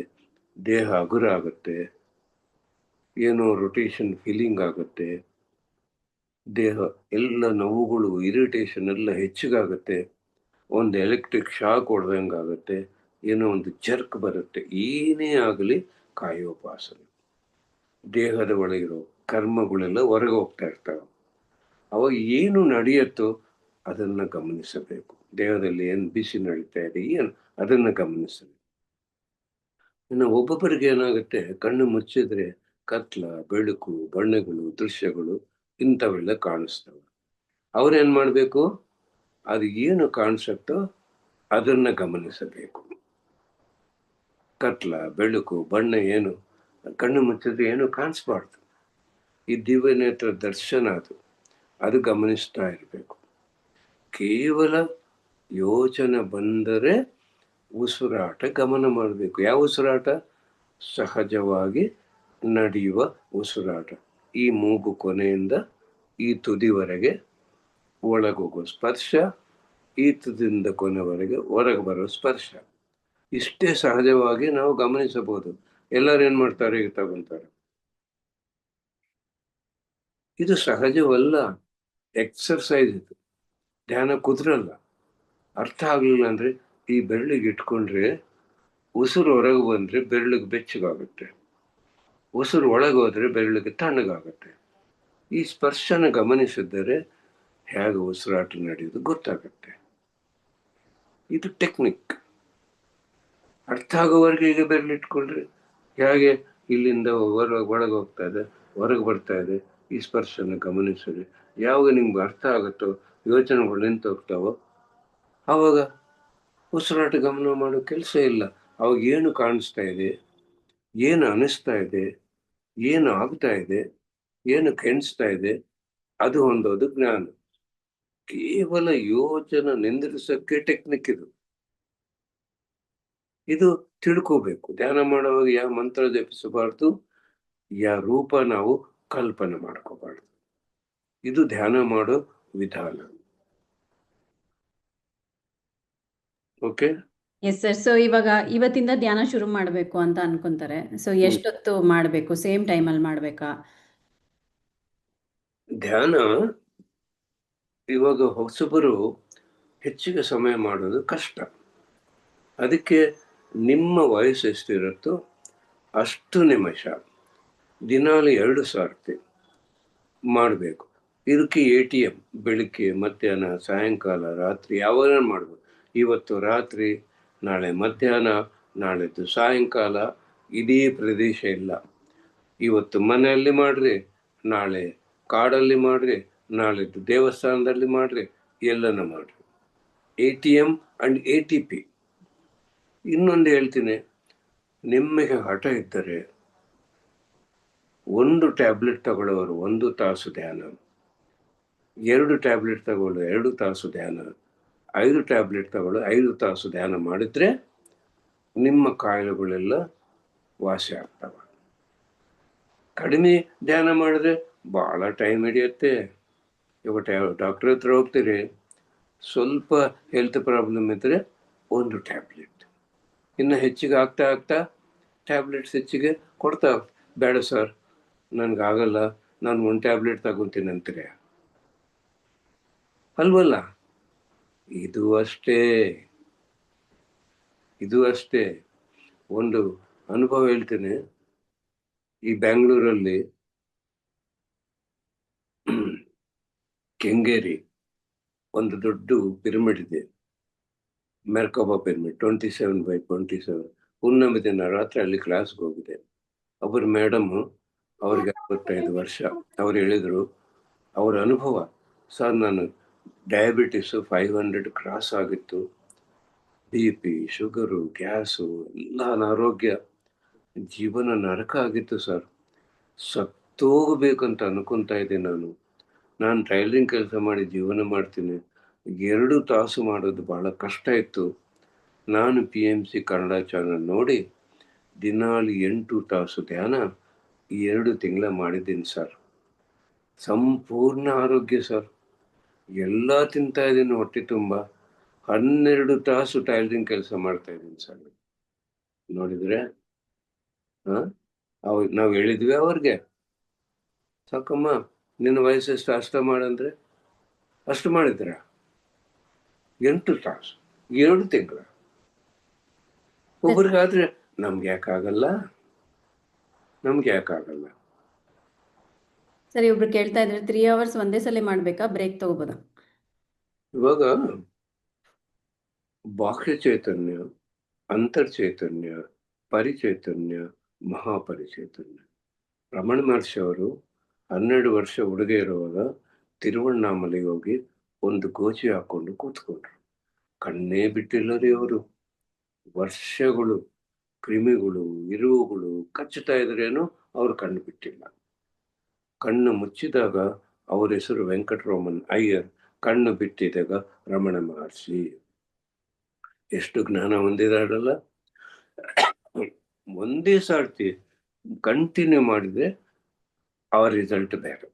ದೇಹ ಹಗುರ ಆಗುತ್ತೆ, ಏನೋ ರೊಟೇಷನ್ ಫೀಲಿಂಗ್ ಆಗುತ್ತೆ, ದೇಹ ಎಲ್ಲ ನೋವುಗಳು, ಇರಿಟೇಷನ್ ಎಲ್ಲ ಹೆಚ್ಚಿಗಾಗುತ್ತೆ, ಒಂದು ಎಲೆಕ್ಟ್ರಿಕ್ ಶಾಕ್ ಹೊಡೆದಂಗಾಗುತ್ತೆ, ಏನೋ ಒಂದು ಜರ್ಕ್ ಬರುತ್ತೆ. ಏನೇ ಆಗಲಿ ಕಾಯೋಪಾಸನೆ. ದೇಹದ ಒಳಗಿರೋ ಕರ್ಮಗಳೆಲ್ಲ ಹೊರಗೆ ಹೋಗ್ತಾ ಇರ್ತಾವೆ. ಅವಾಗ ಏನು ನಡೆಯುತ್ತೋ ಅದನ್ನ ಗಮನಿಸಬೇಕು. ದೇಹದಲ್ಲಿ ಏನು ಬಿಸಿ ನಡೀತಾ ಇದೆ, ಏನು ಅದನ್ನ ಗಮನಿಸಬೇಕು. ಇನ್ನು ಒಬ್ಬೊಬ್ಬರಿಗೆ ಏನಾಗುತ್ತೆ, ಕಣ್ಣು ಮುಚ್ಚಿದ್ರೆ ಕತ್ಲ, ಬೆಳಕು, ಬಣ್ಣಗಳು, ದೃಶ್ಯಗಳು ಇಂಥವೆಲ್ಲ ಕಾಣಿಸ್ತವೆ. ಅವ್ರೇನ್ ಮಾಡ್ಬೇಕು, ಅದು ಏನು ಕಾಣಿಸುತ್ತೋ ಅದನ್ನ ಗಮನಿಸಬೇಕು. ಕತ್ಲ, ಬೆಳಕು, ಬಣ್ಣ ಏನು ಕಣ್ಣು ಮುಚ್ಚಿದ್ರೆ ಏನು ಕಾಣಿಸ್ಬಾರ್ದು. ಈ ದಿವ್ಯನೇತ್ರ ದರ್ಶನ ಅದು ಗಮನಿಸ್ತಾ ಇರಬೇಕು. ಕೇವಲ ಯೋಚನೆ ಬಂದರೆ ಉಸಿರಾಟ ಗಮನ ಮಾಡಬೇಕು. ಯಾವ ಉಸಿರಾಟ? ಸಹಜವಾಗಿ ನಡೆಯುವ ಉಸಿರಾಟ. ಈ ಮೂಗು ಕೊನೆಯಿಂದ ಈ ತುದಿವರೆಗೆ ಒಳಗೋಗೋ ಸ್ಪರ್ಶ, ಈ ತುದಿಯಿಂದ ಕೊನೆವರೆಗೆ ಹೊರಗೆ ಬರೋ ಸ್ಪರ್ಶ. ಇಷ್ಟೇ ಸಹಜವಾಗಿ ನಾವು ಗಮನಿಸಬಹುದು. ಎಲ್ಲರೂ ಏನ್ ಮಾಡ್ತಾರೆ, ಈಗ ತಗೊಂತಾರೆ. ಇದು ಸಹಜವಲ್ಲ, ಎಕ್ಸರ್ಸೈಸ್. ಇದು ಧ್ಯಾನ ಕುದುರಲ್ಲ. ಅರ್ಥ ಆಗ್ಲಿಲ್ಲ ಅಂದ್ರೆ ಈ ಬೆರಳಿಗೆ ಇಟ್ಕೊಂಡ್ರೆ ಉಸಿರು ಹೊರಗೆ ಬಂದ್ರೆ ಬೆರಳಿಗೆ ಬೆಚ್ಚಗಾಗುತ್ತೆ, ಉಸಿರು ಒಳಗೆ ಹೋದ್ರೆ ಬೆರಳಿಗೆ ತಣ್ಣಗಾಗುತ್ತೆ. ಈ ಸ್ಪರ್ಶನ ಗಮನಿಸಿದರೆ ಹೇಗೆ ಉಸಿರಾಟ ನಡೆಯೋದು ಗೊತ್ತಾಗುತ್ತೆ. ಇದು ಟೆಕ್ನಿಕ್. ಅರ್ಥ ಆಗೋವರೆಗೆ ಈಗ ಬೆರಳಿಟ್ಕೊಂಡ್ರೆ ಹೇಗೆ ಇಲ್ಲಿಂದ ಒಳಗೆ ಹೋಗ್ತಾ ಇದೆ, ಹೊರಗೆ ಬರ್ತಾ ಇದೆ, ಈ ಸ್ಪರ್ಶನ ಗಮನಿಸಿದ್ರೆ ಯಾವಾಗ ನಿಮ್ಗೆ ಅರ್ಥ ಆಗುತ್ತೋ, ಯೋಚನೆಗಳು ನಿಂತು ಹೋಗ್ತಾವೋ, ಆವಾಗ ಉಸಿರಾಟ ಗಮನ ಮಾಡೋ ಕೆಲಸ ಇಲ್ಲ. ಅವಾಗ ಏನು ಕಾಣಿಸ್ತಾ ಇದೆ, ಏನು ಅನಿಸ್ತಾ ಇದೆ, ಏನು ಆಗ್ತಾ ಇದೆ, ಏನು ಕೆಣಿಸ್ತಾ ಇದೆ, ಅದು ಹೊಂದೋದು ಜ್ಞಾನ. ಕೇವಲ ಯೋಚನೆ ನಿಂದ್ರಿಸಕ್ಕೆ ಟೆಕ್ನಿಕ್ ಇದು ತಿಳ್ಕೋಬೇಕು. ಧ್ಯಾನ ಮಾಡುವಾಗ ಯಾವ ಮಂತ್ರ ಜಪಿಸಬಾರ್ದು, ಯಾವ ರೂಪ ನಾವು ಕಲ್ಪನೆ ಮಾಡ್ಕೋಬಾರ್ದು. ಇದು ಧ್ಯಾನ ಮಾಡೋ ವಿಧಾನ. Okay, yes sir. ಸೊ ಇವಾಗ ಇವತ್ತಿಂದ ಧ್ಯಾನ ಶುರು ಮಾಡಬೇಕು ಅಂತ ಅನ್ಕೊಂತಾರೆ. ಸೊ ಎಷ್ಟೊತ್ತು ಮಾಡಬೇಕು? ಸೇಮ್ ಟೈಮಲ್ಲಿ ಮಾಡಬೇಕಾ? ಧ್ಯಾನ ಇವಾಗ ಹೊಸಬರು ಹೆಚ್ಚಿಗೆ ಸಮಯ ಮಾಡೋದು ಕಷ್ಟ. ಅದಕ್ಕೆ ನಿಮ್ಮ ವಯಸ್ಸು ಎಷ್ಟಿರುತ್ತೋ ಅಷ್ಟು ನಿಮಿಷ ದಿನಾಲು 2 ಸರ್ತಿ ಮಾಡಬೇಕು. ಇದಕ್ಕೆ ATM ಬೆಳಿಗ್ಗೆ, ಮಧ್ಯಾಹ್ನ, ಸಾಯಂಕಾಲ, ರಾತ್ರಿ ಯಾವಾಗ ಮಾಡ್ಬೋದು. ಇವತ್ತು ರಾತ್ರಿ, ನಾಳೆ ಮಧ್ಯಾಹ್ನ, ನಾಳೆದ್ದು ಸಾಯಂಕಾಲ, ಇಡೀ ಪ್ರದೇಶ ಇಲ್ಲ. ಇವತ್ತು ಮನೆಯಲ್ಲಿ ಮಾಡ್ರಿ, ನಾಳೆ ಕಾಡಲ್ಲಿ ಮಾಡ್ರಿ, ನಾಳೆದ್ದು ದೇವಸ್ಥಾನದಲ್ಲಿ ಮಾಡ್ರಿ, ಎಲ್ಲನ ಮಾಡಿ. ATM and ATP. ಇನ್ನೊಂದು ಹೇಳ್ತೀನಿ, ನಿಮಗೆ ಹಠ ಇದ್ದರೆ 1 ಟ್ಯಾಬ್ಲೆಟ್ ತಗೊಳ್ಳೋರು 1 ತಾಸು ಧ್ಯಾನ, 2 ಟ್ಯಾಬ್ಲೆಟ್ ತಗೊಳ್ಳೋ 2 ತಾಸು ಧ್ಯಾನ, 5 ಟ್ಯಾಬ್ಲೆಟ್ ತಗೊಳ್ಳೋ 5 ತಾಸು ಧ್ಯಾನ ಮಾಡಿದ್ರೆ ನಿಮ್ಮ ಕಾಯಿಲೆಗಳೆಲ್ಲ ವಾಸಿ ಆಗ್ತವೆ. ಕಡಿಮೆ ಧ್ಯಾನ ಮಾಡಿದ್ರೆ ಭಾಳ ಟೈಮ್ ಹಿಡಿಯುತ್ತೆ. ಇವಾಗ ಡಾಕ್ಟರ್ ಹತ್ರ ಹೋಗ್ತೀರಿ, ಸ್ವಲ್ಪ ಹೆಲ್ತ್ ಪ್ರಾಬ್ಲಮ್ ಇದ್ದರೆ 1 ಟ್ಯಾಬ್ಲೆಟ್, ಇನ್ನು ಹೆಚ್ಚಿಗೆ ಆಗ್ತಾ ಟ್ಯಾಬ್ಲೆಟ್ಸ್ ಹೆಚ್ಚಿಗೆ ಕೊಡ್ತಾ, ಬೇಡ ಸರ್ ನನಗಾಗಲ್ಲ, ನಾನು 1 ಟ್ಯಾಬ್ಲೆಟ್ ತಗೊತೀನಿ ಅಂತೀರಿ ಅಲ್ವಲ್ಲ. ಇದು ಅಷ್ಟೇ. ಒಂದು ಅನುಭವ ಹೇಳ್ತೀನಿ. ಈ ಬ್ಯಾಂಗ್ಳೂರಲ್ಲಿ ಕೆಂಗೇರಿ ಒಂದು ದೊಡ್ಡ ಪಿರಮಿಡ್ ಇದೆ, ಮೆರ್ಕಬಾ ಪಿರಮಿಡ್, 27x27. ಹುಣ್ಣಿಮೆ ದಿನ ರಾತ್ರಿ ಅಲ್ಲಿ ಕ್ಲಾಸ್ಗೆ ಹೋಗಿದೆ. ಒಬ್ಬರು ಮೇಡಮ್, ಅವ್ರಿಗೆ 55 ವರ್ಷ, ಅವ್ರು ಹೇಳಿದರು ಅವ್ರ ಅನುಭವ, ಸರ್ ನಾನು ಡಯಾಬಿಟಿಸು 500 ಕ್ರಾಸ್ ಆಗಿತ್ತು, BP, ಶುಗರು, ಗ್ಯಾಸು, ಎಲ್ಲ ಅನಾರೋಗ್ಯ, ಜೀವನ ನರಕ ಆಗಿತ್ತು ಸರ್. ಸತ್ತೋಗಬೇಕಂತ ಅನ್ಕೊತಾ ಇದ್ದೆ ನಾನು ಟೈಲರಿಂಗ್ ಕೆಲಸ ಮಾಡಿ ಜೀವನ ಮಾಡ್ತೀನಿ. 2 ತಾಸು ಮಾಡೋದು ಭಾಳ ಕಷ್ಟ ಇತ್ತು. ನಾನು PMC ಕನ್ನಡ ಚಾನಲ್ ನೋಡಿ ದಿನಾಲು 8 ತಾಸು ಧ್ಯಾನ 2 ತಿಂಗಳ ಮಾಡಿದ್ದೀನಿ ಸರ್. ಸಂಪೂರ್ಣ ಆರೋಗ್ಯ ಸರ್. ಎಲ್ಲ ತಿಂತಾ ಇದ್ದೀನಿ ಹೊಟ್ಟೆ ತುಂಬ. 12 ತಾಸು ಟೈಲರಿಂಗ್ ಕೆಲಸ ಮಾಡ್ತಾ ಇದ್ದೀನಿ ಸರ್. ನೋಡಿದ್ರೆ ನಾವು ಹೇಳಿದ್ವಿ ಅವ್ರಿಗೆ, ಸಾಕಮ್ಮ ನಿನ್ನ ವಯಸ್ಸೆಷ್ಟು ಅಷ್ಟ ಮಾಡಂದ್ರೆ ಅಷ್ಟು ಮಾಡಿದ್ರ. 8 ತಾಸು 2 ತಿಂಗಳ. ಒಬ್ರಿಗಾದ್ರೆ ನಮ್ಗೆ ಯಾಕಾಗಲ್ಲ? ಸರಿ, ಒಬ್ರು ಕೇಳ್ತಾ ಇದ್ರೆ 3 ಅವರ್ಸ್ ಒಂದೇ ಸಲ ಮಾಡ್ಬೇಕಾ, ಬ್ರೇಕ್ ತಗೋಬೋದಾ? ಇವಾಗ ಬಾಹ್ಯ ಚೈತನ್ಯ, ಅಂತರ್ಚೈತನ್ಯ, ಪರಿಚೈತನ್ಯ, ಮಹಾಪರಿಚೈತನ್ಯ. ರಮಣ ಮಹರ್ಷಿ ಅವರು 12 ವರ್ಷ ಹುಡುಗ ಇರುವಾಗ ತಿರುವಣ್ಣಾಮಲೆಗೆ ಹೋಗಿ ಒಂದು ಗೋಚಿ ಹಾಕೊಂಡು ಕೂತ್ಕೊಂಡ್ರು. ಕಣ್ಣೇ ಬಿಟ್ಟಿಲ್ಲರಿ ಅವರು. ವರ್ಷಗಳು ಕ್ರಿಮಿಗಳು, ಇರುವುಗಳು ಕಚ್ಚುತ್ತಾ ಇದ್ರೇನು ಅವ್ರು ಕಣ್ಣು ಬಿಟ್ಟಿಲ್ಲ. ಕಣ್ಣು ಮುಚ್ಚಿದಾಗ ಅವ್ರ ಹೆಸರು ವೆಂಕಟರಾಮನ್ ಅಯ್ಯರ್, ಕಣ್ಣು ಬಿಟ್ಟಿದಾಗ ರಮಣ ಮಹರ್ಷಿ. ಎಷ್ಟು ಜ್ಞಾನ ಹೊಂದಿದಾರಲ್ಲ. ಒಂದೇ ಸಾರ್ತಿ ಕಂಟಿನ್ಯೂ ಮಾಡಿದ್ರೆ ಆ ರಿಸಲ್ಟ್ ಬೇರೆ.